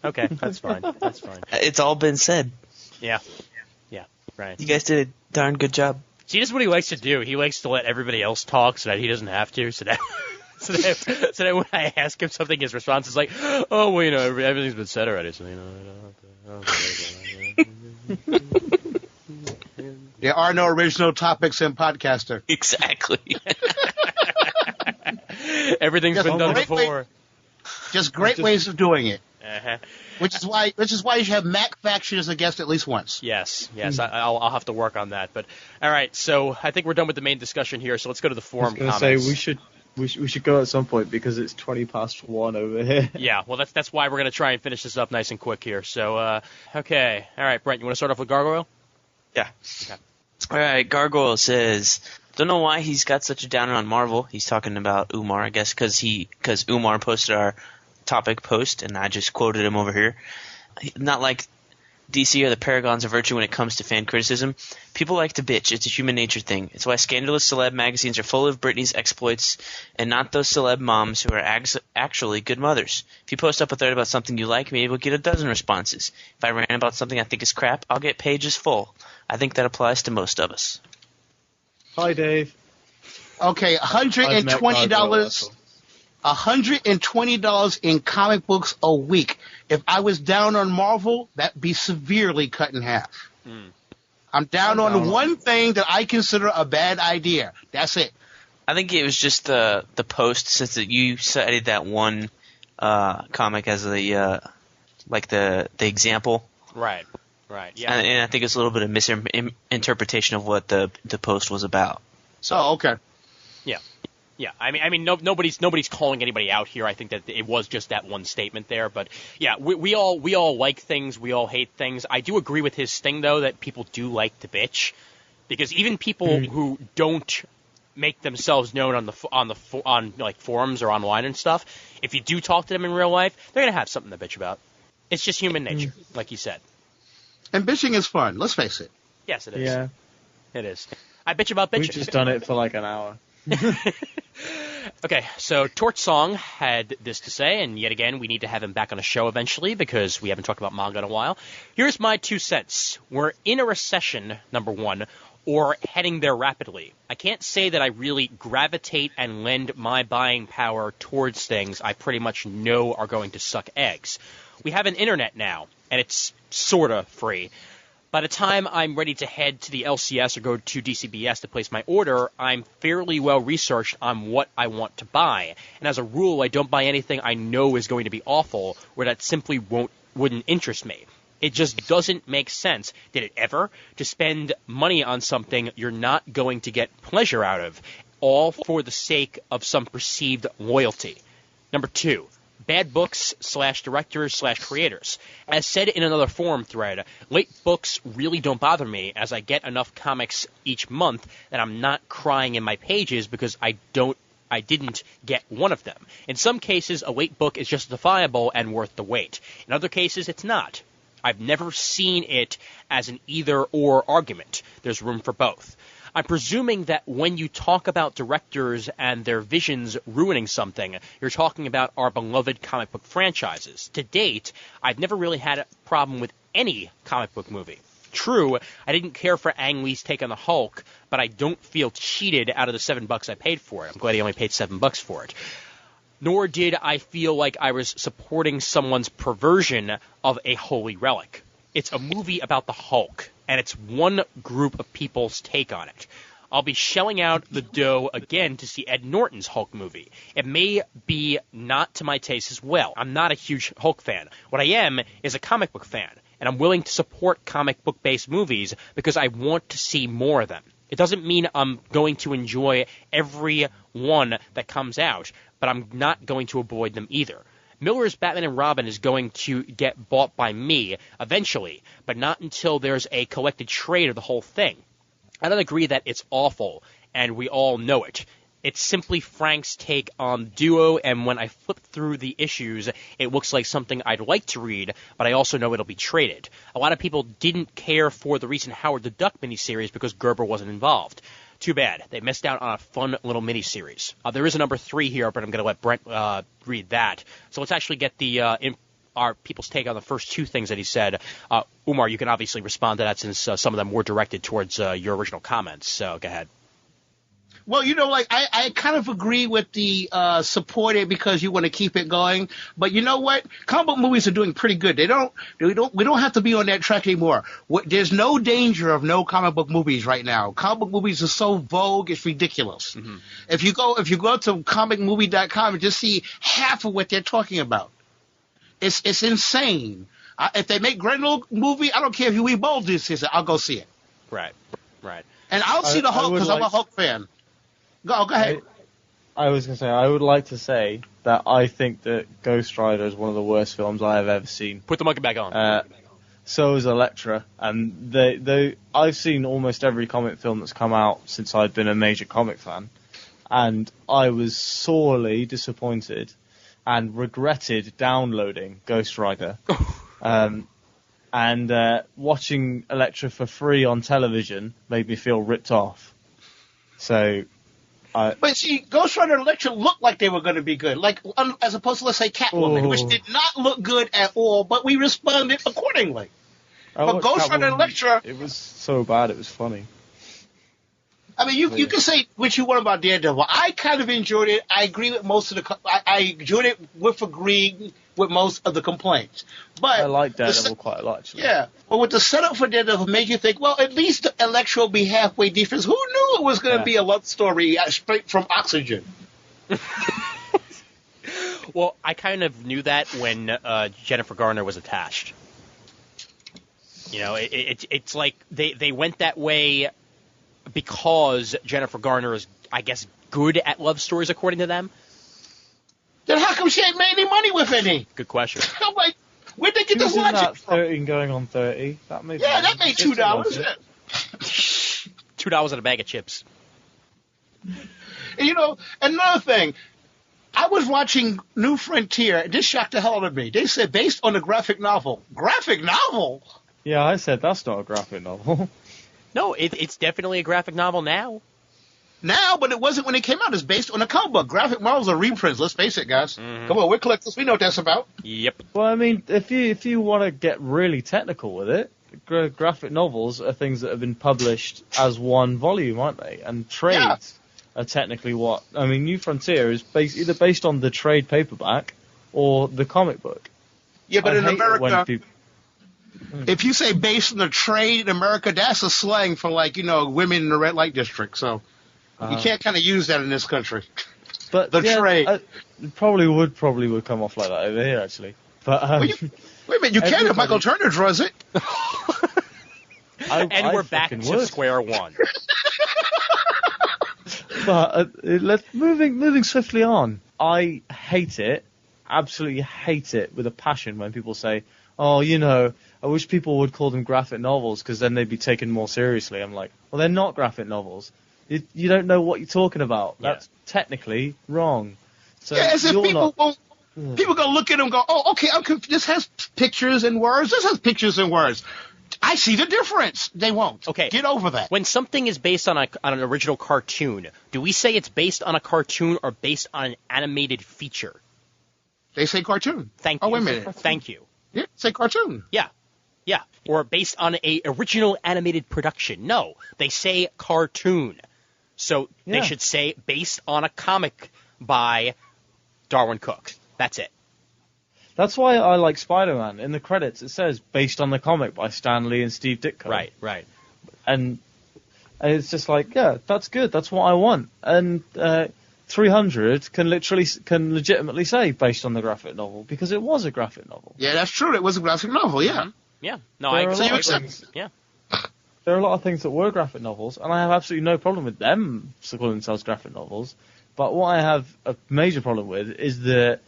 Okay, that's fine. That's fine. It's all been said. Yeah, right. You guys did a darn good job. See, this is what he likes to do. He likes to let everybody else talk so that he doesn't have to. So that, so that when I ask him something, his response is like, "Oh, well, you know, everything's been said already." So you know, There are no original topics in podcaster. Exactly. everything's Yes, been done great way- before. Just great ways of doing it. Uh-huh. Which is why you should have Mac Faction as a guest at least once. Yes, I'll have to work on that. But all right, so I think we're done with the main discussion here. So let's go to the I forum was going to comments. say we should go at some point because it's 1:20 over here. Yeah, well, that's why we're going to try and finish this up nice and quick here. So, okay. All right, Brent, you want to start off with Gargoyle? Yeah. Okay. All right, Gargoyle says, don't know why he's got such a downer on Marvel. He's talking about Umar, I guess, because Umar posted our topic post, and I just quoted him over here. Not like DC are the paragons of virtue when it comes to fan criticism. People like to bitch. It's a human nature thing. It's why scandalous celeb magazines are full of Britney's exploits and not those celeb moms who are actually good mothers. If you post up a thread about something you like, maybe we'll get a dozen responses. If I rant about something I think is crap, I'll get pages full. I think that applies to most of us. Hi, Dave. Okay, $120. $120 in comic books a week. If I was down on Marvel, that'd be severely cut in half. I'm down on one thing that I consider a bad idea. That's it. I think it was just the post, since you cited that one comic as the example. Right, yeah. And I think it's a little bit of misinterpretation of what the post was about. Oh, okay. Yeah, I mean, nobody's calling anybody out here. I think that it was just that one statement there, but yeah, we all like things, we all hate things. I do agree with his thing though that people do like to bitch, because even people who don't make themselves known on like forums or online and stuff, if you do talk to them in real life, they're gonna have something to bitch about. It's just human nature, like you said. And bitching is fun. Let's face it. Yes, it is. Yeah. It is. I bitch about bitching. We've just done it for like an hour. Okay, so Torch Song had this to say, and yet again, we need to have him back on the show eventually because we haven't talked about manga in a while. Here's my 2 cents. We're in a recession, number one, or heading there rapidly. I can't say that I really gravitate and lend my buying power towards things I pretty much know are going to suck eggs. We have an internet now, and it's sorta free. By the time I'm ready to head to the LCS or go to DCBS to place my order, I'm fairly well researched on what I want to buy. And as a rule, I don't buy anything I know is going to be awful or that simply wouldn't interest me. It just doesn't make sense, did it ever, to spend money on something you're not going to get pleasure out of, all for the sake of some perceived loyalty. Number 2. Bad books / directors / creators. As said in another forum thread, late books really don't bother me as I get enough comics each month that I'm not crying in my pages because I didn't get one of them. In some cases, a late book is justifiable and worth the wait. In other cases, it's not. I've never seen it as an either-or argument. There's room for both. I'm presuming that when you talk about directors and their visions ruining something, you're talking about our beloved comic book franchises. To date, I've never really had a problem with any comic book movie. True, I didn't care for Ang Lee's take on the Hulk, but I don't feel cheated out of the $7 I paid for it. I'm glad he only paid $7 for it. Nor did I feel like I was supporting someone's perversion of a holy relic. It's a movie about the Hulk, and it's one group of people's take on it. I'll be shelling out the dough again to see Ed Norton's Hulk movie. It may be not to my taste as well. I'm not a huge Hulk fan. What I am is a comic book fan, and I'm willing to support comic book-based movies because I want to see more of them. It doesn't mean I'm going to enjoy every one that comes out, but I'm not going to avoid them either. Miller's Batman and Robin is going to get bought by me eventually, but not until there's a collected trade of the whole thing. I don't agree that it's awful, and we all know it. It's simply Frank's take on Duo, and when I flip through the issues, it looks like something I'd like to read, but I also know it'll be traded. A lot of people didn't care for the recent Howard the Duck miniseries because Gerber wasn't involved. Too bad. They missed out on a fun little miniseries. There is a number 3 here, but I'm going to let Brent read that. So let's actually get our people's take on the first 2 things that he said. Umar, you can obviously respond to that since some of them were directed towards your original comments. So go ahead. Well, I kind of agree with the support it because you want to keep it going. But you know what? Comic book movies are doing pretty good. We don't have to be on that track anymore. There's no danger of no comic book movies right now. Comic book movies are so vogue, it's ridiculous. Mm-hmm. If you go to comicmovie.com and just see half of what they're talking about, it's insane. If they make Grendel movie, I don't care if Huey Bold is, I'll go see it. Right. And I'll see the Hulk because I'm a Hulk fan. Go ahead. I was going to say, I would like to say that I think that Ghost Rider is one of the worst films I have ever seen. Put the monkey back on. So is Elektra, and I've seen almost every comic film that's come out since I've been a major comic fan, and I was sorely disappointed and regretted downloading Ghost Rider. And watching Elektra for free on television made me feel ripped off. So... But see, Ghost Rider and Elektra looked like they were going to be good, as opposed to, let's say, Catwoman, which did not look good at all, but we responded accordingly. But Ghost Rider and Elektra... It was so bad, it was funny. I mean, you can say what you want about Daredevil. I kind of enjoyed it. I agree with most of I enjoyed it with agreeing with most of the complaints. But I like Daredevil quite a lot, actually. Yeah, but with the setup for Daredevil made you think, well, at least Elektra will be halfway decent. Who knew it was going to be a love story straight from Oxygen? Well, I kind of knew that when Jennifer Garner was attached. You know, it's like they went that way because Jennifer Garner is, I guess, good at love stories according to them? Then how come she ain't made any money with any? Good question. I'm like, where'd they get She the was in logic that from? 13 going on 30. That made Yeah, that made $2. $2 and a bag of chips. And, you know, another thing, I was watching New Frontier. This shocked the hell out of me. They said based on a graphic novel. Graphic novel? Yeah, I said that's not a graphic novel. No, it's definitely a graphic novel now. Now, but it wasn't when it came out. It's based on a comic book. Graphic novels are reprints. Let's face it, guys. Come on, we're collectors. We know what that's about. Yep. Well, I mean, if you want to get really technical with it, graphic novels are things that have been published as one volume, aren't they? And trades are technically what? I mean, New Frontier is either based on the trade paperback or the comic book. Yeah, but I in hate it when America, people- if you say based on the trade in America, that's a slang for, like, you know, women in the red light district. So you can't kind of use that in this country. But the trade. It probably would come off like that over here, actually. But Wait a minute, you can if Michael Turner draws it. And we're back fucking to would. square one. But let's moving swiftly on. I hate it, absolutely hate it with a passion when people say, "Oh, you know, I wish people would call them graphic novels because then they'd be taken more seriously." I'm like, well, they're not graphic novels. You don't know what you're talking about. Yeah. That's technically wrong. So Yeah, as if you're people not. won't. People gonna look at them and go, "Oh, okay, this has pictures and words. This has pictures and words. I see the difference." They won't. Okay. Get over that. When something is based on an original cartoon, do we say it's based on a cartoon or based on an animated feature? They say cartoon. Thank you. Oh, wait a minute. Thank you. Yeah, say cartoon. Yeah. Or based on a original animated production. No, they say cartoon. So they Yeah. should say based on a comic by Darwin Cook. That's it. That's why I like Spider-Man. In the credits, it says based on the comic by Stan Lee and Steve Ditko. Right. And it's just like, yeah, that's good. That's what I want. And 300 can legitimately say based on the graphic novel because it was a graphic novel. Yeah, that's true. It was a graphic novel. Yeah. Yeah. No, There I are a agree. lot of accept things- Yeah. There are a lot of things that were graphic novels, and I have absolutely no problem with them calling themselves graphic novels. But what I have a major problem with is the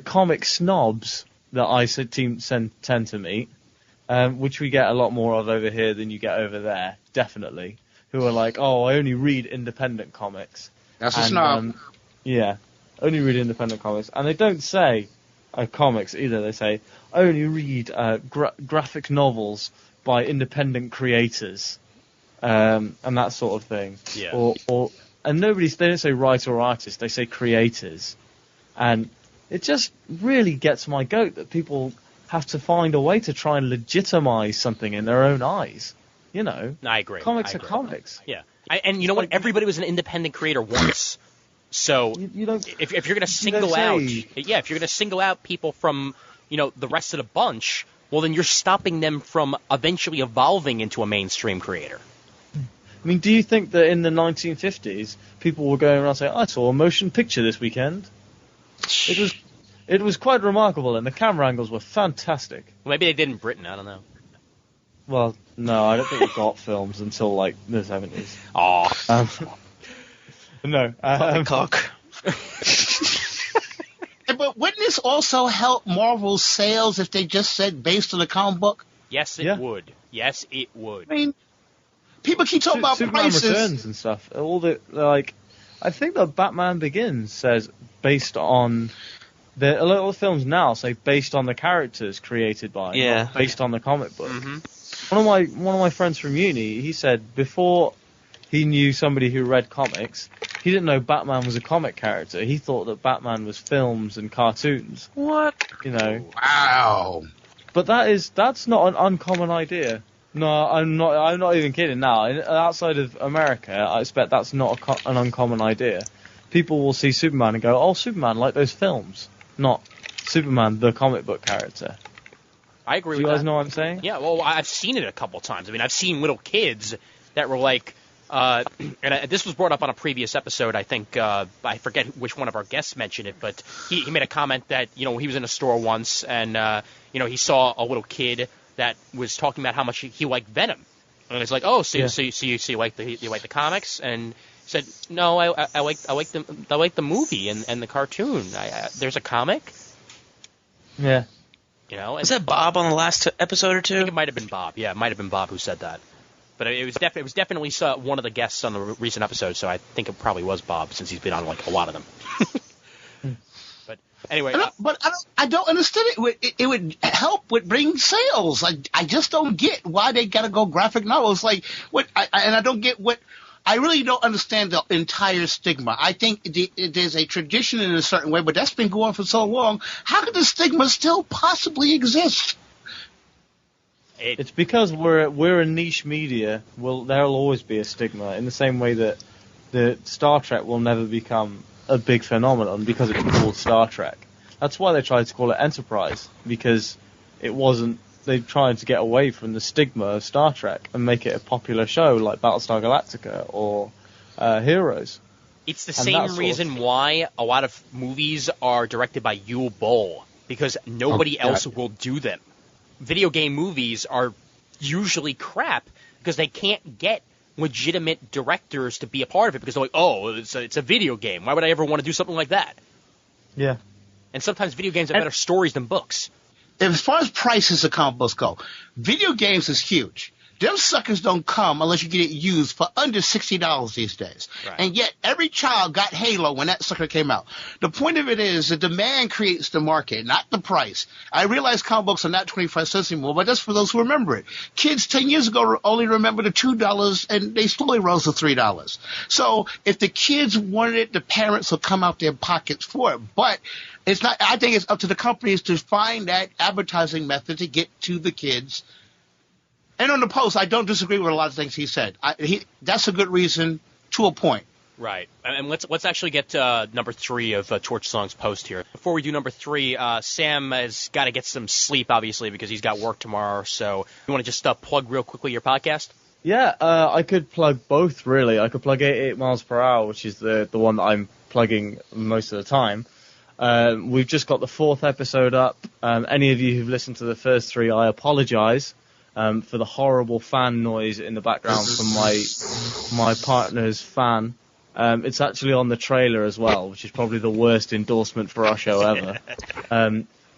comic snobs that I tend to meet, which we get a lot more of over here than you get over there, definitely, who are like, oh, I only read independent comics. That's a And, snob. Yeah, only read independent comics. And they don't say comics either. They say, I only read graphic novels by independent creators, and that sort of thing. Yeah. And they don't say writer or artist, they say creators. And it just really gets my goat that people have to find a way to try and legitimize something in their own eyes. You know, I agree. comics I are agree. comics. Yeah. And you know what? Everybody was an independent creator once. So You don't. if you're going to you don't single out, say- if you're going to single out people from, the rest of the bunch, well, then you're stopping them from eventually evolving into a mainstream creator. I mean, do you think that in the 1950s people were going around saying, "I saw a motion picture this weekend"? It was quite remarkable, and the camera angles were fantastic. Well, maybe they did in Britain. I don't know. Well, no, I don't think we got films until like the 70s. Aw. No. Cock. But wouldn't this also help Marvel's sales if they just said based on the comic book? Yes, it Yeah. would. Yes, it would. I mean, people keep talking about Superman prices. Returns and stuff. I think that Batman Begins says based on a lot of films now say based on the characters created by, Yeah. not based on the comic book. Mm-hmm. One of my friends from uni, he said before he knew somebody who read comics, he didn't know Batman was a comic character. He thought that Batman was films and cartoons. What? You know, Wow. but that's not an uncommon idea. No, I'm not even kidding. Now, outside of America, I expect that's not an uncommon idea. People will see Superman and go, "Oh, Superman, like those films," not Superman, the comic book character. I agree Do you with guys that. know what I'm saying? Yeah, well, I've seen it a couple times. I mean, I've seen little kids that were like, this was brought up on a previous episode. I think I forget which one of our guests mentioned it, but he made a comment that he was in a store once and he saw a little kid that was talking about how much he liked Venom, And it's like, oh, so Yeah. you like the comics? And he said, no, I like the movie and the cartoon. There's a comic, Yeah. you know. And Was that Bob on the last episode or I think two? it might have been Bob. Yeah, it might have been Bob who said that. But it was definitely one of the guests on the recent episode. So I think it probably was Bob, since he's been on like a lot of them. But anyway, I don't understand it. It would help with bring sales. I just don't get why they got to go graphic novels. Like what? And I don't get what. I really don't understand the entire stigma. I think there's a tradition in a certain way, but that's been going for so long. How could the stigma still possibly exist? It's because we're a niche media. There'll always be a stigma, in the same way that the Star Trek will never become a big phenomenon because it's called Star Trek. That's why they tried to call it Enterprise, because it wasn't. They tried to get away from the stigma of Star Trek and make it a popular show like Battlestar Galactica or Heroes. it's the and that same sort of reason thing. why a lot of movies are directed by Yul Boll, because nobody Oh, else yeah. will do them. Video game movies are usually crap because they can't get legitimate directors to be a part of it, because they're like, oh, it's a video game. Why would I ever want to do something like that? Yeah. And sometimes video games have better stories than books. As far as prices of comic books go, video games is huge. Them suckers don't come unless you get it used for under $60 these days. Right. And yet every child got Halo when that sucker came out. The point of it is the demand creates the market, not the price. I realize comic books are not 21st century anymore, but that's for those who remember it. Kids 10 years ago only remember the $2, and they slowly rose to $3. So if the kids wanted it, the parents will come out their pockets for it. But it's not. I think it's up to the companies to find that advertising method to get to the kids. And on the post, I don't disagree with a lot of things he said. That's a good reason to a point. Right. And let's actually get number 3 of Torch Song's post here. Before we do number 3, Sam has got to get some sleep, obviously, because he's got work tomorrow. So you want to just plug real quickly your podcast? Yeah, I could plug both, really. I could plug 88 miles per hour, which is the one that I'm plugging most of the time. We've just got the 4th episode up. Any of you who've listened to the first 3, I apologize for the horrible fan noise in the background from my partner's fan. It's actually on the trailer as well, which is probably the worst endorsement for our show ever.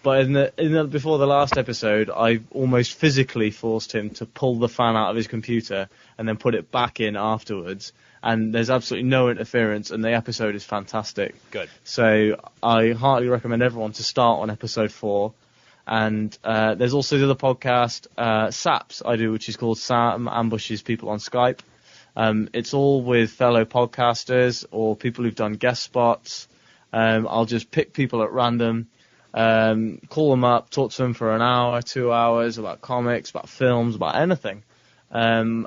But before the last episode, I almost physically forced him to pull the fan out of his computer and then put it back in afterwards. And there's absolutely no interference, and the episode is fantastic. Good. So I heartily recommend everyone to start on episode 4. And there's also the other podcast, SAPS, I do, which is called Sam Ambushes People on Skype. It's all with fellow podcasters or people who've done guest spots. I'll just pick people at random, call them up, talk to them for an hour, 2 hours about comics, about films, about anything. And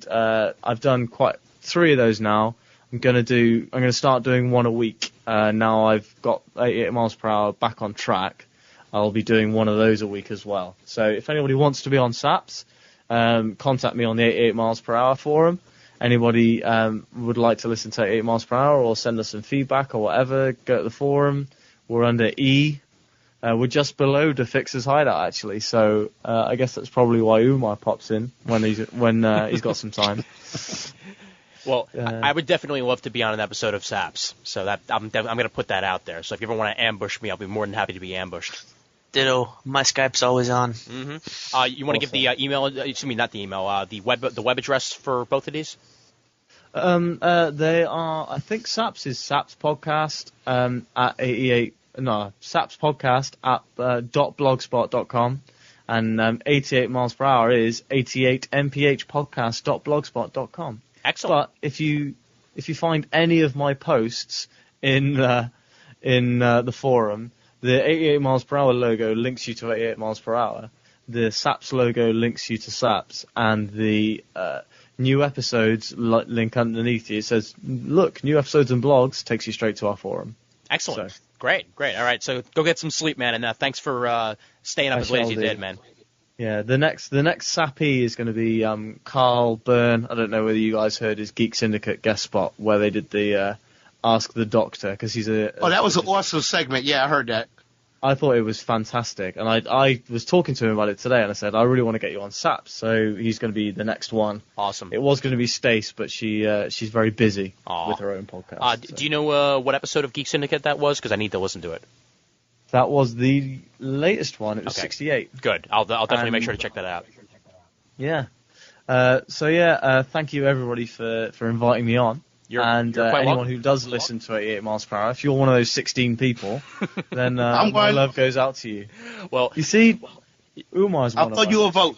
I've done quite 3 of those now. I'm going to start doing 1 a week. Now I've got 88 miles per hour back on track. I'll be doing 1 of those a week as well. So if anybody wants to be on SAPS, contact me on the 88 miles per hour forum. Anybody would like to listen to 88 miles per hour or send us some feedback or whatever, go to the forum. We're under E. We're just below the Fixer's Hideout, actually. So I guess that's probably why Umar pops in when he's got some time. Well, I would definitely love to be on an episode of SAPS. So that I'm going to put that out there. So if you ever want to ambush me, I'll be more than happy to be ambushed. Ditto. My Skype's always on. Mm-hmm. You want to give the email? Excuse me, not the email. The web address for both of these. They are. I think SAPS is SAPS Podcast at 88. No, SAPS Podcast at .blogspot.com, and 88 miles per hour is 88mphpodcast.blogspot.com. Excellent. But if you find any of my posts in the forum, the 88 miles per hour logo links you to 88 miles per hour. The SAPS logo links you to SAPS, and the new episodes link underneath you. It says, "Look, new episodes and blogs," takes you straight to our forum. Excellent. So. Great. All right, so go get some sleep, man, and thanks for staying up as late as you did, man. Yeah, the next Sappy is going to be Carl Byrne. I don't know whether you guys heard his Geek Syndicate guest spot where they did the Ask the Doctor, because he's a... Oh, that was an awesome segment. Yeah, I heard that. I thought it was fantastic, and I was talking to him about it today, and I said I really want to get you on SAPS, so he's going to be the next one. Awesome. It was going to be Stace, but she's very busy with her own podcast. Do you know what episode of Geek Syndicate that was? Because I need to listen to it. That was the latest one. It was 68. Good. I'll definitely make sure to check that out. Yeah. Thank you everybody for inviting me on. You're quite anyone welcome. who does listen to 88 miles per hour, if you're one of those 16 people, then I'm my going. love goes out to you. Well, You see, Umar's one I'll of throw you a us. vote.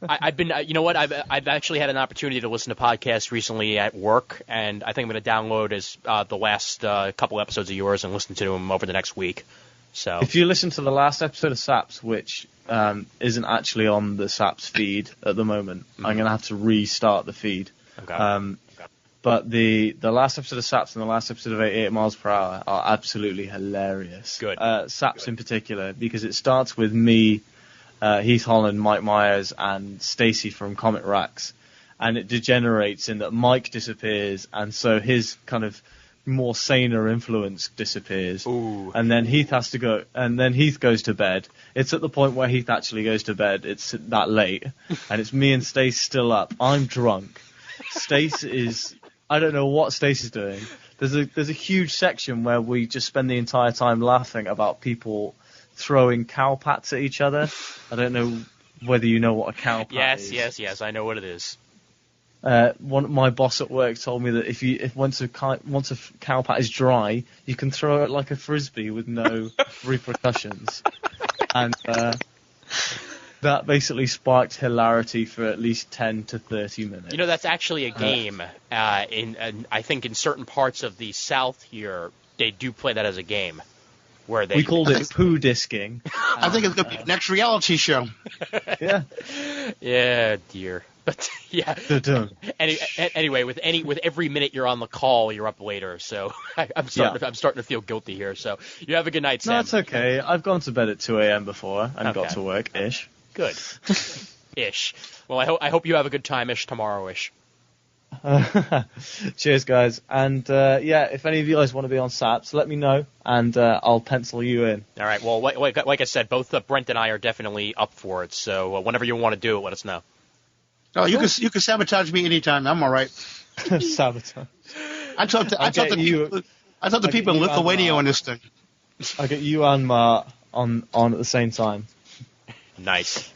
I've been, you know what? I've actually had an opportunity to listen to podcasts recently at work, and I think I'm going to download the last couple episodes of yours and listen to them over the next week. So If you listen to the last episode of SAPS, which isn't actually on the SAPS feed at the moment, I'm going to have to restart the feed. okay. But the last episode of SAPS and the last episode of 88 miles per hour are absolutely hilarious. Good. SAPS in particular, because it starts with me, Heath Holland, Mike Myers, and Stacy from Comet Racks, and it degenerates in that Mike disappears, and so his kind of more saner influence disappears. Ooh. And then Heath has to go, and then Heath goes to bed. It's at the point where Heath actually goes to bed. It's that late, and it's me and Stace still up. I'm drunk. Stace is, I don't know what Stace is doing. There's a huge section where we just spend the entire time laughing about people throwing cow pats at each other. I don't know whether you know what a cow pat is. Yes. I know what it is. My boss at work told me that if once a cow pat is dry, you can throw it like a frisbee with no repercussions, and that basically sparked hilarity for at least 10 to 30 minutes. You know, that's actually a game. I think in certain parts of the South here, they do play that as a game. Where they We called it poo disking. I think it's going to be the next reality show. Yeah. Yeah, dear. But yeah. Dun-dun. Anyway, with every minute you're on the call, you're up later. So I'm starting to feel guilty here. So you have a good night, Sam. No, it's okay. I've gone to bed at 2 a.m. before and got Okay. to work ish. Good. Ish. Well, I hope you have a good time ish tomorrow ish. Cheers, guys. And if any of you guys want to be on SAPS, let me know, and I'll pencil you in. All right. Well, like I said, both Brent and I are definitely up for it. So whenever you want to do it, let us know. Oh, you can sabotage me anytime. I'm all right. Sabotage. I talk to I'll people get in you Lithuania on this thing. I'll get you and Ma on at the same time. Nice.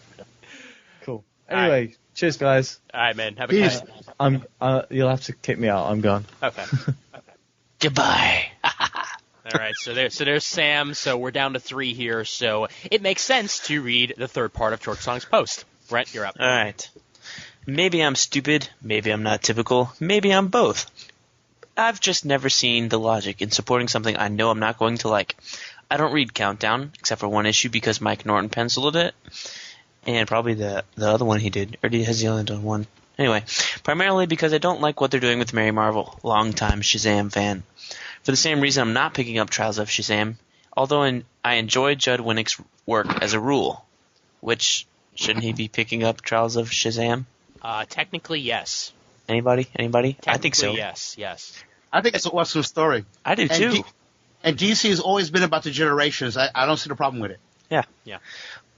Cool. Anyway, cheers, guys. All right, man. Have a Peace. good night. You'll have to kick me out. I'm gone. Okay. Goodbye. All right, so there's Sam. So we're down to 3 here. So it makes sense to read the third part of Torch Song's post. Brent, you're up. All right. Maybe I'm stupid, maybe I'm not typical, maybe I'm both. I've just never seen the logic in supporting something I know I'm not going to like. I don't read Countdown, except for one issue because Mike Norton penciled it, and probably the other one he did, or has he only done one? Anyway, primarily because I don't like what they're doing with Mary Marvel, longtime Shazam fan. For the same reason I'm not picking up Trials of Shazam, although I enjoy Judd Winnick's work as a rule. Which, shouldn't he be picking up Trials of Shazam? Technically, yes. Anybody? I think so. Yes. I think it's an awesome story. I do too. And DC has always been about the generations. I don't see the problem with it. Yeah.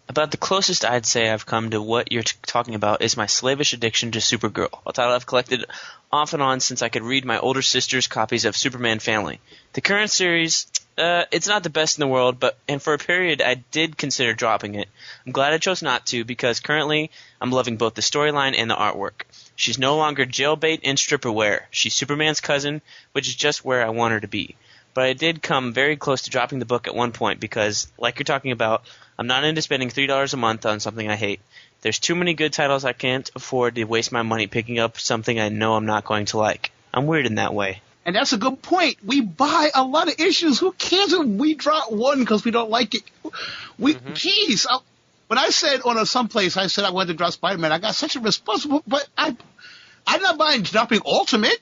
About the closest I'd say I've come to what you're talking about is my slavish addiction to Supergirl, a title I've collected off and on since I could read my older sister's copies of Superman Family. The current series, it's not the best in the world, and for a period I did consider dropping it. I'm glad I chose not to because currently I'm loving both the storyline and the artwork. She's no longer jailbait and stripperware. She's Superman's cousin, which is just where I want her to be. But I did come very close to dropping the book at one point because, like you're talking about, I'm not into spending $3 a month on something I hate. There's too many good titles I can't afford to waste my money picking up something I know I'm not going to like. I'm weird in that way. And that's a good point. We buy a lot of issues. Who cares if we drop one because we don't like it? Geez. When I said on someplace, I said I wanted to drop Spider-Man, I got such a responsible, but I'm not buying dropping Ultimate.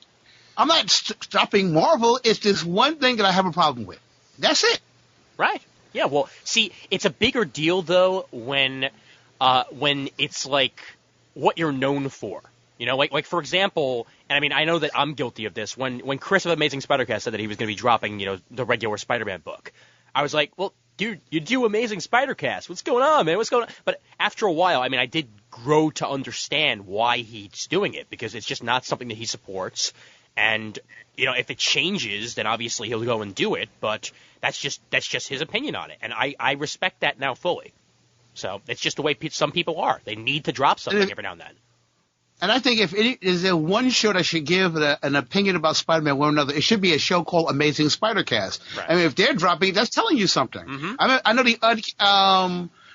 I'm not dropping Marvel. It's this one thing that I have a problem with. That's it. Right. Yeah. Well, see, it's a bigger deal though when it's like what you're known for. You know, like for example, and I mean, I know that I'm guilty of this. When Chris of Amazing Spider-Cast said that he was going to be dropping, the regular Spider-Man book, I was like, well, dude, you do Amazing Spider-Cast. What's going on, man? What's going on? But after a while, I mean, I did grow to understand why he's doing it, because it's just not something that he supports. And, if it changes, then obviously he'll go and do it. But that's just his opinion on it. And I respect that now fully. So it's just the way some people are. They need to drop something every now and then. And I think is there one show that should give an opinion about Spider-Man one or another, it should be a show called Amazing Spider-Cast. Right. I mean, if they're dropping, that's telling you something. Mm-hmm. I know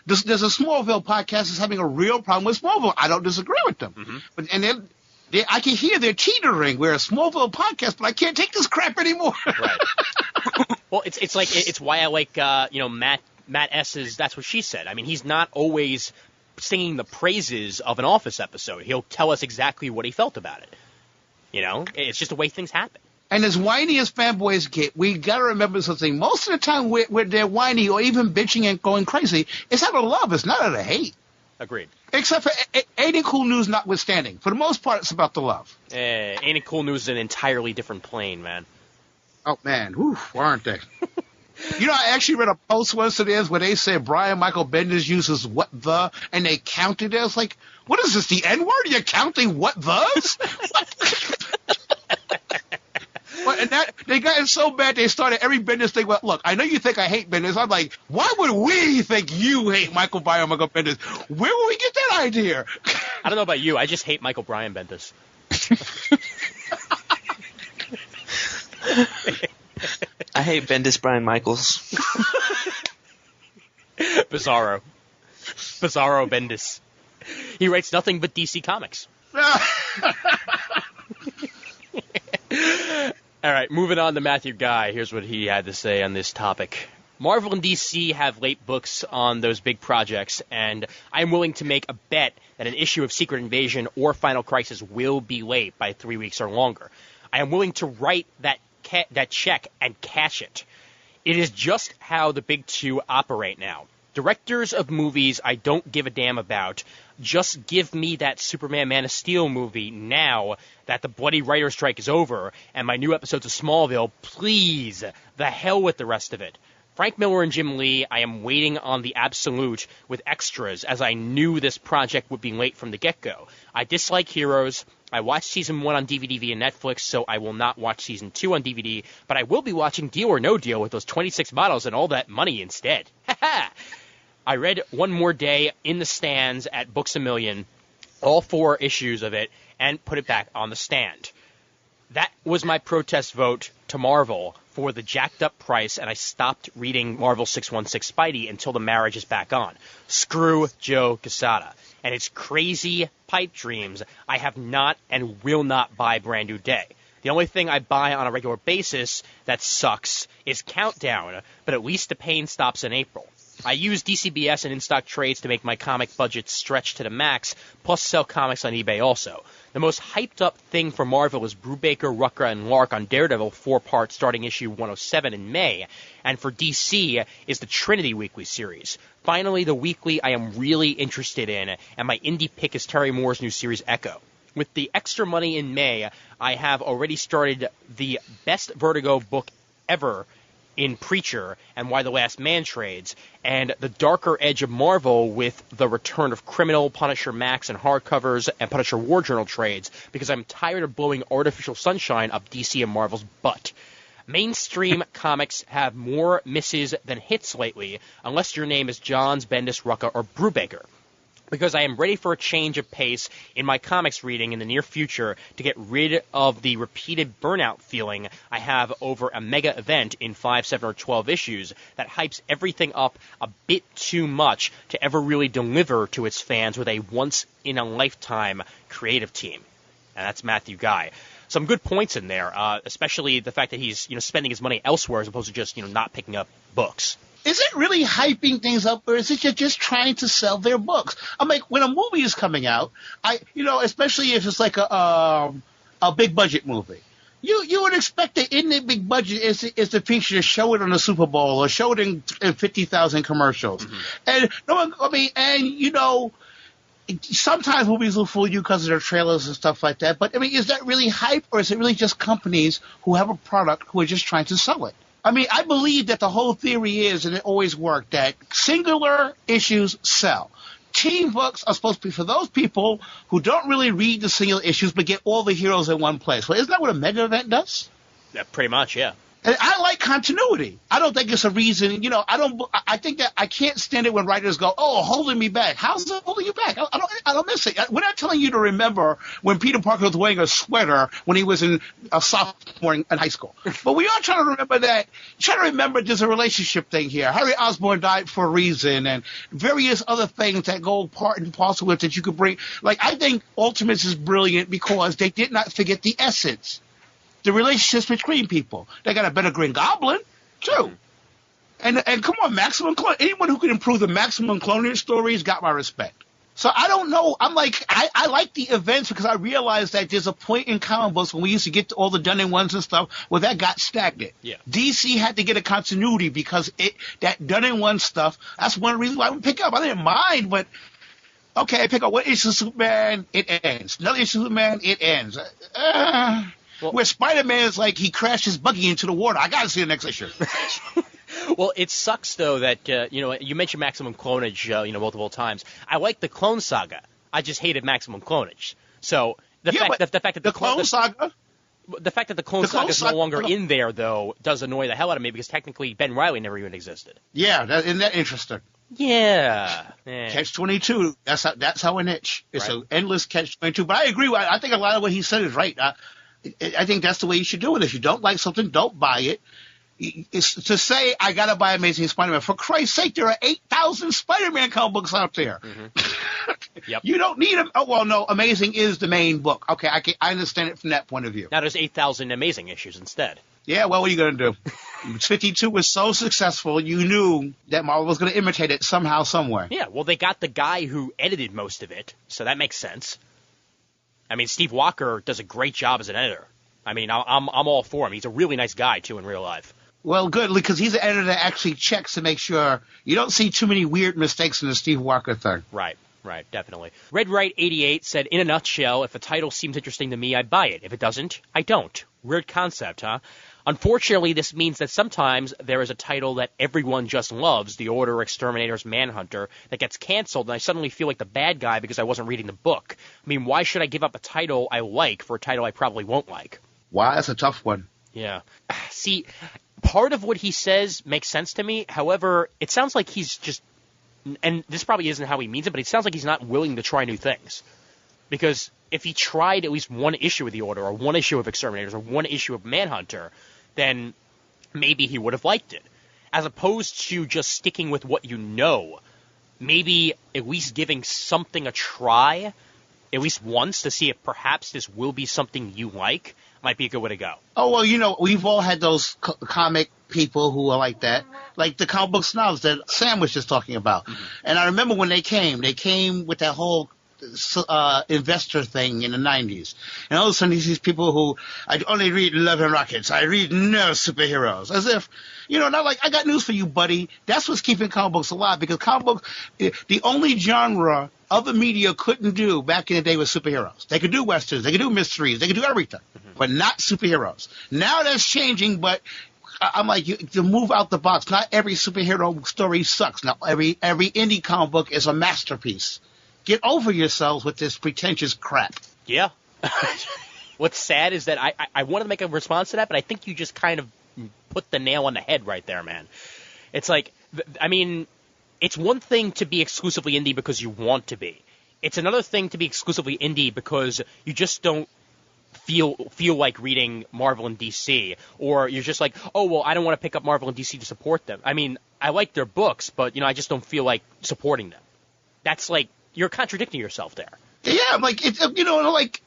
there's a Smallville podcast that's having a real problem with Smallville. I don't disagree with them. Mm-hmm. But I can hear they're teetering. We're a Smallville podcast, but I can't take this crap anymore. Right. Well, it's why I like Matt S's That's What She Said. I mean, he's not always singing the praises of an Office episode. He'll tell us exactly what he felt about it. It's just the way things happen. And as whiny as fanboys get, we got to remember something. Most of the time when they're whiny or even bitching and going crazy, it's out of love. It's not out of hate. Agreed. Except for Ain't It Cool News notwithstanding. For the most part, it's about the love. Ain't It Cool News is an entirely different plane, man. Oh, man. Whew, aren't they? I actually read a post once today where they said Brian Michael Bendis uses what the, and they counted it. I was like, what is this, the N-word? You're counting what the's? And that they got it so bad they started every Bendis thing. Well, look, I know you think I hate Bendis. I'm like, why would we think you hate Michael Bendis? Where would we get that idea? I don't know about you. I just hate Michael Brian Bendis. I hate Bendis Brian Michaels. Bizarro Bendis. He writes nothing but DC Comics. All right, moving on to Matthew Guy. Here's what he had to say on this topic. Marvel and DC have late books on those big projects, and I'm willing to make a bet that an issue of Secret Invasion or Final Crisis will be late by 3 weeks or longer. I am willing to write that check and cash it. It is just how the big two operate now. Directors of movies I don't give a damn about. Just give me that Superman Man of Steel movie now that the bloody writer's strike is over and my new episodes of Smallville. Please, the hell with the rest of it. Frank Miller and Jim Lee, I am waiting on the absolute with extras, as I knew this project would be late from the get-go. I dislike Heroes. I watched Season 1 on DVD via Netflix, so I will not watch Season 2 on DVD, but I will be watching Deal or No Deal with those 26 models and all that money instead. Ha-ha! I read One More Day in the stands at Books A Million, all 4 issues of it, and put it back on the stand. That was my protest vote to Marvel for the jacked up price, and I stopped reading Marvel 616 Spidey until the marriage is back on. Screw Joe Quesada and its crazy pipe dreams. I have not and will not buy Brand New Day. The only thing I buy on a regular basis that sucks is Countdown, but at least the pain stops in April. I use DCBS and in-stock trades to make my comic budget stretch to the max, plus sell comics on eBay also. The most hyped-up thing for Marvel is Brubaker, Rucka, and Lark on Daredevil 4-part starting issue 107 in May, and for DC is the Trinity Weekly series. Finally, the weekly I am really interested in, and my indie pick is Terry Moore's new series Echo. With the extra money in May, I have already started the best Vertigo book ever in Preacher and Why the Last Man trades, and the darker edge of Marvel with the return of Criminal, Punisher Max, and hardcovers, and Punisher War Journal trades, because I'm tired of blowing artificial sunshine up DC and Marvel's butt. Mainstream comics have more misses than hits lately, unless your name is Johns, Bendis, Rucka, or Brubaker. Because I am ready for a change of pace in my comics reading in the near future to get rid of the repeated burnout feeling I have over a mega event in 5, 7, or 12 issues that hypes everything up a bit too much to ever really deliver to its fans with a once-in-a-lifetime creative team. And that's Matthew Guy. Some good points in there, especially the fact that he's spending his money elsewhere as opposed to just not picking up books. Is it really hyping things up, or is it just trying to sell their books? I'm like, when a movie is coming out, especially if it's like a big budget movie, you would expect that in the big budget is the feature to show it on the Super Bowl or show it in 50,000 commercials, sometimes movies will fool you because of their trailers and stuff like that. But is that really hype, or is it really just companies who have a product who are just trying to sell it? I mean, I believe that the whole theory is, and it always worked, that singular issues sell. Team books are supposed to be for those people who don't really read the singular issues but get all the heroes in one place. Well, isn't that what a mega event does? Yeah, pretty much, yeah. And I like continuity. I don't think it's a reason, I think that I can't stand it when writers go, oh, holding me back. How's it holding you back? I don't miss it. We're not telling you to remember when Peter Parker was wearing a sweater when he was in a sophomore in high school. But we are trying to remember that. Try to remember there's a relationship thing here. Harry Osborn died for a reason, and various other things that go part and parcel with that you could bring. Like, I think Ultimates is brilliant because they did not forget the essence. The relationships between people. They got a better Green Goblin, too. And come on, Maximum Clone. Anyone who can improve the Maximum Cloning stories got my respect. So I don't know. I'm like, I like the events because I realized that there's a point in comic books when we used to get to all the Dunning-ones and stuff where that got stagnant. Yeah. DC had to get a continuity because that Dunning-one stuff, that's one reason why I would pick up. I didn't mind, but okay, I pick up one issue of Superman, it ends. Another issue of Superman, it ends. Where Spider-Man is like he crashed his buggy into the water. I got to see the next issue. Well, it sucks, though, that, you mentioned Maximum Clonage, multiple times. I like the Clone Saga. I just hated Maximum Clonage. So the fact that the Clone Saga... The fact that the Clone Saga is no longer in there, though, does annoy the hell out of me because technically Ben Reilly never even existed. Yeah, isn't that interesting? Yeah. Catch-22, that's how an itch. It's Right. an endless Catch-22. But I agree. I think a lot of what he said is right. I think that's the way you should do it. If you don't like something, don't buy it. It's to say, I got to buy Amazing Spider-Man. For Christ's sake, there are 8,000 Spider-Man comic books out there. Mm-hmm. Yep. You don't need them. Oh, well, no, Amazing is the main book. Okay, I understand it from that point of view. Now there's 8,000 Amazing issues instead. Yeah, well, what are you going to do? 52 was so successful, you knew that Marvel was going to imitate it somehow, somewhere. Yeah, well, they got the guy who edited most of it, so that makes sense. I mean, Steve Walker does a great job as an editor. I mean, I'm all for him. He's a really nice guy, too, in real life. Well, good, because he's an editor that actually checks to make sure you don't see too many weird mistakes in the Steve Walker thing. Right, definitely. RedWright88 said, in a nutshell, if a title seems interesting to me, I buy it. If it doesn't, I don't. Weird concept, huh? Unfortunately, this means that sometimes there is a title that everyone just loves, The Order, Exterminators, Manhunter, that gets canceled, and I suddenly feel like the bad guy because I wasn't reading the book. I mean, why should I give up a title I like for a title I probably won't like? Wow, that's a tough one. Yeah. See, part of what he says makes sense to me. However, it sounds like he's just, and this probably isn't how he means it, but it sounds like he's not willing to try new things. Because if he tried at least one issue of The Order, or one issue of Exterminators, or one issue of Manhunter, then maybe he would have liked it. As opposed to just sticking with what you know, maybe at least giving something a try, at least once, to see if perhaps this will be something you like, might be a good way to go. Oh, well, we've all had those comic people who are like that, like the comic book snobs that Sam was just talking about. Mm-hmm. And I remember when they came with that whole investor thing in the 90s. And all of a sudden these people who, I only read Love and Rockets, I read no superheroes. As if, not like, I got news for you, buddy. That's what's keeping comic books alive, because comic books, the only genre other media couldn't do back in the day was superheroes. They could do westerns, they could do mysteries, they could do everything, but not superheroes. Now that's changing, but I'm like, to move out the box. Not every superhero story sucks. Now every indie comic book is a masterpiece. Get over yourselves with this pretentious crap. Yeah. What's sad is that I wanted to make a response to that, but I think you just kind of put the nail on the head right there, man. It's like, I mean, it's one thing to be exclusively indie because you want to be. It's another thing to be exclusively indie because you just don't feel like reading Marvel and DC, or you're just like, oh, well, I don't want to pick up Marvel and DC to support them. I mean, I like their books, but, I just don't feel like supporting them. That's like, you're contradicting yourself there. Yeah, I'm like,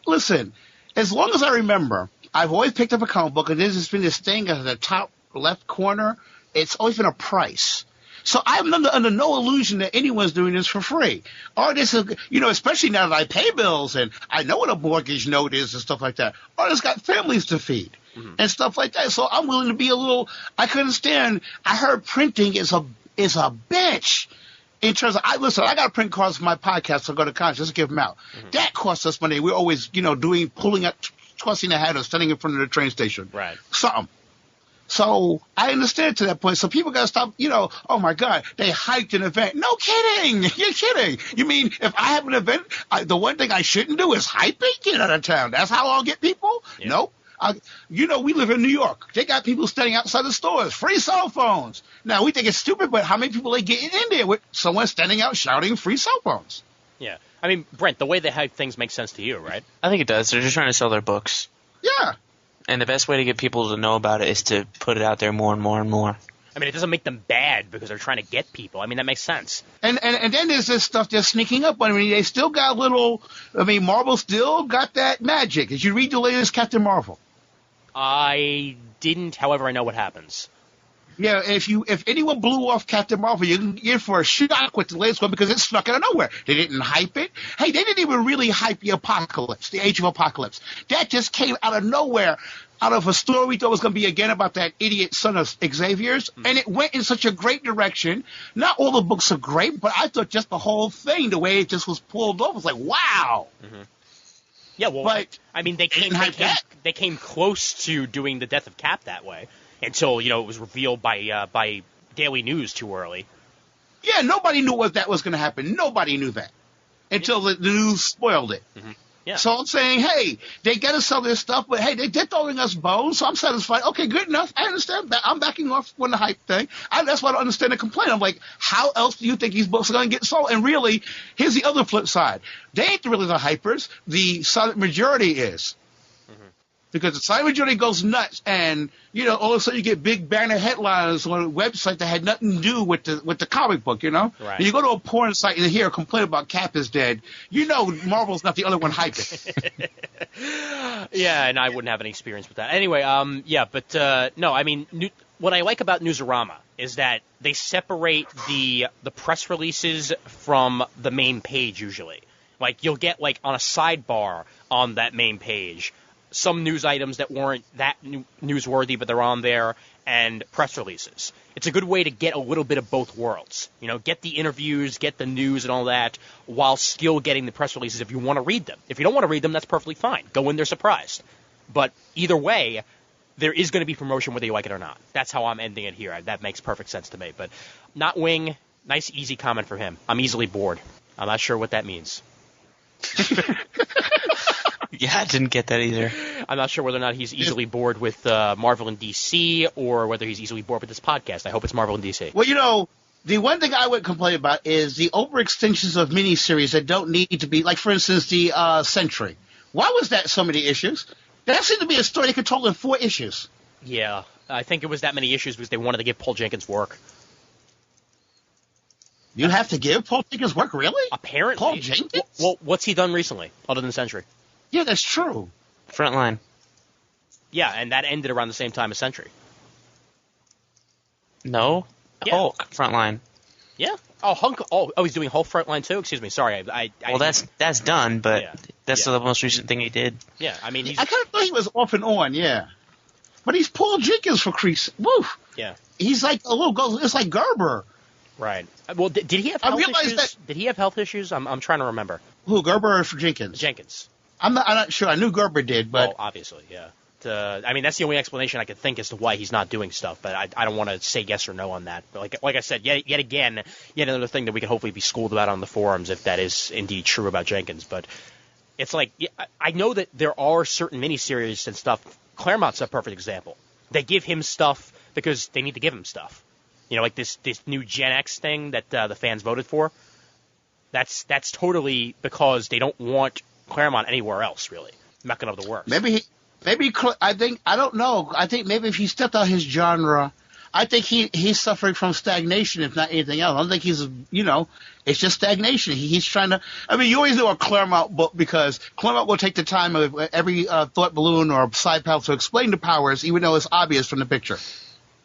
listen, as long as I remember, I've always picked up a comic book, and there's just been this thing at the top left corner. It's always been a price. So I'm under no illusion that anyone's doing this for free. Artists, especially now that I pay bills and I know what a mortgage note is and stuff like that. Artists got families to feed and stuff like that. So I'm willing to be I can understand. I heard printing is a bitch. In terms of, I got to print cards for my podcast, so I go to college, just to give them out. Mm-hmm. That costs us money. We're always, pulling up, tossing a hat or standing in front of the train station. Right. Something. So I understand to that point. So people got to stop, oh my God, they hyped an event. No kidding. You're kidding. You mean if I have an event, the one thing I shouldn't do is hype it? Get out of town. That's how I'll get people? Yeah. Nope. We live in New York. They got people standing outside the stores, free cell phones. Now, we think it's stupid, but how many people they getting in there with someone standing out shouting free cell phones? Yeah. I mean, Brent, the way they hype things makes sense to you, right? I think it does. They're just trying to sell their books. Yeah. And the best way to get people to know about it is to put it out there more and more and more. I mean, it doesn't make them bad because they're trying to get people. I mean, that makes sense. And then there's this stuff just sneaking up. I mean, they still got Marvel still got that magic. Did you read the latest Captain Marvel? I didn't. However, I know what happens. Yeah, if anyone blew off Captain Marvel, you can get for a shock with the latest one because it snuck out of nowhere. They didn't hype it. Hey, they didn't even really hype the Apocalypse, the Age of Apocalypse. That just came out of nowhere, out of a story we thought was going to be again about that idiot son of Xavier's, and it went in such a great direction. Not all the books are great, but I thought just the whole thing, the way it just was pulled off, was like, wow. Mm-hmm. Yeah, well, but I mean, they came close to doing the death of Cap that way. Until, it was revealed by Daily News too early. Yeah, nobody knew that was going to happen. Nobody knew that until the news spoiled it. Mm-hmm. Yeah. So I'm saying, hey, they got to sell their stuff, but hey, they're throwing us bones, so I'm satisfied. Okay, good enough. I understand that. I'm backing off on the hype thing. That's why I don't understand the complaint. I'm like, how else do you think these books are going to get sold? And really, here's the other flip side. They ain't really the hypers. The silent majority is. Because the silent majority goes nuts, and all of a sudden you get big banner headlines on a website that had nothing to do with the comic book, Right. And you go to a porn site and hear a complaint about Cap is dead. Marvel's not the other one hyping. Yeah, and I wouldn't have any experience with that. Anyway, no, I mean, what I like about Newsarama is that they separate the press releases from the main page usually. Like you'll get on a sidebar on that main page some news items that weren't that newsworthy, but they're on there, and press releases. It's a good way to get a little bit of both worlds. Get the interviews, get the news and all that, while still getting the press releases if you want to read them. If you don't want to read them, that's perfectly fine. Go in there surprised. But either way, there is going to be promotion whether you like it or not. That's how I'm ending it here. That makes perfect sense to me. But Not Wing, nice, easy comment for him. I'm easily bored. I'm not sure what that means. Yeah, I didn't get that either. I'm not sure whether or not he's easily bored with Marvel and DC or whether he's easily bored with this podcast. I hope it's Marvel and DC. Well, the one thing I would complain about is the overextensions of miniseries that don't need to be, like, for instance, the Sentry. Why was that so many issues? That seemed to be a story they could tell in 4 issues. Yeah, I think it was that many issues because they wanted to give Paul Jenkins work. You have to give Paul Jenkins work, really? Apparently. Paul Jenkins? Well, what's he done recently other than Sentry? Yeah, that's true. Frontline. Yeah, and that ended around the same time as Sentry. No. Yeah. Hulk. Frontline. Yeah. Oh, Hulk. Oh, he's doing Hulk Frontline too. Excuse me. Sorry. Well, that's done, but that's the most recent thing he did. Yeah. I mean, I kind of thought he was off and on. Yeah. But he's Paul Jenkins for Crease. Woo. Yeah. He's like a little. It's like Gerber. Right. Well, did he have health issues? Did he have health issues? I'm trying to remember. Who, Gerber or for Jenkins? Jenkins. I'm not sure. I knew Gerber did, but obviously, yeah. I mean, that's the only explanation I could think as to why he's not doing stuff. But I don't want to say yes or no on that. But like I said, yet another thing that we can hopefully be schooled about on the forums if that is indeed true about Jenkins. But it's like I know that there are certain miniseries and stuff. Claremont's a perfect example. They give him stuff because they need to give him stuff. Like this new Gen X thing that the fans voted for. That's totally because they don't want Claremont anywhere else, really. Mecca of the works. Maybe I don't know. I think maybe if he stepped out his genre, I think he's suffering from stagnation, if not anything else. I don't think he's, it's just stagnation. He's trying to, I mean, you always know a Claremont book because Claremont will take the time of every thought balloon or side panel to explain the powers, even though it's obvious from the picture.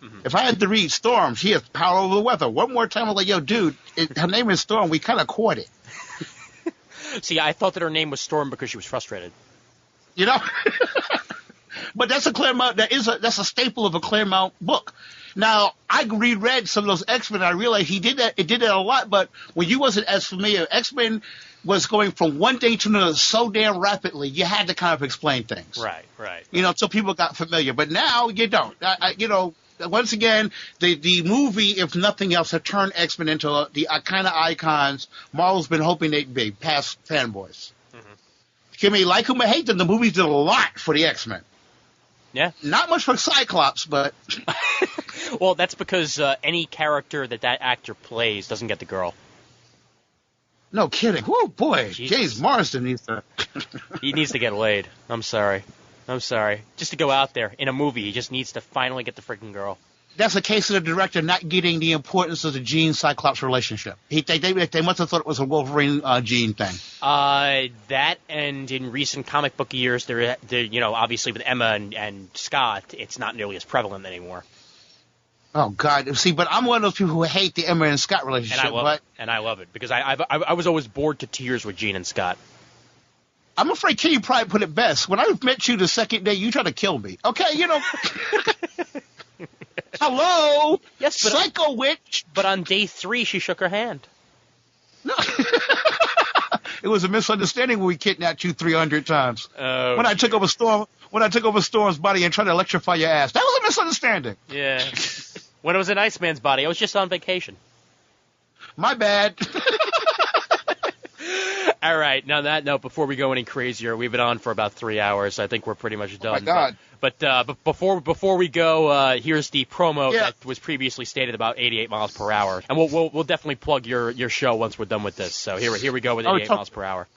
Mm-hmm. If I had to read Storm, she has power over the weather. One more time, I'm like, yo, dude, her name is Storm. We kind of caught it. See, I thought that her name was Storm because she was frustrated. But that's a Claremont. That's a staple of a Claremont book. Now, I reread some of those X-Men. I realized he did that. It did that a lot. But when you wasn't as familiar, X-Men, was going from one day to another so damn rapidly, you had to kind of explain things. Right. So people got familiar. But now you don't. Once again, the movie, if nothing else, had turned X-Men into the kind of icons Marvel's been hoping they'd be, past fanboys. You may like them or hate them, the movies did a lot for the X-Men. Yeah. Not much for Cyclops, but... Well, that's because any character that actor plays doesn't get the girl. No kidding. Oh, boy. Jesus. James Marsden needs to... He needs to get laid. I'm sorry. Just to go out there in a movie, he just needs to finally get the freaking girl. That's a case of the director not getting the importance of the Jean-Cyclops relationship. They must have thought it was a Wolverine-Jean thing. That, and in recent comic book years, they're obviously with Emma and Scott, it's not nearly as prevalent anymore. Oh, God. See, but I'm one of those people who hate the Emma and Scott relationship. And I love it, because I was always bored to tears with Jean and Scott. I'm afraid Kenny probably put it best. When I met you the second day, you tried to kill me. Okay, Hello? Yes, but Psycho Witch. But on day 3, she shook her hand. No. It was a misunderstanding when we kidnapped you 300 times. When I took over Storm's body and tried to electrify your ass. That was a misunderstanding. Yeah. When it was an Iceman's body, I was just on vacation. My bad. All right. Now, on that note, before we go any crazier, we've been on for about 3 hours. I think we're pretty much done. Oh, my God. But before we go, here's the promo that was previously stated about 88 miles per hour. And we'll definitely plug your show once we're done with this. So here we go with 88 miles per hour.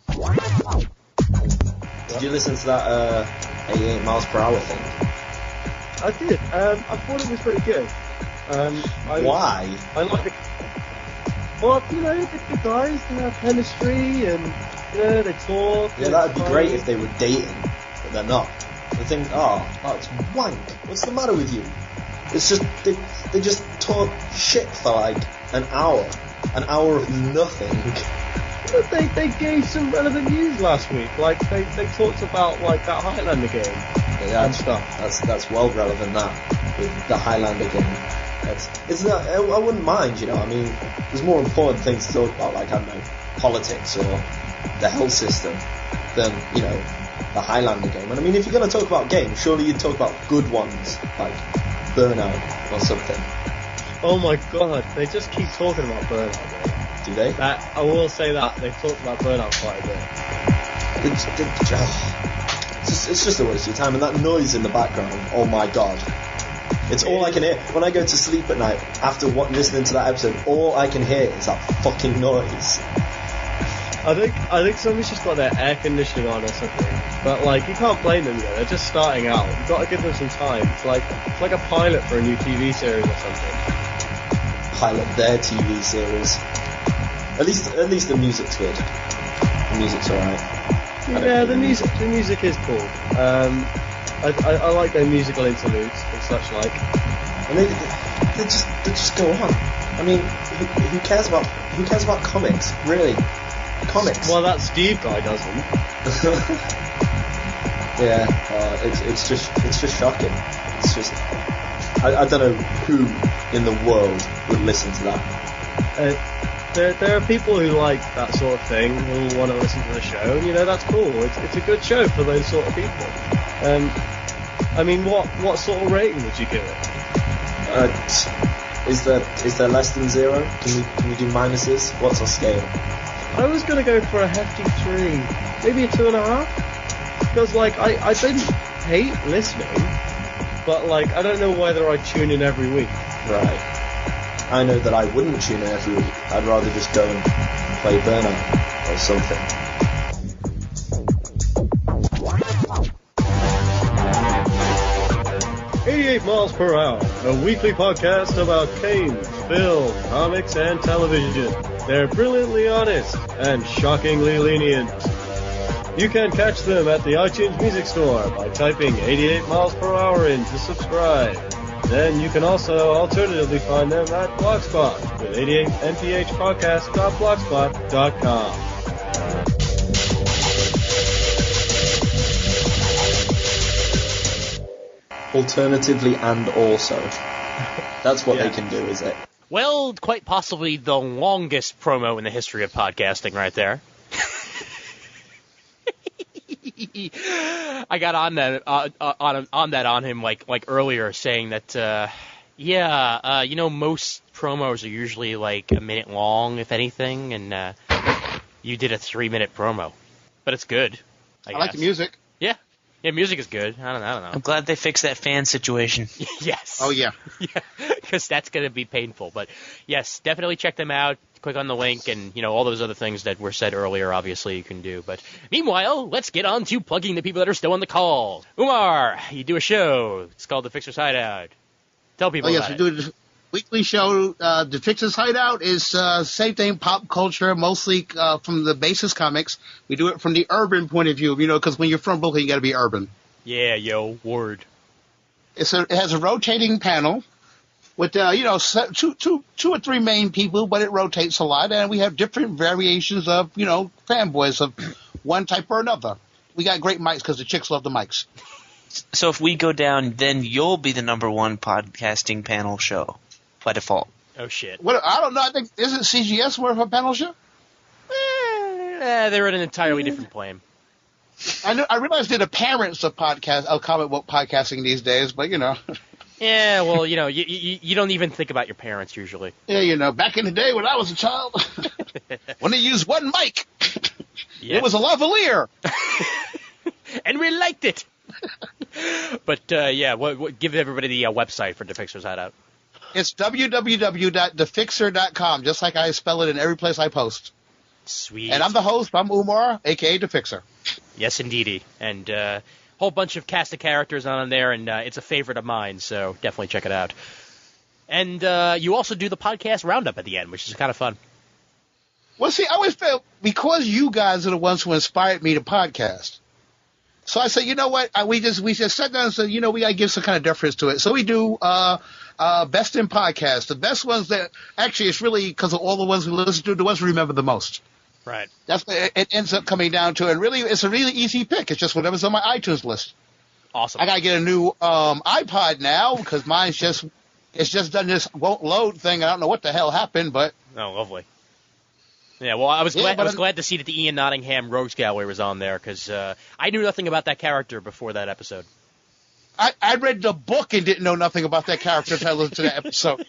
Did you listen to that 88 miles per hour thing? I did. I thought it was pretty good. Why? I like it. Well, the guys, they have chemistry and, they talk. Yeah, that'd be great if they were dating, but they're not. They think, oh, it's wank. What's the matter with you? It's just, they just talk shit for like an hour of nothing. But they gave some relevant news last week. Like, they talked about, like, that Highlander game and stuff. That's well relevant, that, with the Highlander game. It's not, I wouldn't mind, I mean, there's more important things to talk about, like, I don't know, politics or the health system than, the Highlander game. And I mean, if you're going to talk about games, surely you'd talk about good ones, like Burnout or something. Oh my God, they just keep talking about Burnout, though. Do they? I will say that, they've talked about Burnout quite a bit. It's just a waste of your time, and that noise in the background, oh my God. It's all I can hear. When I go to sleep at night, after listening to that episode, all I can hear is that fucking noise. I think somebody's just got their air conditioning on or something. But, like, you can't blame them yet. They're just starting out. You've got to give them some time. It's like a pilot for a new TV series or something. Pilot their TV series. At least the music's good. The music's alright. Yeah, the music is cool. I like their musical interludes and such like. And they just go on. I mean, who cares about comics? Really? Comics. Well, that Steve guy doesn't. Yeah, it's just shocking. It's just I don't know who in the world would listen to that. There are people who like that sort of thing, who want to listen to the show, and that's cool. It's a good show for those sort of people. I mean, what sort of rating would you give it? Is there less than 0? Can we do minuses? What's our scale? I was gonna go for a hefty 3, maybe a 2.5, because like I didn't hate listening, but like I don't know whether I'd tune in every week. Right. I know that I wouldn't tune in every week. I'd rather just go and play Burnout or something. "88 Miles Per Hour, a weekly podcast about games, film, comics, and television. They're brilliantly honest and shockingly lenient. You can catch them at the iTunes Music Store by typing 88 miles per hour in to subscribe. Then you can also alternatively find them at Blogspot with 88mphpodcast.blogspot.com. Alternatively and also. That's what they can do, is it? Well, quite possibly the longest promo in the history of podcasting right there. I got on that on him like earlier, saying that most promos are usually like a minute long, if anything, and you did a 3-minute promo, but it's good. I like the music. Yeah, music is good. I don't know. I'm glad they fixed that fan situation. Yes. Oh yeah. Yeah, because that's going to be painful. But yes, definitely check them out. Click on the link, and all those other things that were said earlier. Obviously, you can do. But meanwhile, let's get on to plugging the people that are still on the call. Umar, you do a show. It's called The Fixer's Hideout. Tell people about we it. do a weekly show. The Fixer's Hideout is same thing, pop culture, mostly from the basis comics. We do it from the urban point of view, because when you're from Brooklyn, you got to be urban. Yeah, word. It has a rotating panel with two or three main people, but it rotates a lot, and we have different variations of fanboys of one type or another. We got great mics because the chicks love the mics. So if we go down, then you'll be the number one podcasting panel show by default. Oh shit. What, I don't know. I think isn't CGS more of a panel show? They're in an entirely different plane. I realize they're the parents of comic book podcasting these days, but Yeah, well, you don't even think about your parents usually. Yeah, back in the day when I was a child, when they used one mic, It was a lavalier. And we liked it. But, give everybody the website for The Fixer's Hideout. It's www.thefixer.com, just like I spell it in every place I post. Sweet. And I'm the host. I'm Umar, a.k.a. The Fixer. Yes, indeedy. And whole bunch of cast of characters on there, and it's a favorite of mine, so definitely check it out. And you also do the podcast roundup at the end, which is kind of fun. Well, see, I always felt because you guys are the ones who inspired me to podcast. So I said, you know what? We just sat down and said, we got to give some kind of deference to it. So we do best in podcasts. The best ones that actually it's really because of all the ones we listen to, the ones we remember the most. Right. That's what it ends up coming down to. And really, it's a really easy pick. It's just whatever's on my iTunes list. Awesome. I got to get a new iPod now because mine's just done this won't load thing. I don't know what the hell happened, but. Oh, lovely. Yeah, well, I was glad to see that the Ian Nottingham Rogues Gallery was on there because I knew nothing about that character before that episode. I read the book and didn't know nothing about that character until I listened to that episode.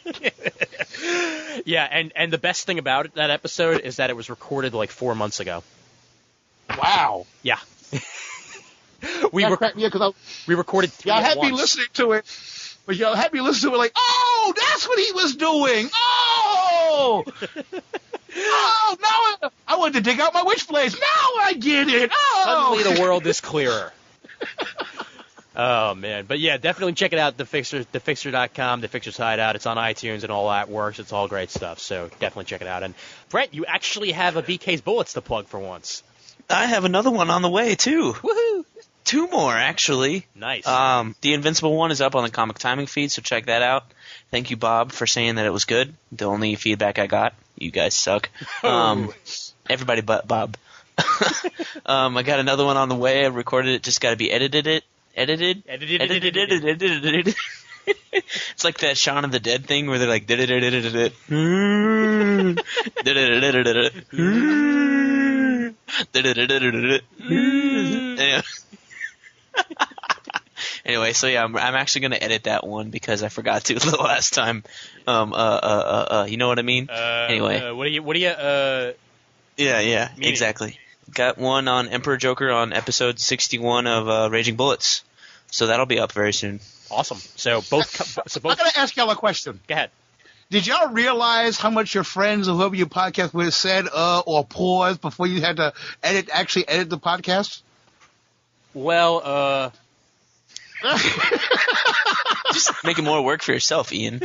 Yeah, and the best thing about that episode is that it was recorded like 4 months ago. Wow. Yeah. We recorded 3 y'all at had once. me listening to it, but y'all had me listening to it like, oh, that's what he was doing. Oh! Oh, now I wanted to dig out my witchblades. Now I get it. Oh! Suddenly the world is clearer. Oh, man. But, yeah, definitely check it out, thefixer.com, The Fixer's Hideout. It's on iTunes and all that works. It's all great stuff, so definitely check it out. And, Brent, you actually have a BK's Bullets to plug for once. I have another one on the way, too. Woohoo! 2 more, actually. Nice. The Invincible one is up on the Comic Timing feed, so check that out. Thank you, Bob, for saying that it was good. The only feedback I got. You guys suck. Everybody but Bob. I got another one on the way. I recorded it. Just got to be edited. It's like that Shaun of the Dead thing where they're like Anyway, so yeah, I'm actually gonna edit that one because I forgot to the last time. You know what I mean? Anyway, what do you? Yeah, exactly. Got one on Emperor Joker on episode 61 of Raging Bullets, so that'll be up very soon. Awesome. So both. I'm gonna ask y'all a question. Go ahead. Did y'all realize how much your friends or whoever you podcast with said or paused before you had to actually edit the podcast? Well, Just making more work for yourself, Ian.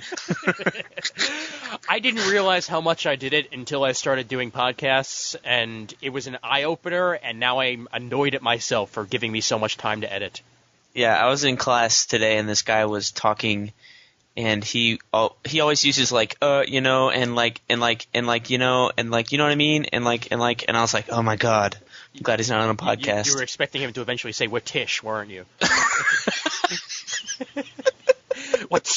I didn't realize how much I did it until I started doing podcasts, and it was an eye-opener, and now I'm annoyed at myself for giving me so much time to edit. Yeah, I was in class today, and this guy was talking, and he always uses and you know what I mean, and I was like, oh my god, I'm glad he's not on a podcast. You were expecting him to eventually say "what tish," weren't you? What?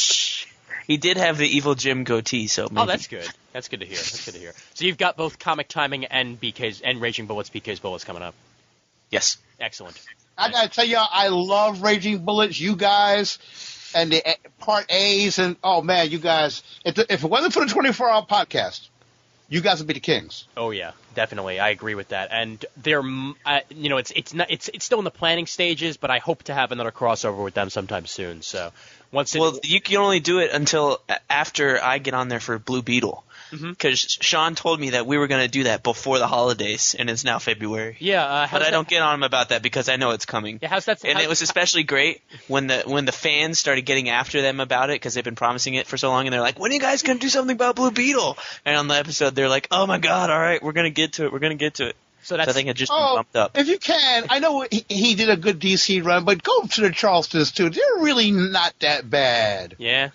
He did have the Evil Jim goatee, so maybe. Oh, that's good. That's good to hear. So you've got both Comic Timing and Raging Bullets, BK's Bullets coming up. Yes. Excellent. I gotta tell you, I love Raging Bullets. You guys and the Part A's and oh man, you guys. If it wasn't for the 24-hour podcast, you guys would be the kings. Oh yeah, definitely. I agree with that. And they're, it's still in the planning stages, but I hope to have another crossover with them sometime soon. So well, you can only do it until after I get on there for Blue Beetle. Because Sean told me that we were going to do that before the holidays, and it's now February. Yeah, but I don't get on him about that because I know it's coming. Yeah, it was especially great when the fans started getting after them about it because they've been promising it for so long, and they're like, "When are you guys going to do something about Blue Beetle?" And on the episode, they're like, "Oh my God, all right, we're going to get to it. So I think it just bumped up. If you can, I know he did a good DC run, but go to the Charlestons too. They're really not that bad. Yeah.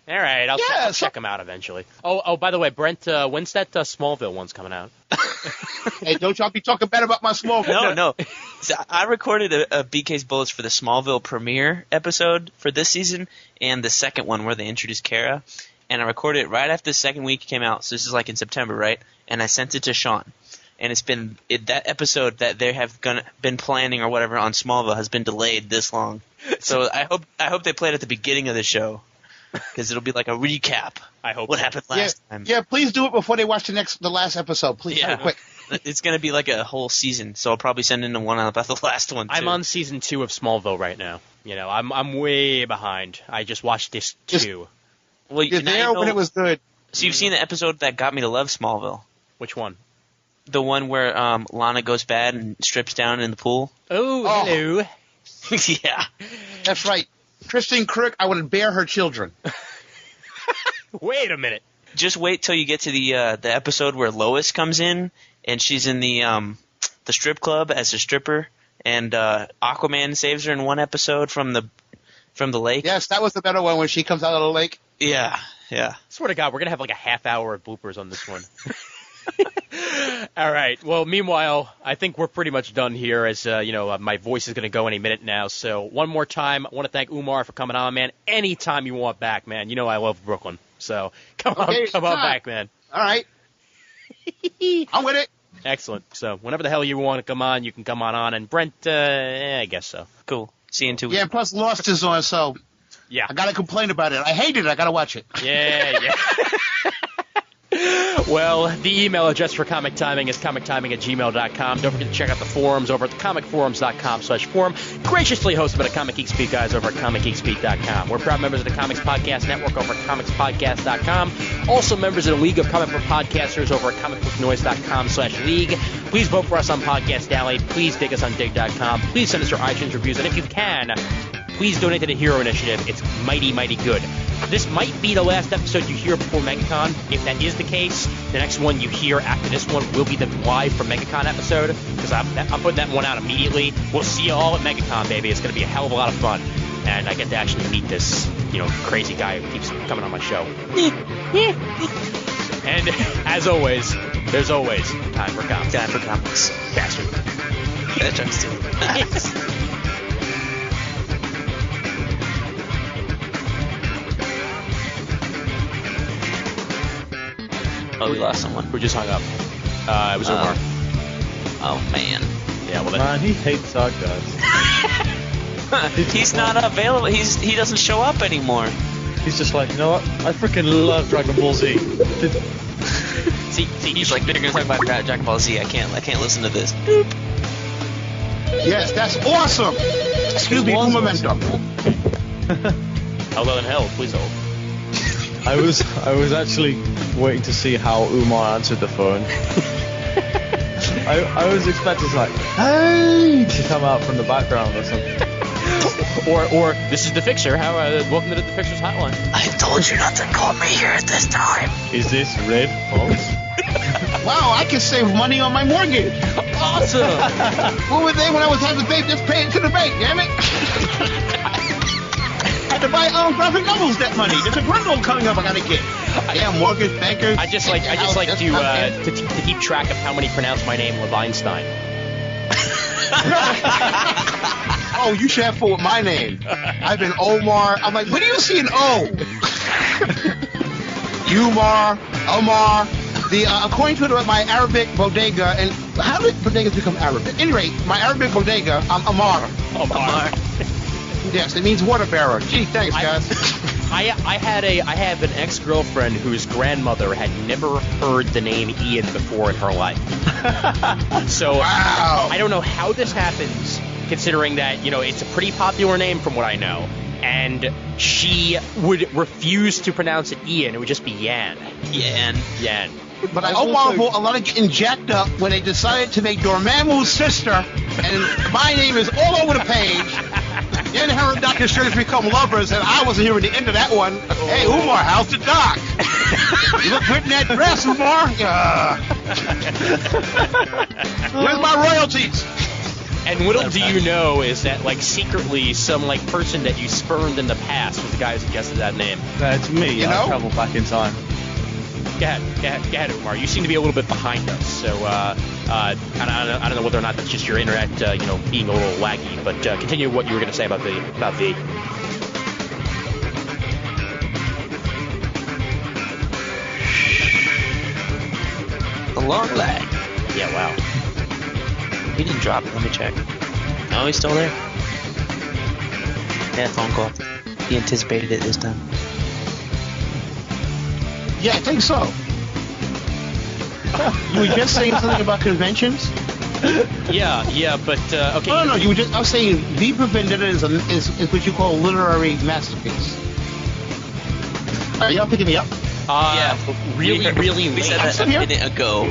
All right, I'll check them out eventually. Oh, by the way, Brent, when's that Smallville one's coming out? Hey, don't y'all be talking bad about my Smallville. No. So I recorded a BK's Bullets for the Smallville premiere episode for this season and the second one where they introduced Kara. And I recorded it right after the second week came out, so this is like in September, right? And I sent it to Sean. And it's been that episode that they have been planning or whatever on Smallville has been delayed this long. So I hope they play it at the beginning of the show. Because it'll be like a recap. I hope what happened last time. Yeah, please do it before they watch the last episode. Please, quick. It's going to be like a whole season, so I'll probably send in one about the last one. Too. I'm on season 2 of Smallville right now. I'm way behind. I just watched this 2. Well, you're there when it was good. So you've seen the episode that got me to love Smallville. Which one? The one where Lana goes bad and strips down in the pool. Oh. Hello. Yeah, that's right. Kristen Kirk, I would bear her children. Wait a minute. Just wait till you get to the episode where Lois comes in and she's in the strip club as a stripper, and Aquaman saves her in one episode from the lake. Yes, that was the better one when she comes out of the lake. Yeah. Swear to God, we're gonna have like a half hour of bloopers on this one. All right. Well, meanwhile, I think we're pretty much done here as, my voice is going to go any minute now. So one more time, I want to thank Umar for coming on, man. Anytime you want back, man. You know I love Brooklyn. So come on back, man. All right. I'm with it. Excellent. So whenever the hell you want to come on, you can come on. And Brent, I guess so. Cool. See you in 2 weeks. Yeah, plus Lost is on, so yeah. I got to complain about it. I hate it. I got to watch it. Yeah. Well, the email address for Comic Timing is comictiming@gmail.com. Don't forget to check out the forums over at thecomicforums.com/forum. Graciously hosted by the Comic Geek Speak guys over at comicgeekspeak.com. We're proud members of the Comics Podcast Network over at comicspodcast.com. Also members of the League of Comic Book Podcasters over at comicbooknoise.com/league. Please vote for us on Podcast Alley. Please dig us on dig.com. Please send us your iTunes reviews. And if you can, please donate to the Hero Initiative. It's mighty, mighty good. This might be the last episode you hear before MegaCon. If that is the case, the next one you hear after this one will be the live from MegaCon episode, because I'm putting that one out immediately. We'll see you all at MegaCon, baby. It's going to be a hell of a lot of fun. And I get to actually meet this, crazy guy who keeps coming on my show. And as always, there's always time for comics. Time for comics. Bastard. That jokes too. Oh, we lost someone. Who just hung up? It was Omar. Oh, man. Yeah, well, Man, he hates our guys. He's not available. He doesn't show up anymore. He's just like, you know what? I freaking love Dragon Ball Z. See, he's like, they're going to talk about Dragon Ball Z. I can't listen to this. Boop. Yes, that's awesome. Excuse me, momentum. Hold on, hell, please hold. I was actually waiting to see how Umar answered the phone. I was expecting like, hey, to come out from the background or something. Or this is the Fixer. Welcome to the Fixer's hotline. I told you not to call me here at this time. Is this Red Fox? Wow, I can save money on my mortgage. Awesome. What were they when I was having to pay? Just pay it to the bank, damn it. I had to buy graphic novels that money. There's a grundle coming up I gotta get. Damn mortgage bankers. I just like to keep track of how many pronounce my name Leveinstein. Oh, you should have fun with my name. I've been Omar. I'm like, where do you see an O? Umar, Omar. According to my Arabic bodega, and how did bodegas become Arabic? At any rate, my Arabic bodega, Amar. Omar. Yes, it means water bearer. Gee, thanks, guys. I have an ex-girlfriend whose grandmother had never heard the name Ian before in her life. So Wow. I don't know how this happens, considering that, it's a pretty popular name from what I know. And she would refuse to pronounce it Ian. It would just be Yan. Yan. But I marvel a lot of getting jacked up when they decided to make Dormammu's sister, and my name is all over the page. Then her and Dr. Strange become lovers, and I wasn't hearing the end of that one. Hey, Umar, how's the doc? You look good in that dress, Umar. Where's my royalties? And little do you know is that, secretly, some, person that you spurned in the past was the guy who suggested that name. No, it's me. You know? I travel back in time. Go ahead, Umar. You seem to be a little bit behind us, so I don't know whether or not that's just your internet, being a little laggy. But continue what you were going to say about V. A long lag. Yeah, wow. He didn't drop it. Let me check. Oh, he's still there. Yeah, phone call. He anticipated it this time. Yeah, I think so. You were just saying something about conventions? Yeah, but okay. No, you were just. I was saying V for Vendetta is what you call a literary masterpiece. Are y'all picking me up? Really we late. said that a minute ago.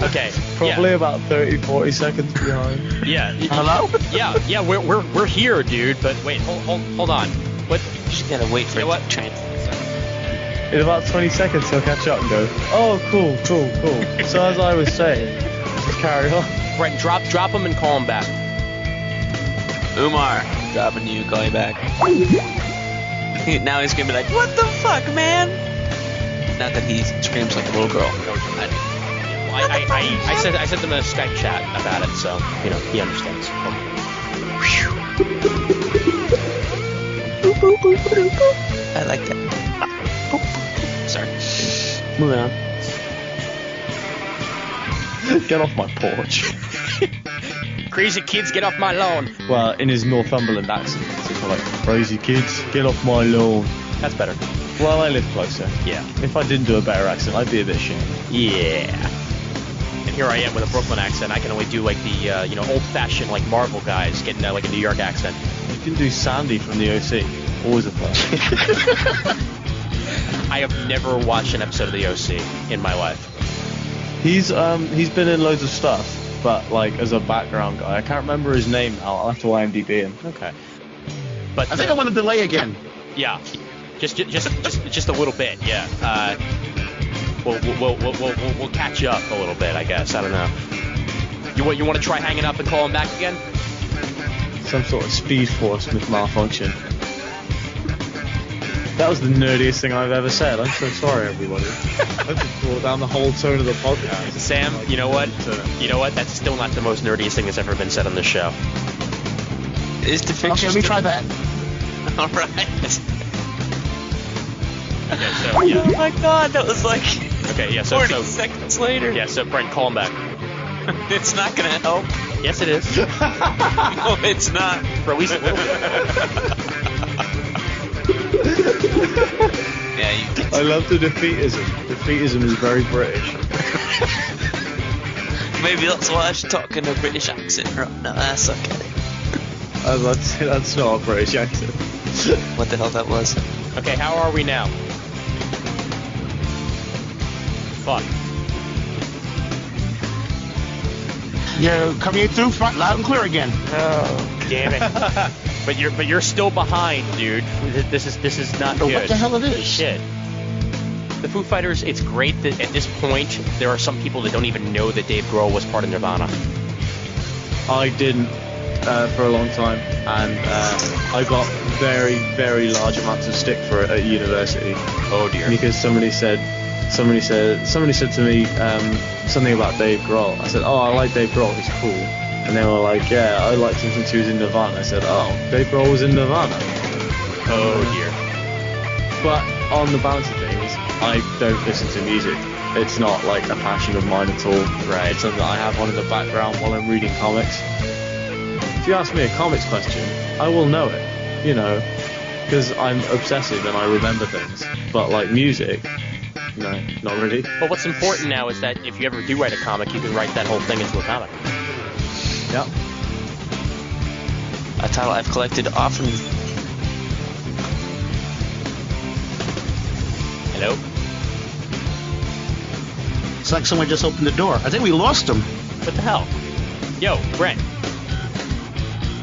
Okay. Probably about 30-40 seconds behind. Yeah. Hello? Yeah. We're here, dude. But wait, hold on. What? You just gotta wait for You know what? it to translate. In about 20 seconds, he'll catch up and go, oh, cool. So as I was saying, just carry on. Brent, drop him and call him back. Umar, dropping you, call you back. Now he's gonna be like, what the fuck, man? Not that he screams like a little girl. I sent him a Skype chat about it, so he understands. I like that. Sorry. Moving on. Get off my porch. Crazy kids, get off my lawn. Well, in his Northumberland accent, it's like, crazy kids, get off my lawn. That's better. Well, I live closer. Yeah. If I didn't do a better accent, I'd be a bit ashamed. Yeah. And here I am with a Brooklyn accent. I can only do the old-fashioned Marvel guys getting a New York accent. You can do Sandy from the OC. Always a fun. I have never watched an episode of the OC in my life. He's been in loads of stuff, but as a background guy, I can't remember his name now. I'll have to IMDb him. Okay. But I think I want to delay again. Yeah. Just a little bit. Yeah. We'll catch up a little bit, I guess. I don't know. You want to try hanging up and call him back again? Some sort of Speed Force malfunction. That was the nerdiest thing I've ever said. I'm so sorry, everybody. I've just brought down the whole tone of the podcast. Sam, you know what? That's still not the most nerdiest thing that's ever been said on this show. Is the fixture Okay, let me try that. All right. Okay, so yeah. Oh my god, that was Okay, yeah. So 40 seconds later. yeah. So Brent, call him back. It's not gonna help. Yes, it is. No, it's not. For at least a little bit. Yeah, you can. I love the defeatism. Defeatism is very British. Maybe that's why I should talk in a British accent right now. That's okay. That's not a British accent. What the hell that was? Okay, how are we now? Fuck. You're coming through front loud and clear again. Oh, damn it. But you're still behind, dude. This is not good. What the hell it is? Shit. The Foo Fighters, it's great that at this point there are some people that don't even know that Dave Grohl was part of Nirvana. I didn't for a long time, and I got very, very large amounts of stick for it at university. Oh dear. Because somebody said to me something about Dave Grohl. I said, oh, I like Dave Grohl, he's cool. And they were like, yeah, I liked him since he was in Nirvana. I said, oh, Dave Grohl was in Nirvana. Oh dear. But on the balance of things, I don't listen to music It's not like a passion of mine at all. Right. It's something that I have on in the background while I'm reading comics. If you ask me a comics question, I will know it, you know, because I'm obsessive and I remember things. But like music, no, not really. But what's important now is that if you ever do write a comic, you can write that whole thing into a comic. Yeah. A title I've collected often. Hello? It's like someone just opened the door. I think we lost him. What the hell? Yo, Brent.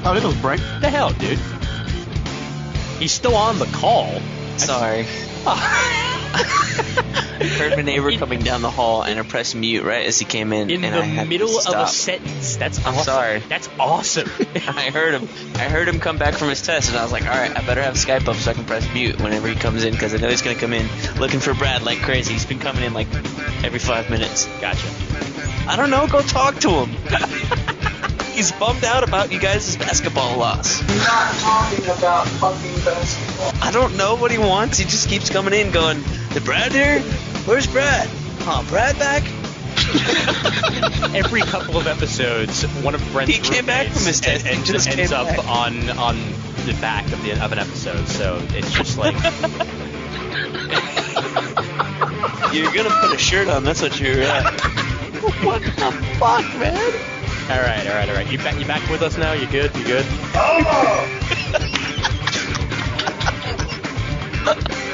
Oh, there goes Brent. What the hell, dude? He's still on the call. Sorry. I heard my neighbor coming down the hall, and I pressed mute right as he came in. In and the I had middle to of stop. a sentence. That's I'm awesome. sorry. That's awesome. I heard him come back from his test, and I was like, all right, I better have Skype up so I can press mute whenever he comes in, because I know he's going to come in looking for Brad like crazy. He's been coming in like every 5 minutes. Gotcha. I don't know, go talk to him. He's bummed out about you guys' basketball loss. We're not talking about fucking basketball. I don't know what he wants. He just keeps coming in going, is Brad here? Where's Brad? Oh, Brad back? Every couple of episodes, one of Brent's He came back roommates from his test. He ends just ends came up back. on the back of an episode. So it's just like You're going to put a shirt on. That's what you're what the fuck, man? All right. You back with us now? You good? Oh!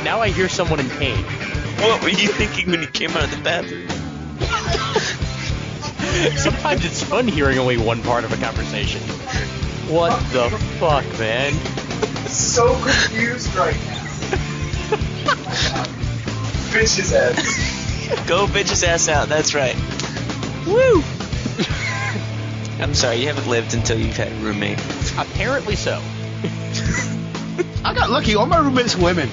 Now I hear someone in pain. What were you thinking when you came out of the bathroom? Sometimes it's fun hearing only one part of a conversation. What the fuck, man? So confused right now. Bitch's ass. Go bitch his ass out. That's right. Woo! I'm sorry, you haven't lived until you've had a roommate. Apparently so. I got lucky. All my roommates were women.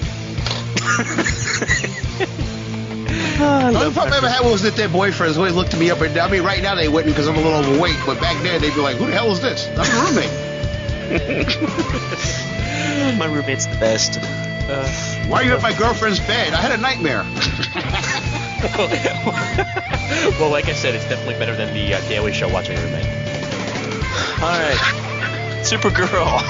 The only problem I ever had was that their boyfriends always looked me up and down. I mean, right now they wouldn't because I'm a little overweight, but back then they'd be like, who the hell is this? I'm a roommate. My roommate's the best. Why are you at my girlfriend's bed? I had a nightmare. Well, like I said, it's definitely better than the Daily Show watching a roommate. Alright. Supergirl.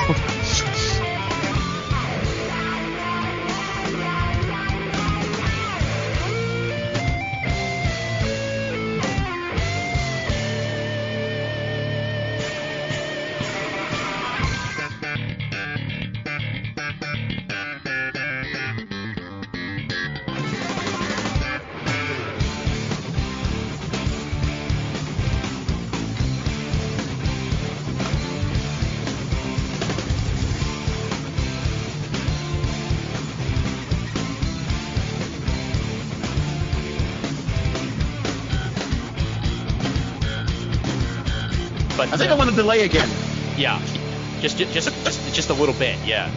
But I think I want to delay again. yeah, just a little bit, yeah.